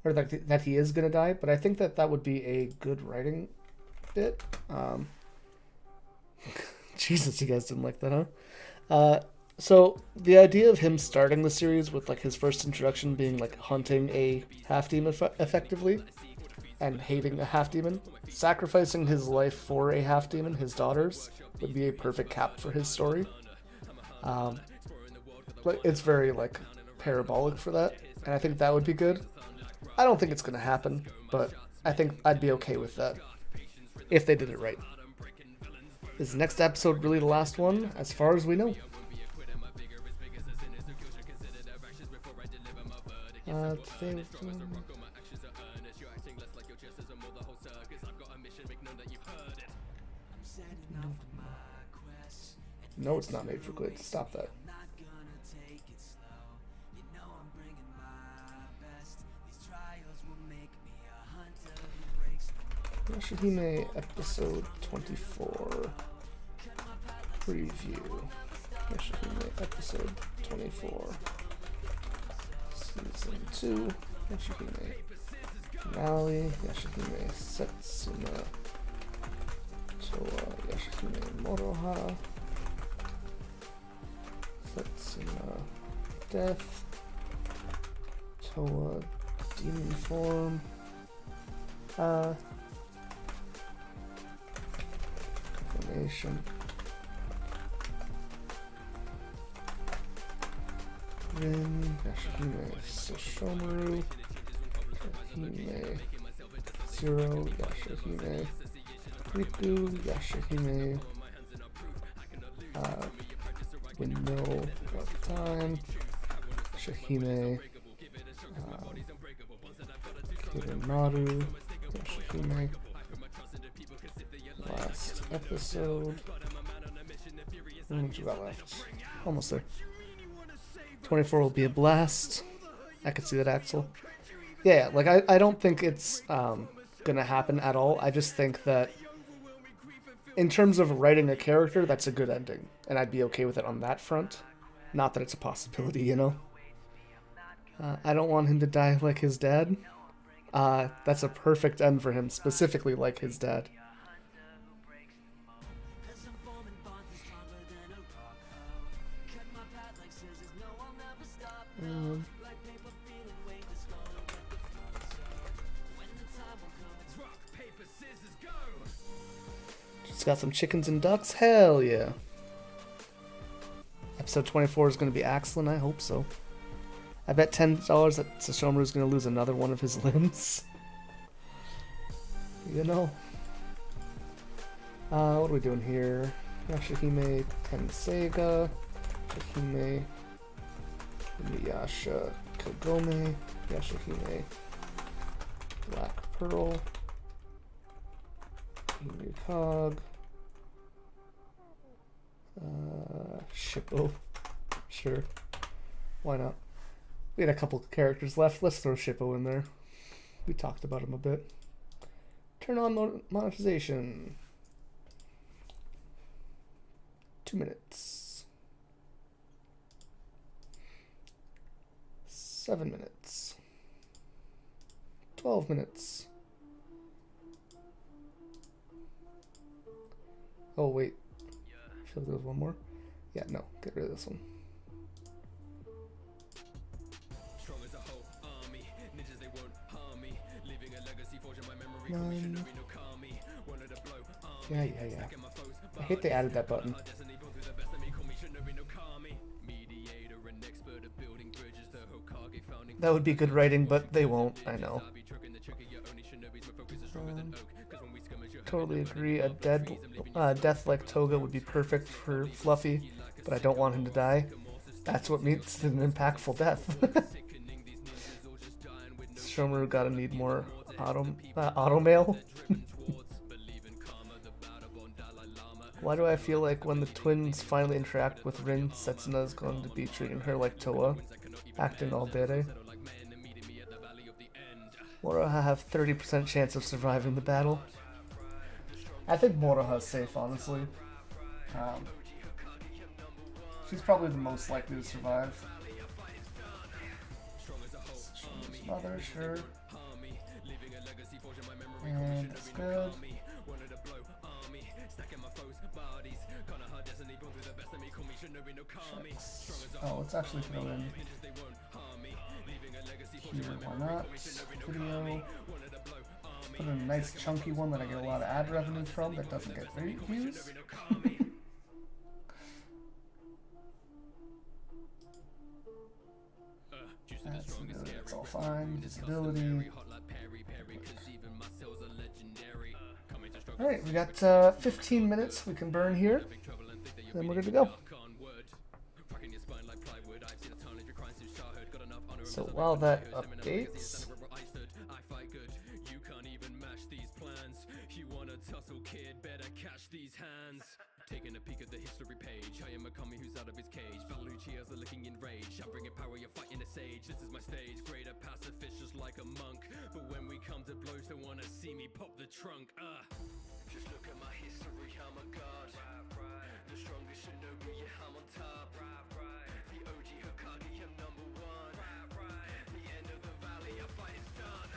Or that he is going to die, but I think that would be a good writing bit. Jesus, you guys didn't like that, huh? So the idea of him starting the series with like his first introduction being like hunting a half-demon effectively and hating a half-demon, sacrificing his life for a half-demon, his daughters, would be a perfect cap for his story. But it's very like parabolic for that, and I think that would be good. I don't think it's going to happen, but I think I'd be okay with that if they did it right. Is the next episode really the last one, as far as we know? Today No, it's not made for Glitch. Stop that. Yashahime episode 24 preview. Yashahime episode 24 season 2. Yashahime finale. Yashahime Setsuna Toa. Yashahime Moroha. Setsuna Death. Toa Demon Form. Formation. Rin, Yashahime Sesshomaru, Yashahime Zero, Yashahime Riku, Yashahime Windmill of Time, Yashahime Kirinaru, Yashahime Last episode. How much we got left? Almost there. 24 will be a blast. I could see that, Axel. Yeah, like I don't think it's gonna happen at all. I just think that in terms of writing a character, that's a good ending, and I'd be okay with it on that front. Not that it's a possibility, you know. I don't want him to die like his dad. That's a perfect end for him, specifically like his dad. Just got some chickens and ducks? Hell yeah. Episode 24 is going to be excellent. I hope so. I bet $10 that Sesshomaru is going to lose another one of his limbs. You know. What are we doing here? Yashahime Tenseiga. Yashahime Inuyasha Kagome. Yashahime Black Pearl. Inukag. Shippo. Sure. Why not? We had a couple characters left. Let's throw Shippo in there. We talked about him a bit. Turn on monetization. 2 minutes. 7 minutes. 12 minutes. Oh, wait. I feel like there was one more. Yeah, no. Get rid of this one. Strong as a whole army. Ninjas, they won't harm me. Leaving a legacy forged in my memory. 9. No Kami. Wanted to blow army. Yeah. I hate they added that button. Destiny born through the best of me. Call me Shinobi no Kami. Mediator and expert at building bridges. The Hokage founding. That would be good writing, but they won't. I know. Totally agree. A death like Toga would be perfect for Fluffy, but I don't want him to die. That's what makes an impactful death. Shomaru gotta need more auto mail. Why do I feel like when the twins finally interact with Rin, Setsuna is going to be treating her like Toa, acting all dere? Moroha have 30% chance of surviving the battle. I think Moroha's safe, honestly. She's probably the most likely to survive. Mother, sure. And that's good. Checks. Oh, let's actually throw in here, why not? Video. Put in a nice chunky one that I get a lot of ad revenue from that doesn't get views. That's good. It's all fine. Visibility. Alright, we got 15 minutes we can burn here. Then we're good to go. So while that updates, taking a peek at the history page, I am a Kami who's out of his cage. Baluchias are looking in rage. I'm bringing power, you're fighting a sage. This is my stage, greater pacifist just like a monk. But when we come to blows, they wanna see me pop the trunk. Just look at my history, I'm a god. The strongest shinobi, yeah, I'm on top. The OG Hokage, I'm number one. The end of the valley, our fight is done.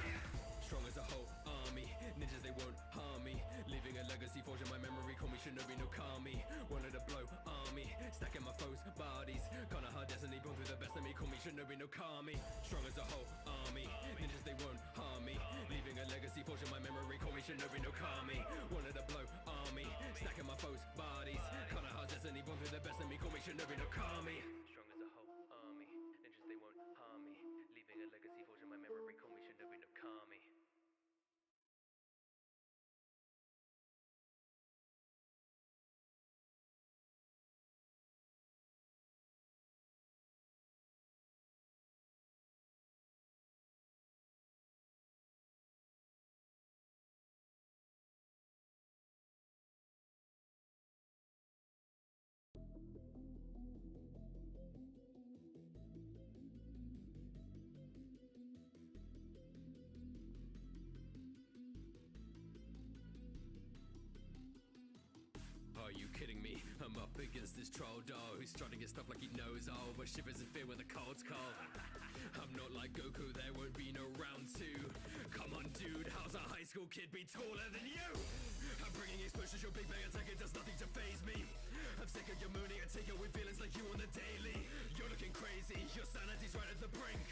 Strong as a whole army, ninjas they won't harm me. Leaving a legacy forged in my memory, call me Shinobi no Kami. Wanted to blow army, stacking my foes' bodies. Gonna hard destiny, born through the best of me, call me Shinobi no Kami. Strong as a whole army, ninjas they won't harm me. Leaving a legacy forged in my memory, call me Shinobi no Kami. Wanted to blow army, stacking my foes' bodies. Gonna hard destiny, born through the best of me, call me Shinobi no Kami. Strong as a whole army, ninjas they won't harm me. Leaving a legacy forged in my memory, call me Shinobi no Kami. Are you kidding me? I'm up against this troll doll who's trying to get stuff like he knows all, but shivers in fear when the cold's cold. I'm not like Goku, there won't be no round two. Come on, dude, how's a high school kid be taller than you? I'm bringing exposure, your big bang attack, it does nothing to faze me. I'm sick of your mooning and taking with feelings like you on the daily. You're looking crazy, your sanity's right at the brink.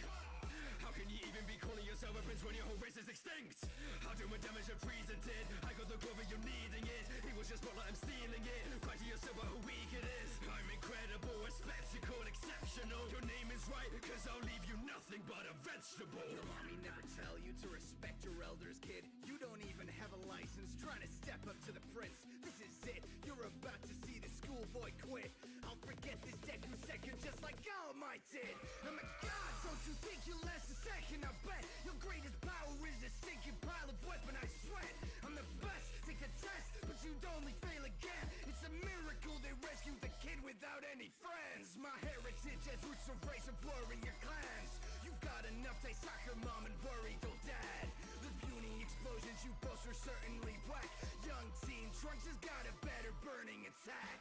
How can you even be calling yourself a prince when your whole race is extinct? How do more damage than Frieza did? I got the glory, you're needing it. He was just spotlight, I'm stealing it. Cry to yourself how weak it is. I'm incredible, a spectacle, exceptional. Your name is right, cause I'll leave you nothing but a vegetable. Your mommy never tell you to respect your elders, kid. You don't even have a license, trying to step up to the prince. This is it, you're about to see the schoolboy quit. I'll forget this Deku second just like All Might did. I'm a god, don't you think you'll last a second? I bet your greatest power is a stinking pile of weaponized sweat. I'm the best, take the test, but you'd only fail again. It's a miracle they rescued the kid without any friends. My heritage has roots of race and blurring your clans. You enough taste soccer mom and worried old dad. The puny explosions you boast are certainly whack. Young teen Trunks has got a better burning attack.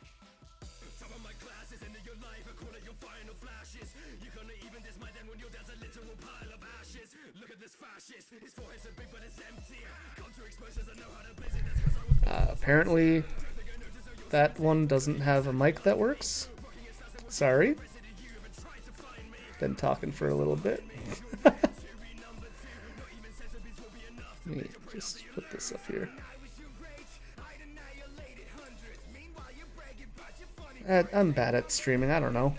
Top of my classes, end of your life, I call it your final flashes. You're gonna even this my then when you're down a literal pile of ashes. Look at this fascist, his forehead's so big but it's empty. Counter explosions, I know how to blaze it, that's 'cause I was Apparently, that one doesn't have a mic that works. Sorry. Been talking for a little bit. Let me just put this up here. I'm bad at streaming, I don't know.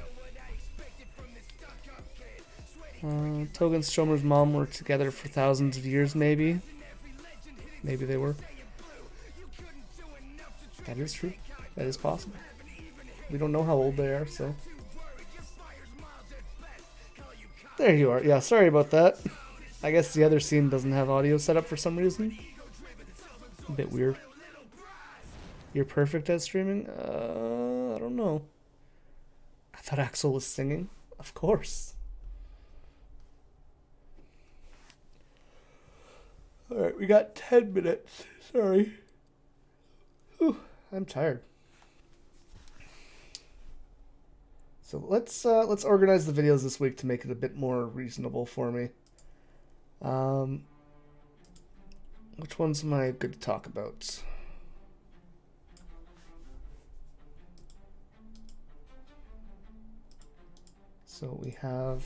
Togen Stromer's mom worked together for thousands of years, maybe. Maybe they were. That is true. That is possible. We don't know how old they are, so. There you are. Yeah, sorry about that. I guess the other scene doesn't have audio set up for some reason. A bit weird. You're perfect at streaming? I don't know. I thought Axel was singing. Of course. Alright, we got 10 minutes. Sorry. Whew, I'm tired. So let's organize the videos this week to make it a bit more reasonable for me. Which ones am I good to talk about? So we have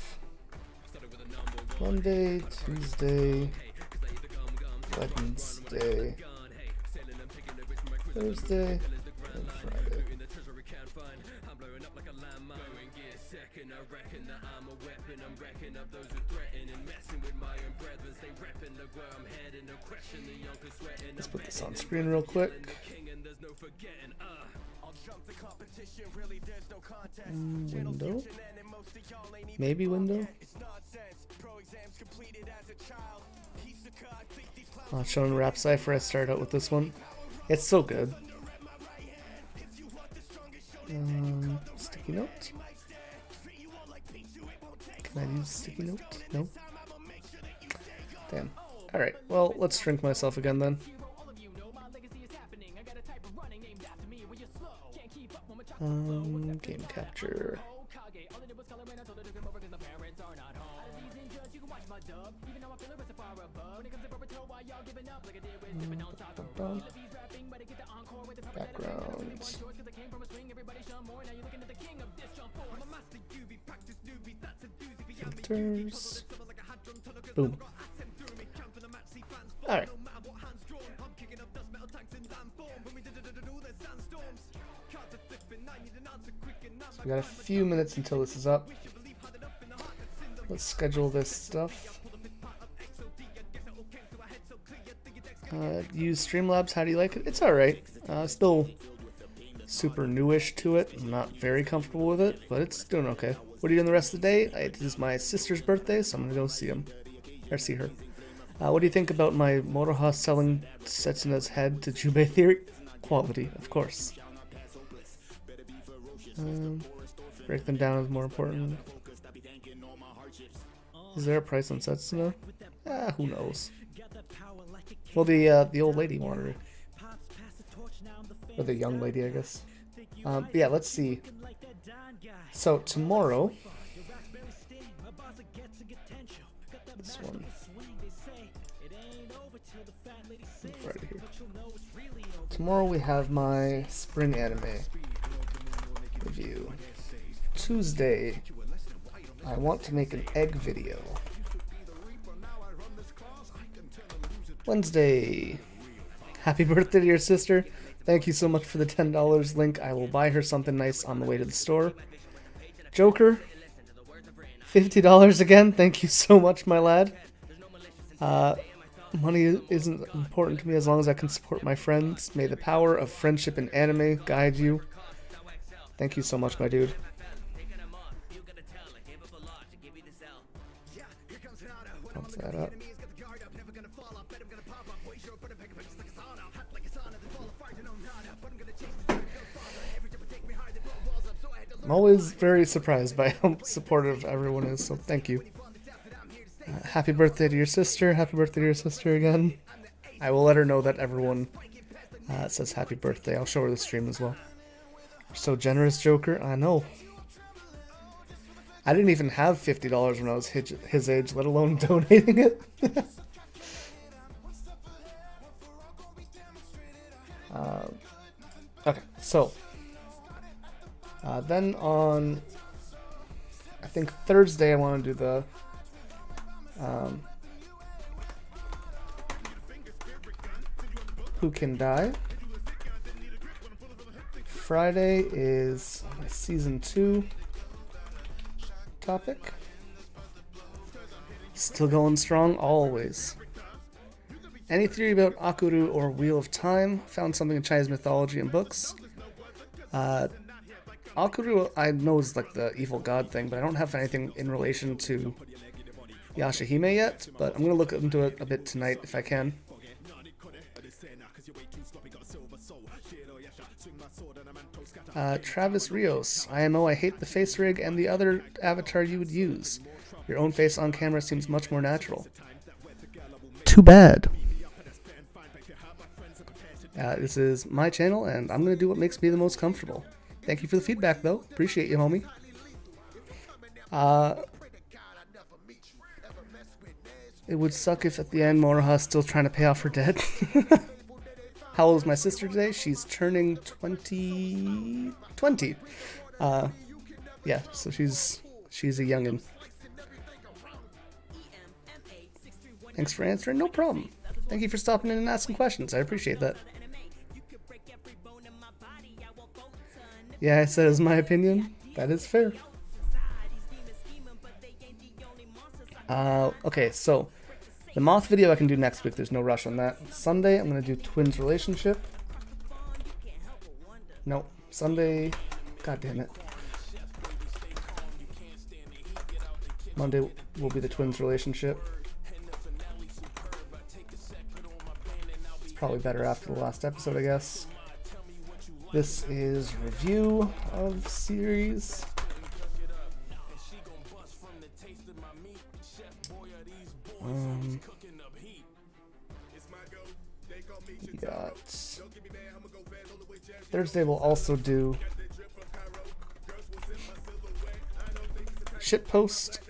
Monday, Tuesday, Wednesday, Thursday, and Friday. Let's put this on screen real quick. Window. Maybe window. Showing Rap Cypher, I started out with this one. It's so good. Sticky note. Can I use sticky note? No. Damn. Alright, well, let's drink myself again then. Game capture. Background. Filters. Boom. Alright. So we got a few minutes until this is up. Let's schedule this stuff. Use Streamlabs, how do you like it? It's alright. Still super newish to it. I'm not very comfortable with it, but it's doing okay. What are you doing the rest of the day? It is my sister's birthday, so I'm gonna go see her. What do you think about my Moroha selling Setsuna's head to Jubei Theory? Quality, of course. Break them down is more important. Is there a price on Setsuna? Who knows? Well, the old lady wanted it. Or the young lady, I guess. But yeah, let's see. So, tomorrow... This one. Right here. Tomorrow we have my spring anime review. Tuesday, I want to make an egg video. Wednesday, happy birthday to your sister. Thank you so much for the $10 link. I will buy her something nice on the way to the store. Joker, $50 again. Thank you so much, my lad. Money isn't important to me as long as I can support my friends. May the power of friendship and anime guide you. Thank you so much, my dude. Pump that up. I'm always very surprised by how supportive everyone is, so thank you. Happy birthday to your sister. Happy birthday to your sister again. I will let her know that everyone says happy birthday. I'll show her the stream as well. So generous, Joker. I know. I didn't even have $50 when I was his age, let alone donating it. Okay, so then on, I think Thursday, I want to do the Who Can Die. Friday is season 2 topic. Still going strong, always. Any theory about Akuru or Wheel of Time? Found something in Chinese mythology and books. Akuru, I know is like the evil god thing, but I don't have anything in relation to Yashahime yet, but I'm going to look into it a bit tonight if I can. Travis Rios, IMO, I hate the face rig and the other avatar you would use. Your own face on camera seems much more natural. Too bad. This is my channel, and I'm going to do what makes me the most comfortable. Thank you for the feedback, though. Appreciate you, homie. It would suck if at the end Moroha's still trying to pay off her debt. How old is my sister today? She's turning 20. Yeah, so she's a youngin'. Thanks for answering. No problem. Thank you for stopping in and asking questions. I appreciate that. Yeah, I said it was my opinion. That is fair. Okay, so the Moth video I can do next week. There's no rush on that. Sunday, I'm going to do Twins relationship. No, Sunday. God damn it. Monday will be the Twins relationship. It's probably better after the last episode, I guess. This is review of series. Got Thursday we'll also do shitpost.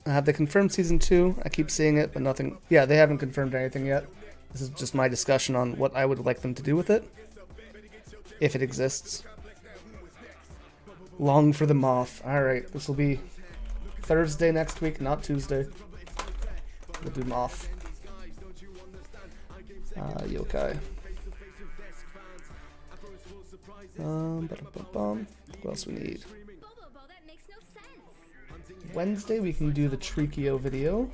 Have they confirmed season 2? I keep seeing it, but nothing. Yeah, they haven't confirmed anything yet. This is just my discussion on what I would like them to do with it, if it exists. Long for the Moth. Alright, this will be Thursday next week, not Tuesday. We'll do Moth. Yokai. What else we need? Wednesday we can do the Trikio video.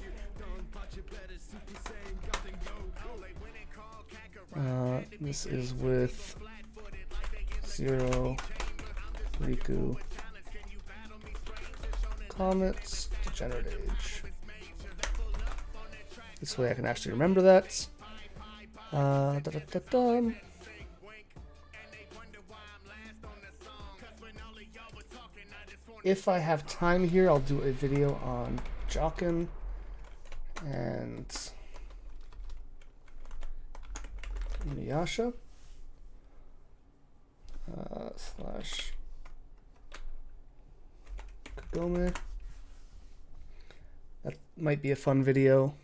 This is with Zero, Riku, Comets, Degenerate Age. This way I can actually remember that. If I have time here, I'll do a video on Jokin and Inuyasha slash Kagome. That might be a fun video.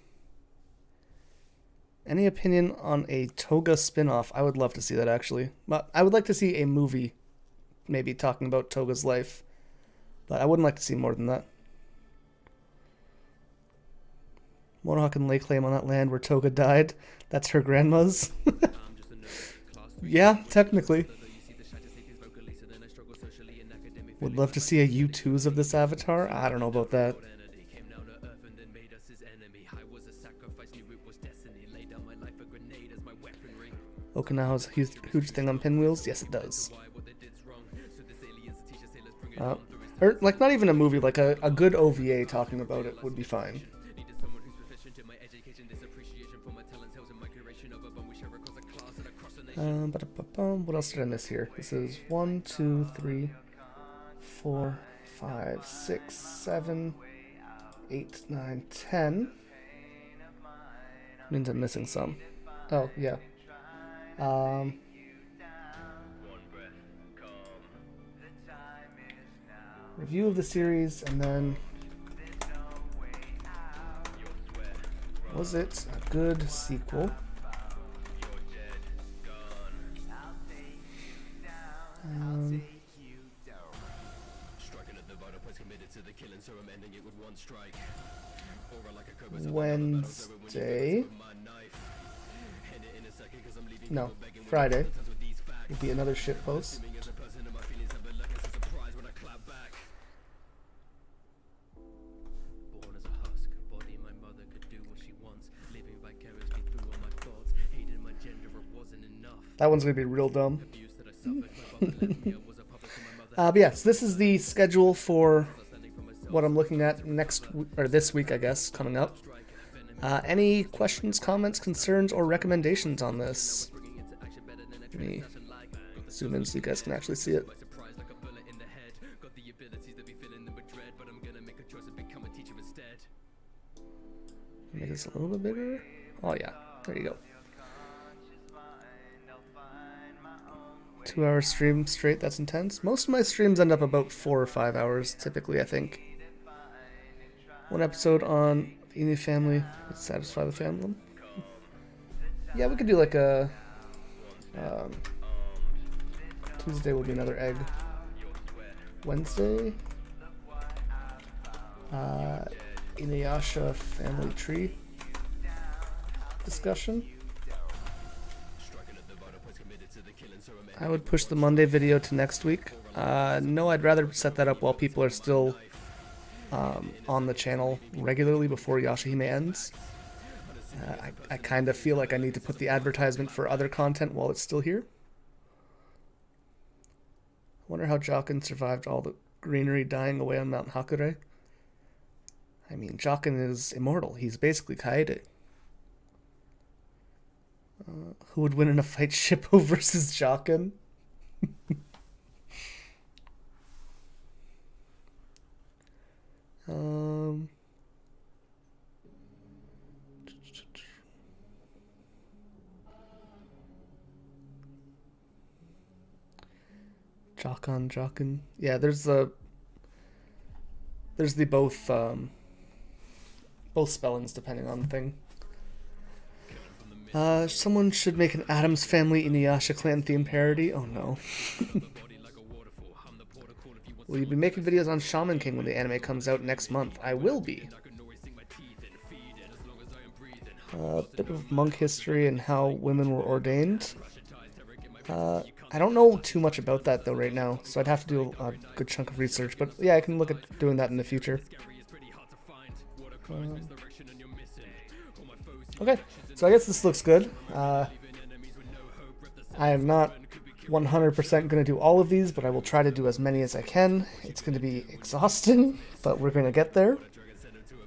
Any opinion on a Toga spin-off? I would love to see that, actually. But I would like to see a movie maybe talking about Toga's life. But I wouldn't like to see more than that. Monohawk can lay claim on that land where Toga died. That's her grandma's. Yeah, technically. Would love to see a U2s of this avatar. I don't know about that. Okinawa's a huge thing on Pinwheels? Yes, it does. Or, like, not even a movie, like a good OVA talking about it would be fine. What else did I miss here? This is 1, 2, 3, 4, 5, 6, 7, 8, 9, 10. Means I'm missing some. Oh, yeah. Review of the series, and then was it a good sequel? Wednesday. No, Friday will be another shit post. Born as a husk, body my mother could do what she wants, living vicariously through all my thoughts, hating my gender, it wasn't enough. That one's gonna be real dumb. Abuse that I suffered, my father left me, I was a puppet for my mother. But yeah, so this is the schedule for what I'm looking at or this week, I guess, coming up. Any questions, comments, concerns, or recommendations on this? Let me zoom in so you guys can actually see it. Make this a little bit bigger. Oh yeah, there you go. 2-hour stream straight, that's intense. Most of my streams end up about 4 or 5 hours, typically, I think. One episode on the Inu family would satisfy the fandom. Yeah, we could do like a... Tuesday will be another egg. Wednesday? Inuyasha family tree discussion. I would push the Monday video to next week. No, I'd rather set that up while people are still on the channel regularly before Yashahime ends. I kind of feel like I need to put the advertisement for other content while it's still here. I wonder how Jokin survived all the greenery dying away on Mount Hakure. I mean, Jokin is immortal. He's basically Kaede. Who would win in a fight, Shippo versus Jokin? Jokin. Yeah, there's the both spellings depending on the thing. Someone should make an Addams Family Inuyasha clan theme parody. Oh no. Will you be making videos on Shaman King when the anime comes out next month? I will be. A bit of monk history and how women were ordained. I don't know too much about that though right now, so I'd have to do a good chunk of research. But yeah, I can look at doing that in the future. Okay, so I guess this looks good. I am not 100% going to do all of these, but I will try to do as many as I can. It's going to be exhausting, but we're going to get there.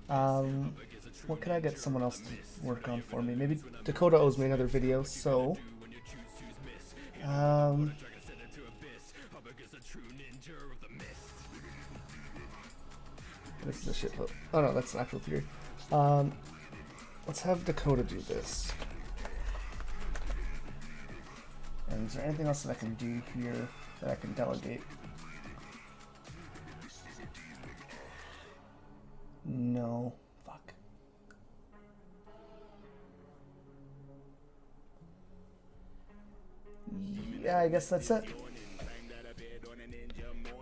What can I get someone else to work on for me? Maybe Dakota owes me another video, so... This is a shit hook. Oh no, that's an actual theory. Let's have Dakota do this. And is there anything else that I can do here that I can delegate? No. Fuck. Yeah, I guess that's it.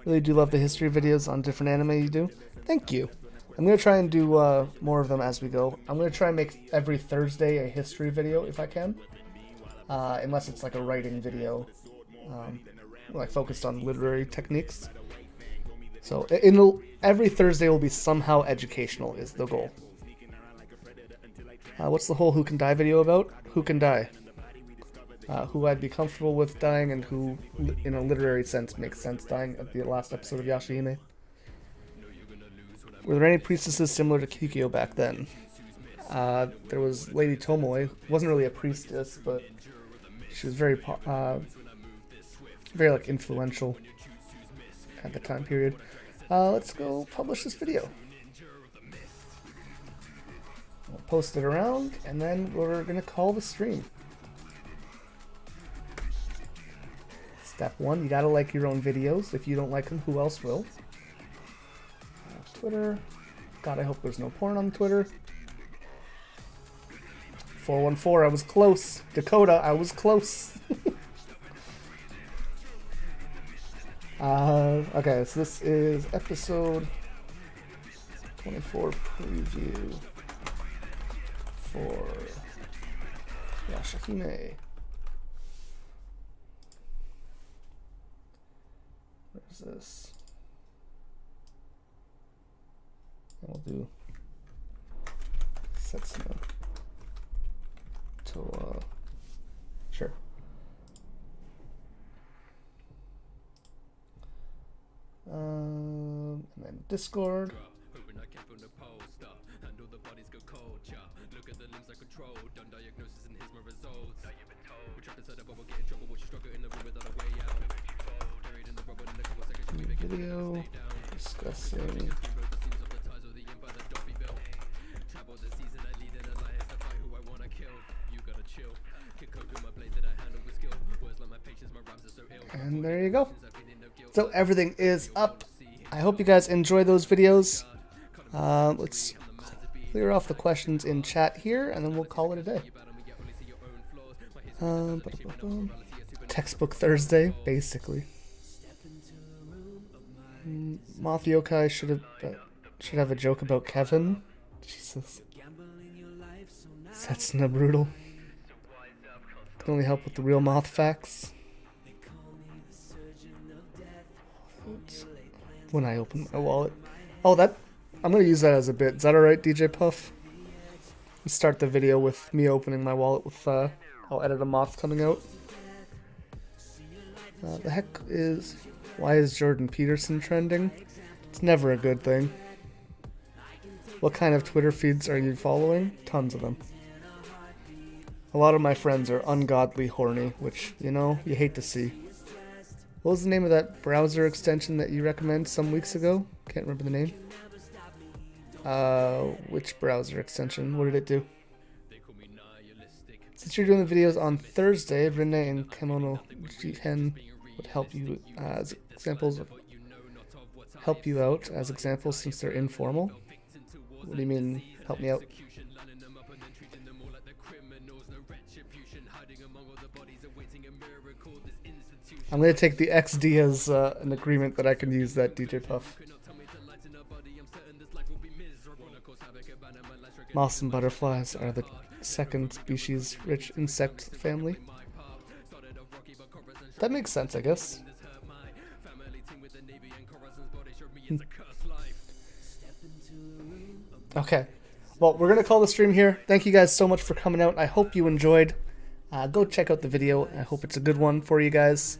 Really do love the history videos on different anime you do. Thank you. I'm going to try and do more of them as we go. I'm going to try and make every Thursday a history video if I can. Unless it's like a writing video, like focused on literary techniques. So every Thursday will be somehow educational is the goal. What's the whole Who Can Die video about? Who can die? Who I'd be comfortable with dying and who, in a literary sense, makes sense dying at the last episode of Yashahime. Were there any priestesses similar to Kikyo back then? There was Lady Tomoe. Wasn't really a priestess, but she was very like influential at the time period. Let's go publish this video. post it around, and then we're gonna call the stream. Step 1, you gotta like your own videos. If you don't like them, who else will? Twitter. God, I hope there's no porn on Twitter. 414, I was close. Dakota, I was close. Okay, so this is episode 24 preview for Yashahime. Where's this? I'll do Setsuna Toa. Sure. And then Discord. Video discussing and there you go. So everything is up. I hope you guys enjoy those videos. Let's clear off the questions in chat here, and then we'll call it a day. Textbook Thursday, basically. Moth Yokai should have a joke about Kevin. Jesus. Setsuna brutal. Can only help with the real moth facts. When I open my wallet. Oh, I'm gonna use that as a bit. Is that alright, DJ Puff? Let's start the video with me opening my wallet with, I'll edit a moth coming out. The heck is... Why is Jordan Peterson trending? It's never a good thing. What kind of Twitter feeds are you following? Tons of them. A lot of my friends are ungodly horny, which, you know, you hate to see. What was the name of that browser extension that you recommended some weeks ago? Can't remember the name. Which browser extension? What did it do? Since you're doing the videos on Thursday, Rene and Kemono Jihen would help you as examples of help you out as examples since they're informal. What do you mean help me out? I'm gonna take the XD as an agreement that I can use that, DJ Puff. Moths and butterflies are the second species-rich insect family. That makes sense, I guess. Okay. Well, we're going to call the stream here. Thank you guys so much for coming out. I hope you enjoyed. Go check out the video. I hope it's a good one for you guys.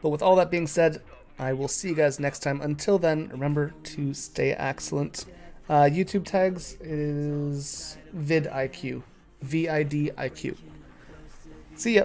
But with all that being said, I will see you guys next time. Until then, remember to stay excellent. YouTube tags is vidIQ. VIDIQ. See ya.